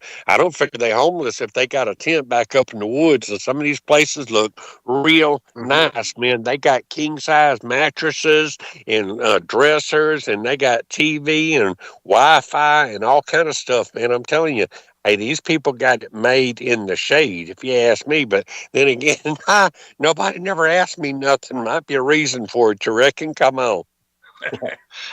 F: they homeless if they got a tent back up in the woods. And some of these places look real nice, man. They got king size mattresses and dressers, and they got TV and Wi-Fi and all kind of stuff, man. I'm telling you. Hey, these people got it made in the shade, if you ask me. But then again, nobody never asked me nothing. Might be a reason for it, you reckon? Come on.
C: All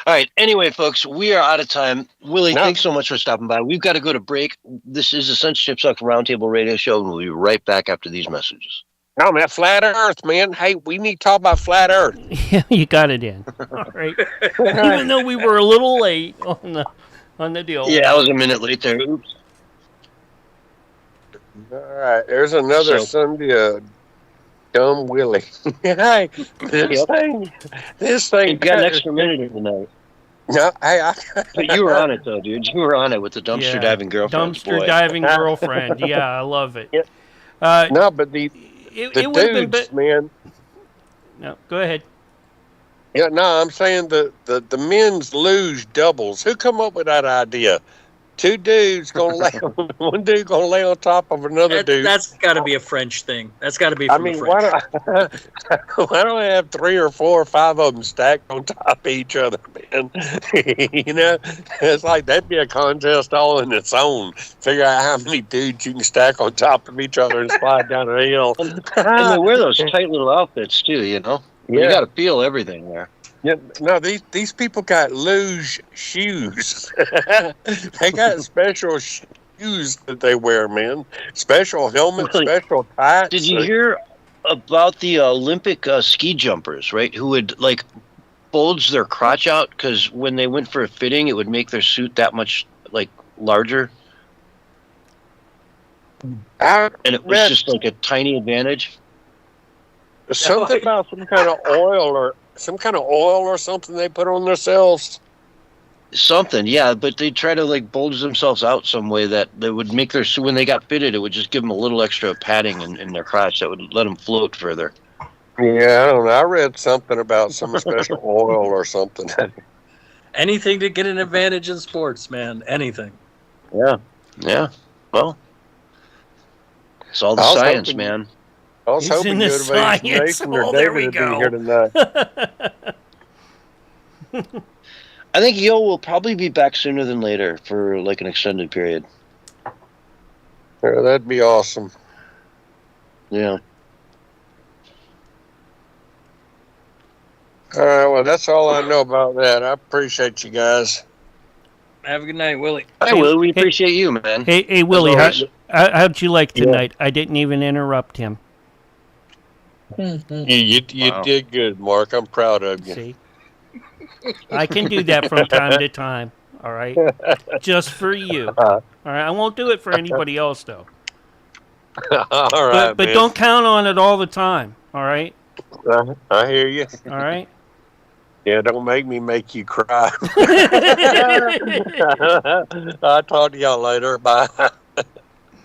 C: right. Anyway, folks, we are out of time. Willie,
F: No.
C: thanks so much for stopping by. We've got to go to break. This is the Censorship Sucks Roundtable Radio Show, and we'll be right back after these messages.
F: No, man, flat Earth, man. Hey, we need to talk about flat Earth.
B: Yeah, you got it in. All right. Even though we were a little late on the deal.
C: Yeah, I was a minute late there. Oops.
F: All right, there's another Sunday, dumb Willie. Hey, this thing.
C: You got an extra minute tonight.
F: No, hey,
C: But you were on it, though, dude. You were on it with the dumpster diving girlfriend.
B: Dumpster diving girlfriend. Yeah, I love it.
F: No, but the dudes, man.
B: No, go ahead.
F: Yeah, no, I'm saying the men's luge doubles. Who come up with that idea? Two dudes gonna lay on, one dude gonna lay on top of another dude.
D: That's got to be a French thing. That's got to be from the French.
F: Why don't I have 3 or 4 or 5 of them stacked on top of each other, man? You know, it's like that'd be a contest all in its own. Figure out how many dudes you can stack on top of each other and slide down a hill.
C: And they wear those tight little outfits too, you know. Yeah. You got to feel everything there.
F: Yeah, no, these people got luge shoes. They got special shoes that they wear, man. Special helmets, special tights.
C: Did you hear about the Olympic ski jumpers, right? Who would like bulge their crotch out because when they went for a fitting, it would make their suit that much like larger. And it was just like a tiny advantage.
F: Something about some kind of oil or something they put on themselves.
C: Something, yeah, but they try to like bulge themselves out some way that would make their when they got fitted, it would just give them a little extra padding in their crotch that would let them float further.
F: Yeah, I don't know. I read something about some special oil or something.
D: Anything to get an advantage in sports, man. Anything.
C: Yeah. Well, it's all the science, man.
F: I was hoping you would have Nathan or David to be here tonight.
C: I think Yo will probably be back sooner than later for like an extended period.
F: Yeah, that'd be awesome.
C: Yeah.
F: All right, well, that's all I know about that. I appreciate you guys.
D: Have a good night, Willie.
C: Hey, Willie, we appreciate you, man.
B: Hey, Willie, how'd you like tonight? I didn't even interrupt him.
F: You did good, Mark. I'm proud of you.
B: See? I can do that from time to time, all right? Just for you. All right, I won't do it for anybody else, though.
F: All right,
B: but don't count on it all the time, all right?
F: I hear you.
B: All right?
F: Yeah, don't make me make you cry. I'll talk to y'all later. Bye.
C: All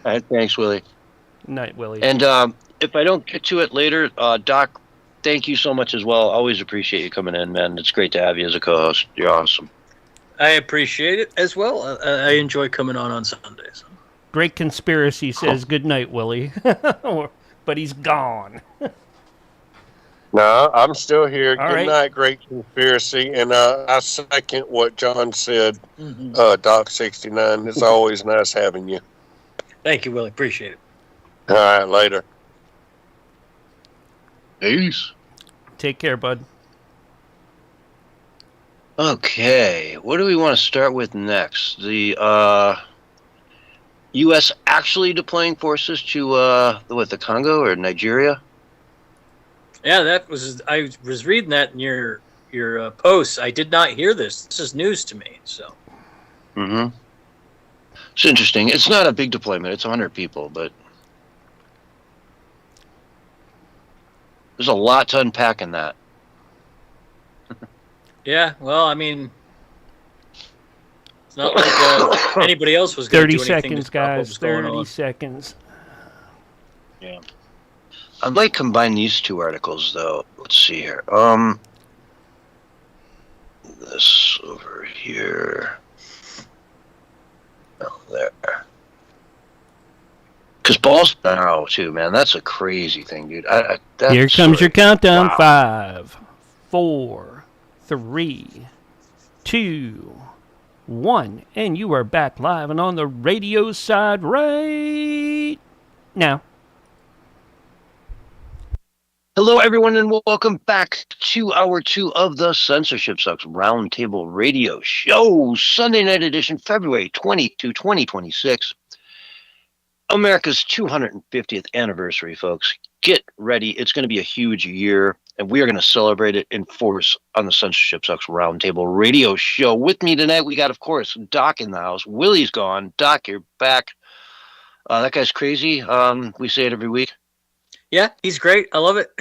C: right, thanks, Willie.
B: Night, Willie.
C: And if I don't get to it later, Doc, thank you so much as well. Always appreciate you coming in, man. It's great to have you as a co-host. You're awesome.
D: I appreciate it as well. I enjoy coming on Sundays.
B: Great Conspiracy says good night, Willie. But he's gone.
F: No, I'm still here.
B: All
F: Good
B: right.
F: night, Great Conspiracy. And I second what John said, Doc 69. It's always nice having you.
D: Thank you, Willie. Appreciate it.
F: All right, later.
C: Peace.
B: Take care, bud.
C: Okay, what do we want to start with next? The U.S. actually deploying forces to the Congo or Nigeria?
D: Yeah, I was reading that in your posts. I did not hear this. This is news to me. So.
C: Mm-hmm. It's interesting. It's not a big deployment. It's 100 people, but there's a lot to unpack in that.
D: Yeah, well, I mean, it's not like anybody else was going to
B: 30
D: do anything
B: seconds,
D: to stop what
B: guys.
D: was going
B: 30
D: on.
B: seconds.
C: Yeah. I'd like to combine these two articles, though. Let's see here. This over here. Oh, there. Because balls now, too, man. That's a crazy thing, dude.
B: Here comes your countdown.
C: Wow.
B: 5, 4, 3, 2, 1. And you are back live and on the radio side right now.
C: Hello, everyone, and welcome back to Hour 2 of the Censorship Sucks Roundtable Radio Show, Sunday night edition, February 22, 2026. America's 250th anniversary, folks. Get ready. It's going to be a huge year, and we are going to celebrate it in force on the Censorship Sucks Roundtable Radio Show. With me tonight, we got, of course, Doc in the house. Willie's gone. Doc, you're back. That guy's crazy. We say it every week.
D: Yeah, he's great. I love it.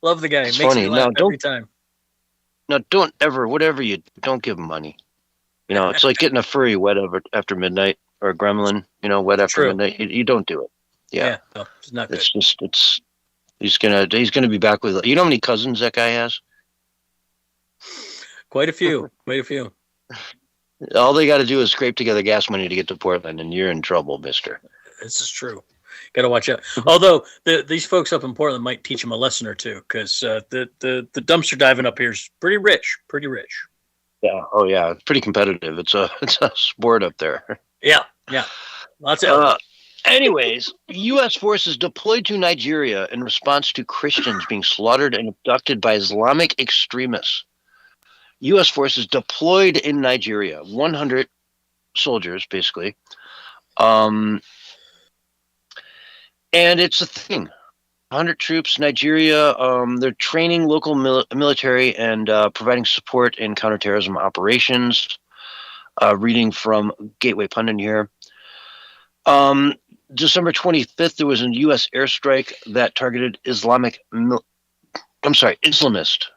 D: Love the guy.
C: It's
D: Makes
C: funny.
D: me laugh
C: Now,
D: every time.
C: No, don't ever, whatever you, don't give him money. You know, it's like getting a furry wet after midnight or a gremlin, wet after
D: True.
C: midnight. You don't do it. Yeah.
D: No, it's not good.
C: It's just, he's gonna be back with, you know how many cousins that guy has?
D: Quite a few. Quite a few.
C: All they got to do is scrape together gas money to get to Portland, and you're in trouble, mister.
D: This is true. Got to watch out. Although these folks up in Portland might teach him a lesson or two, because the dumpster diving up here is pretty rich. Pretty rich.
C: Yeah. Oh, yeah. It's pretty competitive. It's a sport up there.
D: Yeah. Lots of.
C: Anyways, U.S. forces deployed to Nigeria in response to Christians being slaughtered and abducted by Islamic extremists. U.S. forces deployed in Nigeria, 100 soldiers, basically. And it's a thing. 100 troops, Nigeria. They're training local military and providing support in counterterrorism operations. Reading from Gateway Pundit here. December 25th, there was a U.S. airstrike that targeted Islamist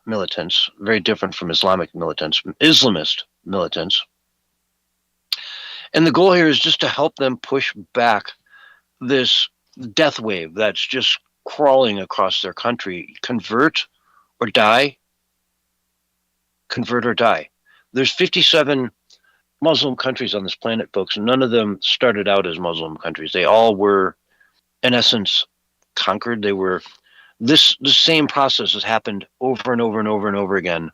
C: militants. Very different from Islamic militants. Islamist militants. And the goal here is just to help them push back this death wave that's just crawling across their country. Convert or die. Convert or die. There's 57 Muslim countries on this planet, folks. None of them started out as Muslim countries. They all were, in essence, conquered. They were. The same process has happened over and over and over and over again,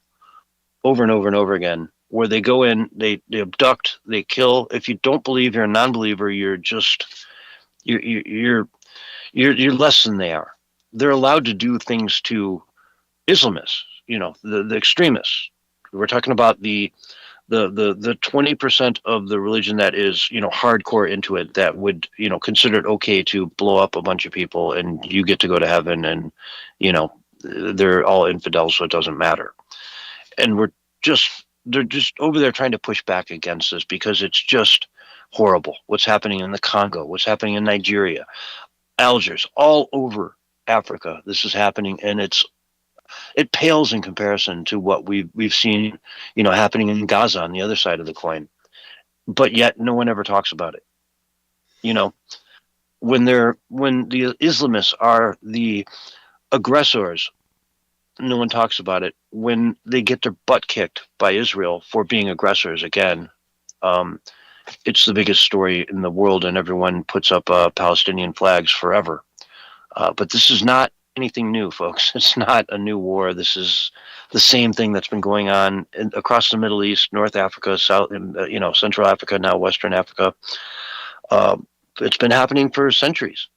C: where they go in, they abduct, they kill. If you don't believe, you're a non-believer. You're less than they are. They're allowed to do things to Islamists, the extremists. We're talking about the 20% of the religion that is, hardcore into it, that would, consider it okay to blow up a bunch of people and you get to go to heaven, and, they're all infidels, so it doesn't matter. And they're just over there trying to push back against this because it's just horrible. What's happening in the Congo, what's happening in Nigeria, Algiers, all over Africa. This is happening, and it's It pales in comparison to what we've seen, happening in Gaza on the other side of the coin. But yet no one ever talks about it. When the Islamists are the aggressors, no one talks about it. When they get their butt kicked by Israel for being aggressors again, it's the biggest story in the world, and everyone puts up Palestinian flags forever. But this is not anything new, folks. It's not a new war. This is the same thing that's been going on across the Middle East, North Africa, South, Central Africa, now Western Africa. It's been happening for centuries.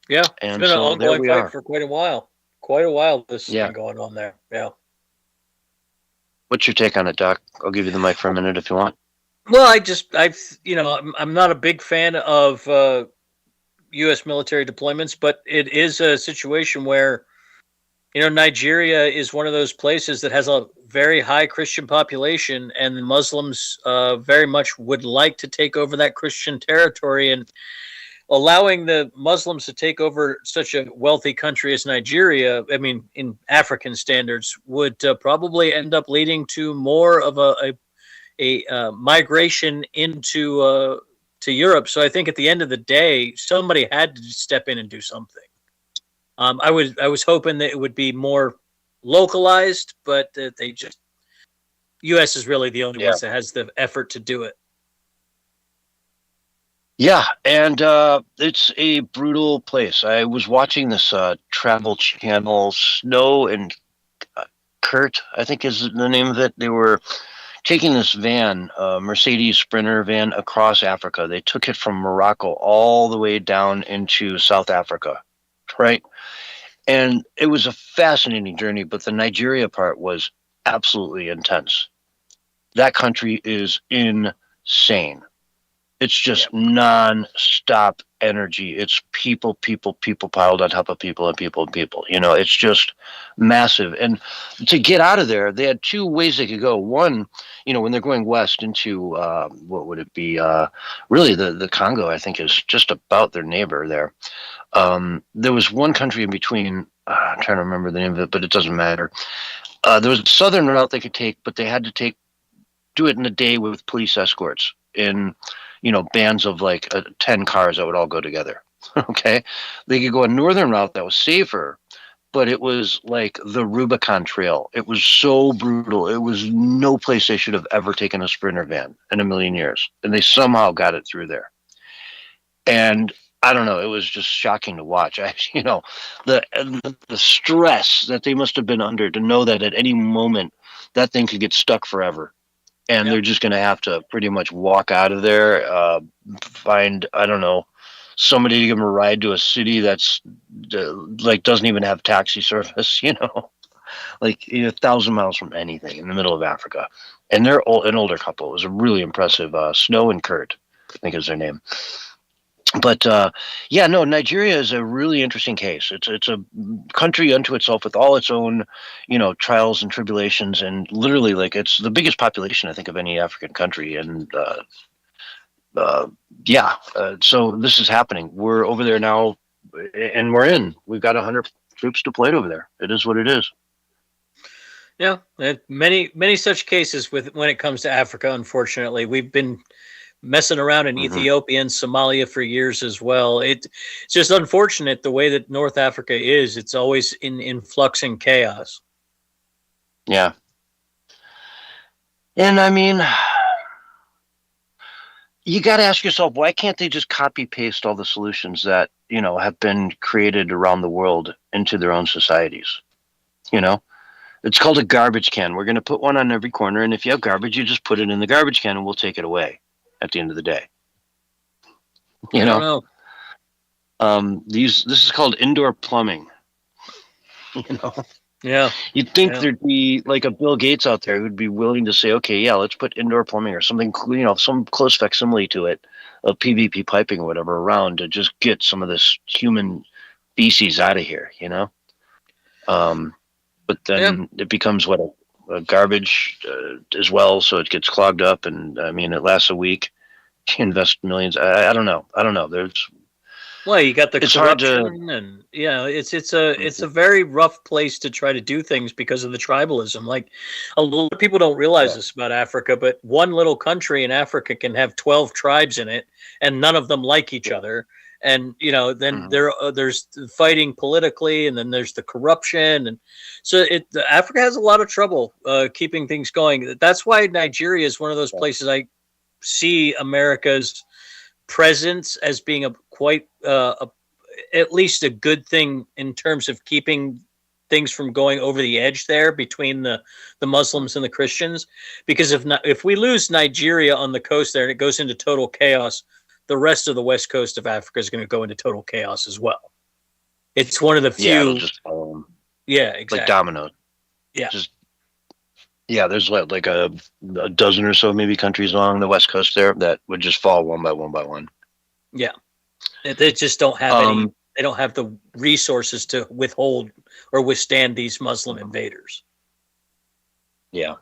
D: Yeah,
C: and
D: it's been
C: so
D: an ongoing
C: there we
D: fight
C: are.
D: for quite a while. Quite a while this has
C: Yeah.
D: been going on there. Yeah.
C: What's your take on it, Doc? I'll give you the mic for a minute if you want.
D: Well, I'm not a big fan of U.S. military deployments, but it is a situation where, Nigeria is one of those places that has a very high Christian population, and the Muslims very much would like to take over that Christian territory, and allowing the Muslims to take over such a wealthy country as Nigeria, I mean, in African standards, would probably end up leading to more of a migration into to Europe. So I think at the end of the day, somebody had to step in and do something. I was hoping that it would be more localized, but U.S. is really the only ones that has the effort to do it.
C: Yeah, and it's a brutal place. I was watching this travel channel, Snow and Kurt, I think is the name of it. They were taking this van, Mercedes Sprinter van, across Africa. They took it from Morocco all the way down into South Africa, right? And it was a fascinating journey, but the Nigeria part was absolutely intense. That country is insane. It's just non-stop energy. It's people piled on top of people and people and people. It's just massive. And to get out of there, they had two ways they could go. One, when they're going west into, what would it be? Really, the Congo, I think, is just about their neighbor there. There was one country in between. I'm trying to remember the name of it, but it doesn't matter. There was a southern route they could take, but they had to do it in a day with police escorts in bands of like 10 cars that would all go together. Okay. They could go a northern route that was safer, but it was like the Rubicon Trail. It was so brutal. It was no place they should have ever taken a Sprinter van in a million years. And they somehow got it through there. And I don't know. It was just shocking to watch. The stress that they must have been under to know that at any moment that thing could get stuck forever. And they're just going to have to pretty much walk out of there, find, I don't know, somebody to give them a ride to a city that's doesn't even have taxi service, like 1,000 miles from anything in the middle of Africa. And they're an older couple. It was a really impressive, Snow and Kurt, I think is their name. But Nigeria is a really interesting case. It's a country unto itself with all its own, trials and tribulations, and literally, it's the biggest population I think of any African country. And so this is happening. We're over there now, and we've got 100 troops deployed over there. It is what it is.
D: Yeah, many such cases when it comes to Africa. Unfortunately, we've been messing around in Ethiopia and Somalia for years as well. It's just unfortunate the way that North Africa is. It's always in flux and chaos.
C: Yeah. And I mean, you got to ask yourself, why can't they just copy paste all the solutions that, have been created around the world into their own societies? It's called a garbage can. We're going to put one on every corner. And if you have garbage, you just put it in the garbage can and we'll take it away at the end of the day.
D: I don't know.
C: This is called indoor plumbing.
D: Yeah.
C: You'd think there'd be like a Bill Gates out there who'd be willing to say, okay, yeah, let's put indoor plumbing or something, some close facsimile to it of PVP piping or whatever around to just get some of this human feces out of here, But then it becomes a garbage as well, so it gets clogged up, and I mean it lasts a week. You invest millions. I don't know.
D: Well, you got the
C: It's hard to-
D: corruption, and it's a very rough place to try to do things because of the tribalism. Like, a lot of people don't realize this about Africa, but one little country in Africa can have 12 tribes in it, and none of them like each other. And then there's fighting politically, and then there's the corruption, and so Africa has a lot of trouble keeping things going. That's why Nigeria is one of those places I see America's presence as being at least a good thing in terms of keeping things from going over the edge there between the Muslims and the Christians. Because if we lose Nigeria on the coast there and it goes into total chaos, the rest of the west coast of Africa is going to go into total chaos as well. It's one of the few.
C: Yeah, it'll just follow 'em.
D: Yeah, exactly.
C: Like dominoes. Yeah. There's like a dozen or so maybe countries along the west coast there that would just fall one by one by one.
D: Yeah, they just don't have any. They don't have the resources to withhold or withstand these Muslim invaders.
C: Yeah,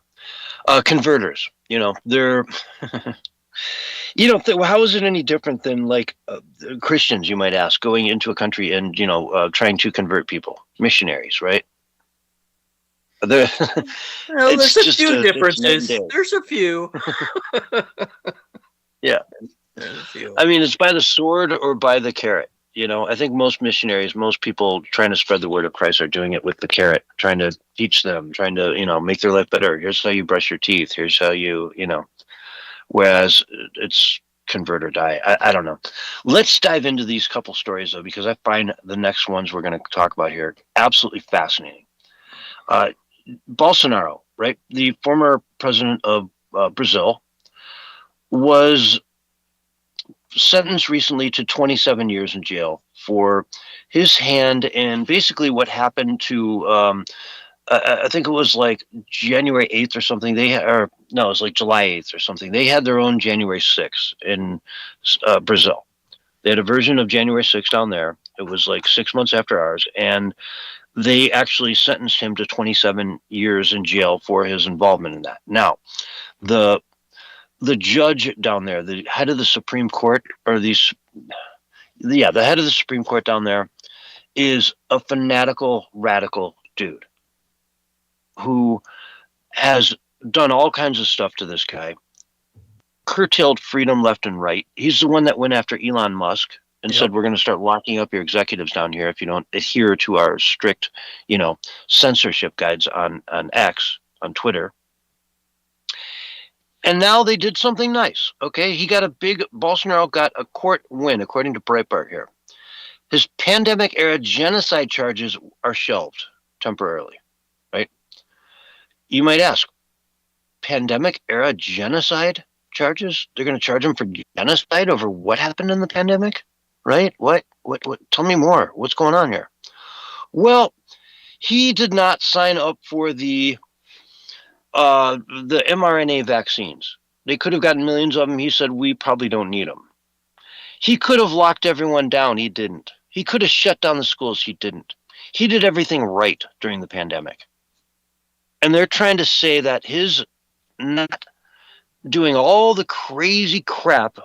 C: converters. They're. How is it any different than like Christians? You might ask, going into a country and trying to convert people, missionaries, right?
D: There's a few differences. There's a few.
C: Yeah. I mean, it's by the sword or by the carrot. I think most missionaries, most people trying to spread the word of Christ are doing it with the carrot, trying to teach them, trying to, make their life better. Here's how you brush your teeth. Here's how you, whereas it's convert or die. I don't know. Let's dive into these couple stories, though, because I find the next ones we're going to talk about here absolutely fascinating. Bolsonaro, right? The former president of Brazil was sentenced recently to 27 years in jail for his hand in basically what happened to, I think it was like January 8th or something. It was like July 8th or something. They had their own January 6th in Brazil. They had a version of January 6th down there. It was like 6 months after ours. And they actually sentenced him to 27 years in jail for his involvement in that. Now, the judge down there, the head of the Supreme Court, the head of the Supreme Court down there is a fanatical, radical dude who has done all kinds of stuff to this guy, curtailed freedom left and right. He's the one that went after Elon Musk and said, we're going to start locking up your executives down here if you don't adhere to our strict, censorship guides on X, on Twitter. And now they did something nice, okay? Bolsonaro got a court win, according to Breitbart here. His pandemic-era genocide charges are shelved temporarily, right? You might ask, pandemic-era genocide charges? They're going to charge him for genocide over what happened in the pandemic, right? What? Tell me more. What's going on here? Well, he did not sign up for the mRNA vaccines. They could have gotten millions of them. He said, we probably don't need them. He could have locked everyone down. He didn't. He could have shut down the schools. He didn't. He did everything right during the pandemic. And they're trying to say that his not doing all the crazy crap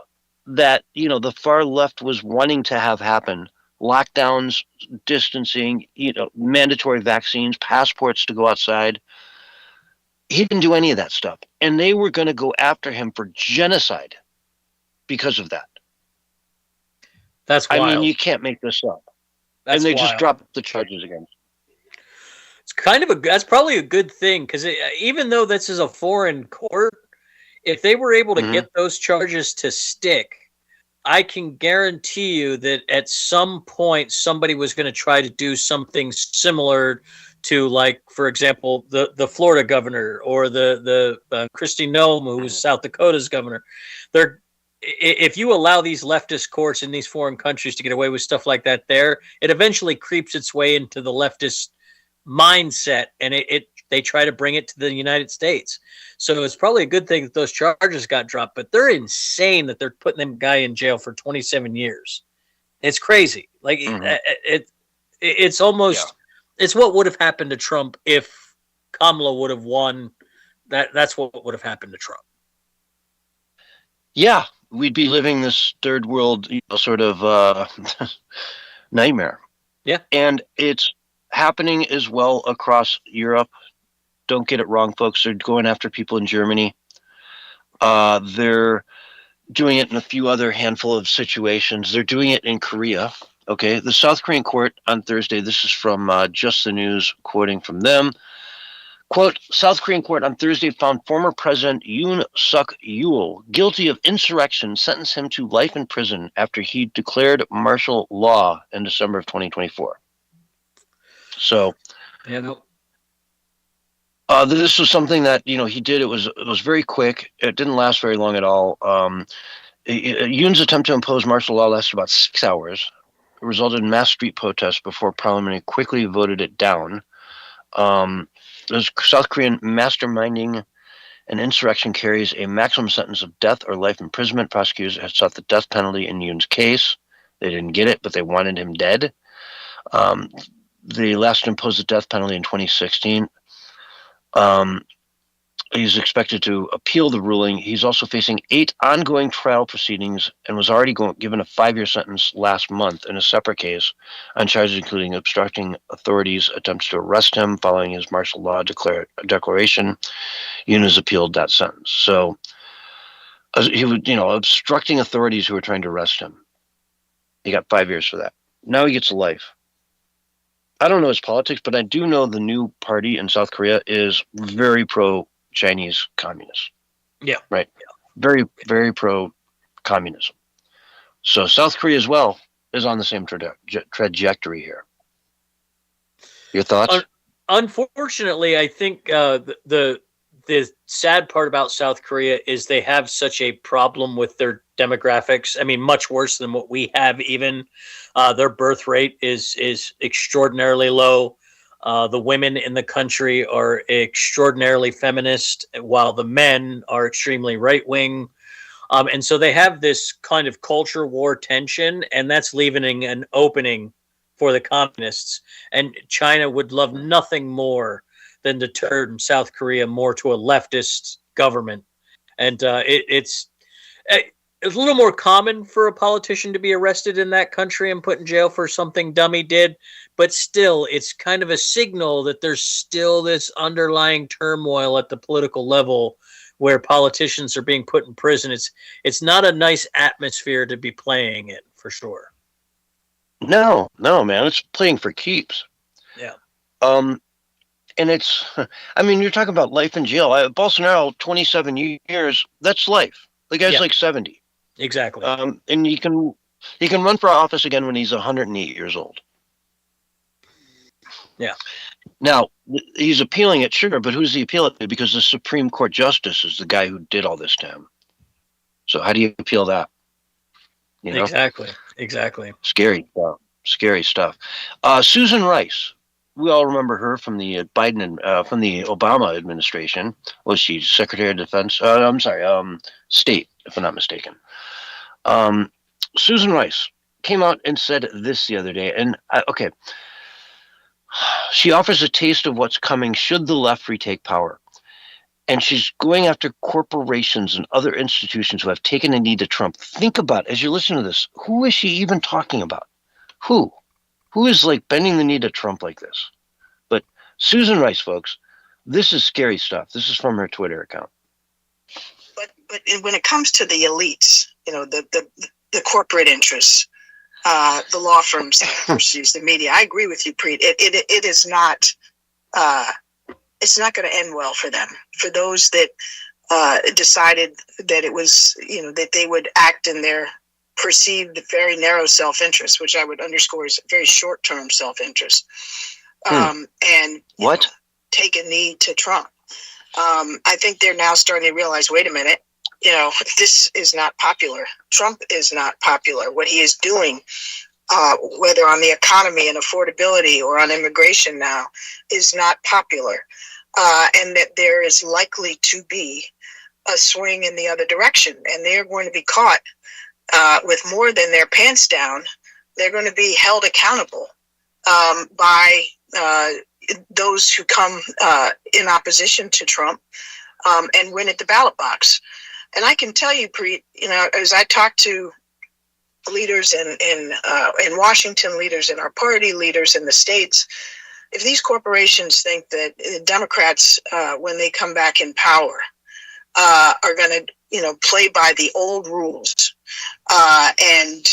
C: that, the far left was wanting to have happen, lockdowns, distancing, mandatory vaccines, passports to go outside. He didn't do any of that stuff. And they were going to go after him for genocide because of that.
D: That's wild.
C: I mean, you can't make this up. And they just dropped the charges again.
D: It's that's probably a good thing, because even though this is a foreign court, if they were able to get those charges to stick, I can guarantee you that at some point somebody was going to try to do something similar to, like, for example, the Florida governor or the Kristi Noem, who was South Dakota's governor. If you allow these leftist courts in these foreign countries to get away with stuff like that there, it eventually creeps its way into the leftist mindset, and they try to bring it to the United States. So it's probably a good thing that those charges got dropped, but they're insane that they're putting them guy in jail for 27 years. It's crazy. Like it's almost it's what would have happened to Trump if Kamala would have won. That's what would have happened to Trump.
C: Yeah, we'd be living this third world sort of nightmare.
D: Yeah.
C: And it's happening as well across Europe. Don't get it wrong, folks. They're going after people in Germany. They're doing it in a few other handful of situations. They're doing it in Korea. Okay. The South Korean court on Thursday, this is from Just the News, quoting from them. Quote, South Korean court on Thursday found former President Yoon Suk Yeol guilty of insurrection, sentenced him to life in prison after he declared martial law in December of 2024. So,
D: Yeah, no.
C: this was something that he did. It was very quick. It didn't last very long at all. Yoon's attempt to impose martial law lasted about 6 hours. It resulted in mass street protests before Parliament quickly voted it down. The South Korean masterminding an insurrection carries a maximum sentence of death or life imprisonment. Prosecutors have sought the death penalty in Yoon's case. They didn't get it, but they wanted him dead. They last imposed the death penalty in 2016. He's expected to appeal the ruling. He's also facing 8 ongoing trial proceedings and was already given a 5-year sentence last month in a separate case on charges including obstructing authorities' attempts to arrest him following his martial law declaration. Yoon has appealed that sentence. So he was, obstructing authorities who were trying to arrest him. He got 5 years for that. Now he gets life. I don't know his politics, but I do know the new party in South Korea is very pro-Chinese communist.
D: Yeah.
C: Right. Yeah. Very, very pro-communism. So South Korea as well is on the same trajectory here. Your thoughts?
D: Unfortunately, I think the sad part about South Korea is they have such a problem with their demographics. I mean, much worse than what we have even. Their birth rate is extraordinarily low. The women in the country are extraordinarily feminist, while the men are extremely right-wing. And so they have this kind of culture war tension, and that's leaving an opening for the communists. And China would love nothing more than to turn South Korea more to a leftist government. And it's a little more common for a politician to be arrested in that country and put in jail for something dumb he did. But still, it's kind of a signal that there's still this underlying turmoil at the political level where politicians are being put in prison. It's not a nice atmosphere to be playing in, for sure.
C: No, man. It's playing for keeps.
D: Yeah.
C: And it's, I mean, you're talking about life in jail. Bolsonaro, 27 years, that's life. The guy's like 70.
D: Exactly.
C: And he can run for office again when he's 108 years old.
D: Yeah.
C: Now, he's appealing it, sure, but who's he appealing to? Because the Supreme Court Justice is the guy who did all this to him. So how do you appeal that?
D: Exactly.
C: Scary stuff. Susan Rice. We all remember her from the from the Obama administration. Was she Secretary of Defense? State, if I'm not mistaken. Susan Rice came out and said this the other day, and she offers a taste of what's coming should the left retake power. And she's going after corporations and other institutions who have taken a knee to Trump. Think about, as you listen to this, who is she even talking about? Who is like bending the knee to Trump like this? But Susan Rice, folks, this is scary stuff. This is from her Twitter account.
E: But when it comes to the elites, the corporate interests, the law firms versus the media, I agree with you, Preet. It is not. It's not going to end well for them. For those that decided that it was, that they would act in their perceived very narrow self-interest, which I would underscore is very short-term self-interest, and take a knee to Trump. I think they're now starting to realize, wait a minute, this is not popular. Trump is not popular. What he is doing, whether on the economy and affordability or on immigration now, is not popular. And that there is likely to be a swing in the other direction. And they're going to be caught with more than their pants down. They're going to be held accountable by those who come in opposition to Trump and win at the ballot box. And I can tell you, as I talk to leaders in Washington, leaders in our party, leaders in the states, if these corporations think that Democrats, when they come back in power, are going to, play by the old rules, and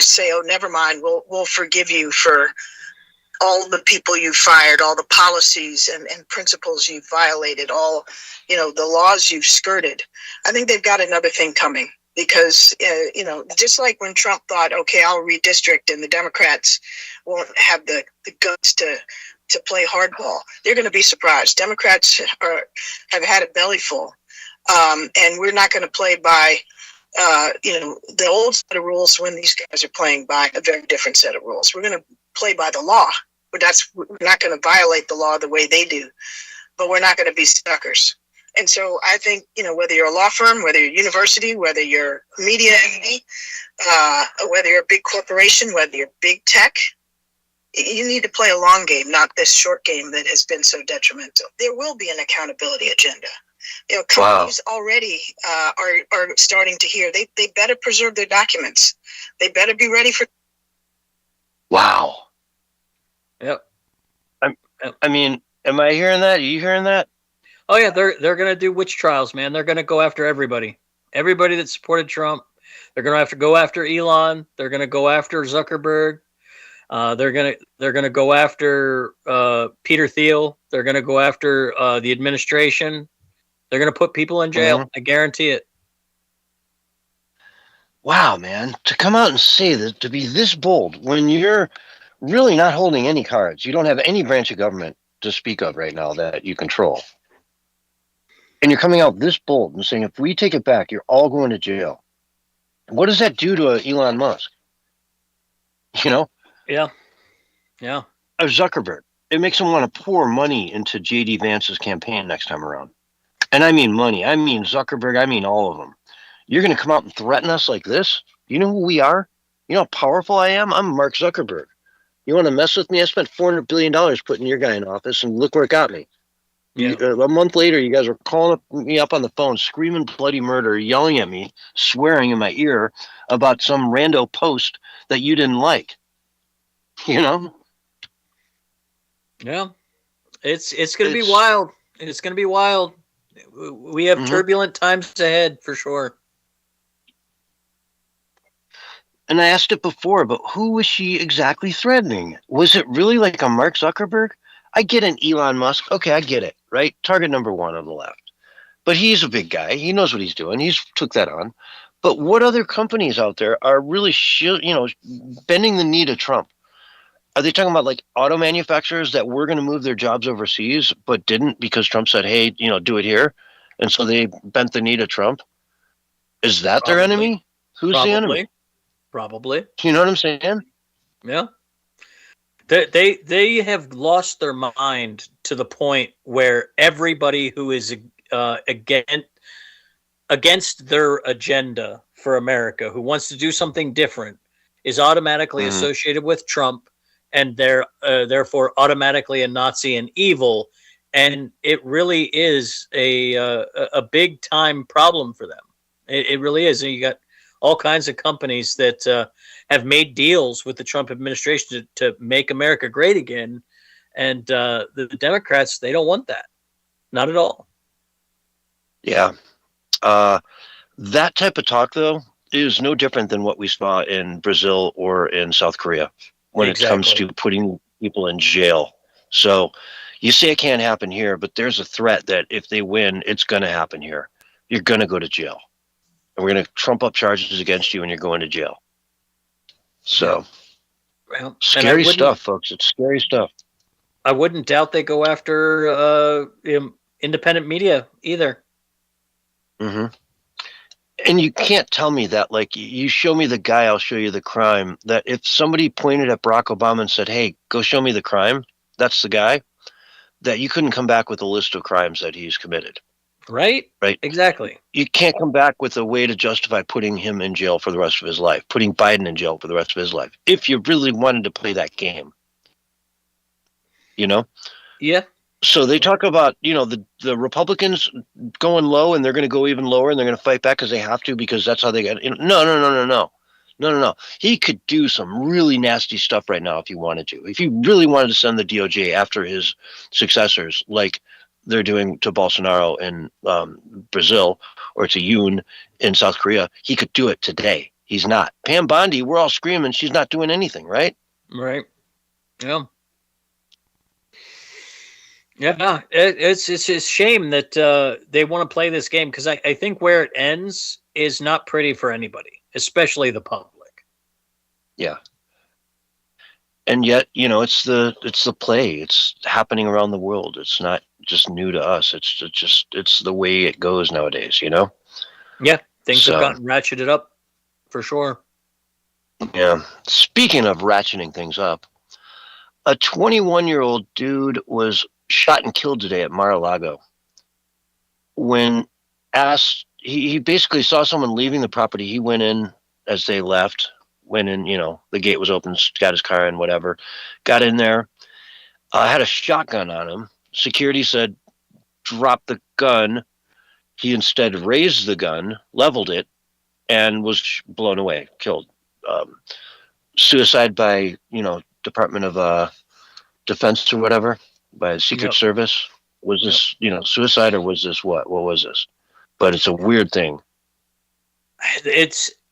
E: say, oh, never mind, we'll forgive you for all the people you fired, all the policies and principles you've violated, all, the laws you've skirted. I think they've got another thing coming. Because, just like when Trump thought, okay, I'll redistrict and the Democrats won't have the guts to play hardball, they're going to be surprised. Democrats have had a belly full, and we're not going to play by, the old set of rules when these guys are playing by a very different set of rules. We're going to play by the law. We're not going to violate the law the way they do, but we're not going to be suckers. And so I think, whether you're a law firm, whether you're a university, whether you're media entity, whether you're a big corporation, whether you're big tech, you need to play a long game, not this short game that has been so detrimental. There will be an accountability agenda. Companies already are starting to hear they better preserve their documents. They better be ready for.
C: Wow.
D: Yep.
C: I mean, am I hearing that? Are you hearing that?
D: Oh yeah, they're gonna do witch trials, man. They're gonna go after everybody that supported Trump. They're gonna have to go after Elon. They're gonna go after Zuckerberg. They're gonna go after Peter Thiel. They're gonna go after the administration. They're gonna put people in jail. I guarantee it.
C: Wow, man! To come out and say that, to be this bold when you're really not holding any cards, you don't have any branch of government to speak of right now that you control. And you're coming out this bold and saying, if we take it back, you're all going to jail. What does that do to Elon Musk?
D: Yeah.
C: Or Zuckerberg. It makes him want to pour money into J.D. Vance's campaign next time around. And I mean money. I mean Zuckerberg. I mean all of them. You're going to come out and threaten us like this? You know who we are? You know how powerful I am? I'm Mark Zuckerberg. You want to mess with me? I spent $400 billion putting your guy in office, and look where it got me.
D: Yeah.
C: A month later, you guys were calling me up on the phone, screaming bloody murder, yelling at me, swearing in my ear about some rando post that you didn't like.
D: Yeah. It's going to be wild. It's going to be wild. We have turbulent times ahead for sure.
C: And I asked it before, but who was she exactly threatening? Was it really like a Mark Zuckerberg? I get an Elon Musk. Okay, I get it, right? Target number one on the left. But he's a big guy. He knows what he's doing. He's took that on. But what other companies out there are really, bending the knee to Trump? Are they talking about like auto manufacturers that were going to move their jobs overseas, but didn't because Trump said, hey, do it here? And so they bent the knee to Trump? Is that their enemy? Who's the enemy?
D: Probably.
C: You know what I'm saying?
D: Yeah. They have lost their mind to the point where everybody who is against their agenda for America, who wants to do something different, is automatically associated with Trump, and they're therefore automatically a Nazi and evil. And it really is a big time problem for them. It really is. And you got all kinds of companies that have made deals with the Trump administration to make America great again. And the Democrats, they don't want that. Not at all.
C: Yeah. That type of talk, though, is no different than what we saw in Brazil or in South Korea when it comes to putting people in jail. So you say it can't happen here, but there's a threat that if they win, it's going to happen here. You're going to go to jail. And we're going to trump up charges against you and you're going to jail. So,
D: well,
C: scary stuff, folks. It's scary stuff.
D: I wouldn't doubt they go after independent media either.
C: Mm-hmm. And you can't tell me that, like, you show me the guy, I'll show you the crime. That if somebody pointed at Barack Obama and said, hey, go show me the crime, that's the guy, that you couldn't come back with a list of crimes that he's committed.
D: Right?
C: Right.
D: Exactly.
C: You can't come back with a way to justify putting him in jail for the rest of his life, putting Biden in jail for the rest of his life, if you really wanted to play that game.
D: Yeah.
C: So they talk about, the Republicans going low, and they're going to go even lower, and they're going to fight back because they have to, because that's how they get. No. He could do some really nasty stuff right now if he wanted to. If he really wanted to send the DOJ after his successors, like they're doing to Bolsonaro in Brazil or to Yoon in South Korea, he could do it today. He's not. Pam Bondi, we're all screaming she's not doing anything, right?
D: Right. Yeah. Yeah, it's a shame that they want to play this game, because I think where it ends is not pretty for anybody, especially the public.
C: Yeah. And yet, it's the play. It's happening around the world. It's not just new to us. It's the way it goes nowadays,
D: Yeah, things have gotten ratcheted up for sure.
C: Yeah. Speaking of ratcheting things up, a 21-year-old dude was shot and killed today at Mar-a-Lago. When asked, he basically saw someone leaving the property. He went in as they left, went in, the gate was open, got his car in, whatever, got in there, had a shotgun on him. Security said, drop the gun. He instead raised the gun, leveled it, and was blown away, killed. Suicide by, Department of Defense or whatever, by the Secret Service. Was this, suicide, or was this what? What was this? But it's a weird thing.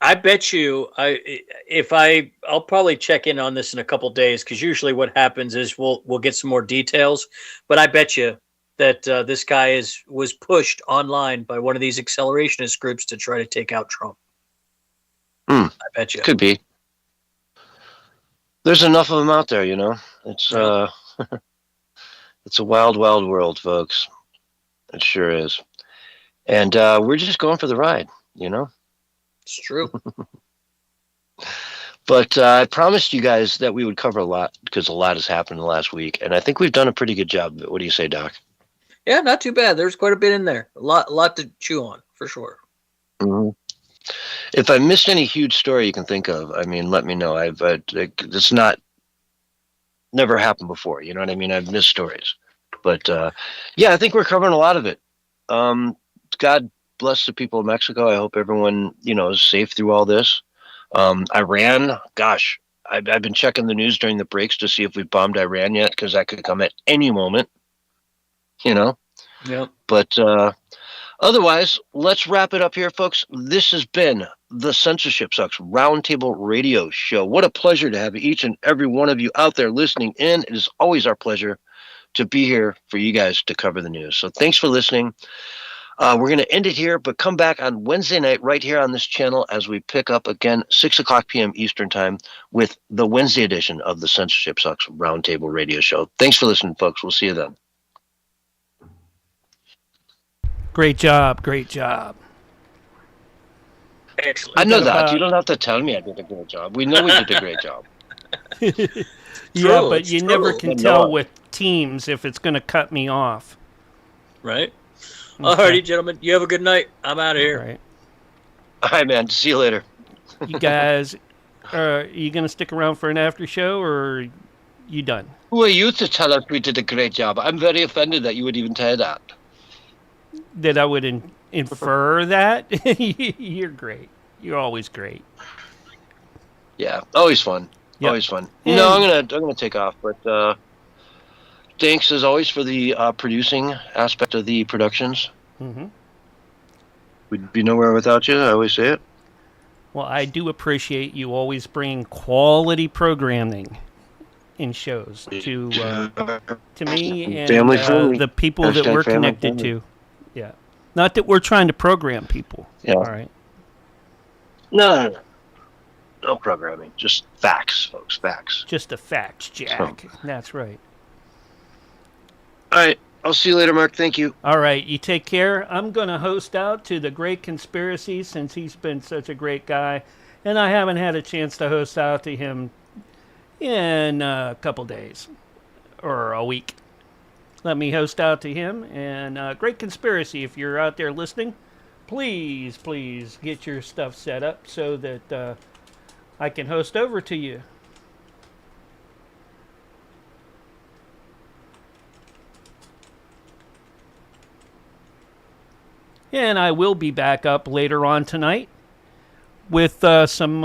D: I bet you, I'll probably check in on this in a couple days, because usually what happens is we'll get some more details. But I bet you that this guy was pushed online by one of these accelerationist groups to try to take out Trump. I bet you.
C: Could be. There's enough of them out there, It's it's a wild, wild world, folks. It sure is. And we're just going for the ride,
D: It's true.
C: But I promised you guys that we would cover a lot, because a lot has happened in the last week, and I think we've done a pretty good job. What do you say, Doc?
D: Yeah, not too bad. There's quite a bit in there. A lot to chew on, for sure.
C: Mm-hmm. If I missed any huge story you can think of, let me know. It's never happened before. You know what I mean? I've missed stories, but I think we're covering a lot of it. God bless the people of Mexico. I hope everyone, is safe through all this. Iran, gosh, I've been checking the news during the breaks to see if we've bombed Iran yet, because that could come at any moment. Yeah. But otherwise, let's wrap it up here, folks. This has been the Censorship Sucks Roundtable Radio Show. What a pleasure to have each and every one of you out there listening in. It is always our pleasure to be here for you guys to cover the news. So thanks for listening. We're going to end it here, but come back on Wednesday night right here on this channel as we pick up again 6:00 p.m. Eastern Time with the Wednesday edition of the Censorship Sucks Roundtable Radio Show. Thanks for listening, folks. We'll see you then.
B: Great job. Great job.
D: Excellent.
C: I know that. You don't have to tell me I did a great job. We know we did a great job.
B: Yeah, but you never can tell with Teams if it's going to cut me off.
D: Right. Alrighty, gentlemen. You have a good night. I'm out of here.
C: All right, man. See you later.
B: You guys, are you going to stick around for an after show, or are you done?
C: Who are you to tell us we did a great job? I'm very offended that you would even tell that.
B: That I would infer that? You're great. You're always great.
C: Yeah, always fun. Yep. Always fun. And no, I'm gonna take off, but thanks as always for the producing aspect of the productions.
B: Mm-hmm.
C: We'd be nowhere without you. I always say it.
B: Well, I do appreciate you always bringing quality programming in shows to me and the people that we're connected to. Yeah. Not that we're trying to program people.
C: Yeah.
B: All right.
C: No programming. Just facts, folks. Facts.
B: Just the facts, Jack. So. That's right.
C: All right. I'll see you later, Mark. Thank you.
B: All right. You take care. I'm going to host out to the Great Conspiracy since he's been such a great guy. And I haven't had a chance to host out to him in a couple days or a week. Let me host out to him. And Great Conspiracy, if you're out there listening, please get your stuff set up so that I can host over to you. And I will be back up later on tonight with some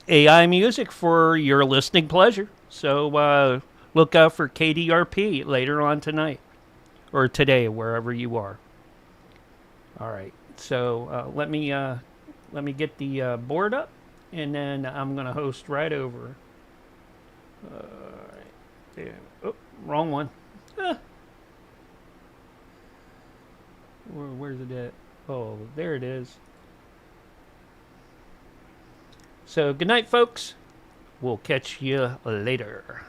B: AI music for your listening pleasure. So look out for KDRP later on tonight or today, wherever you are. All right. So let me get the board up, and then I'm gonna host right over. Right there. Oh, wrong one. Ah. Where's it at? Oh, there it is. So good night, folks. We'll catch you later.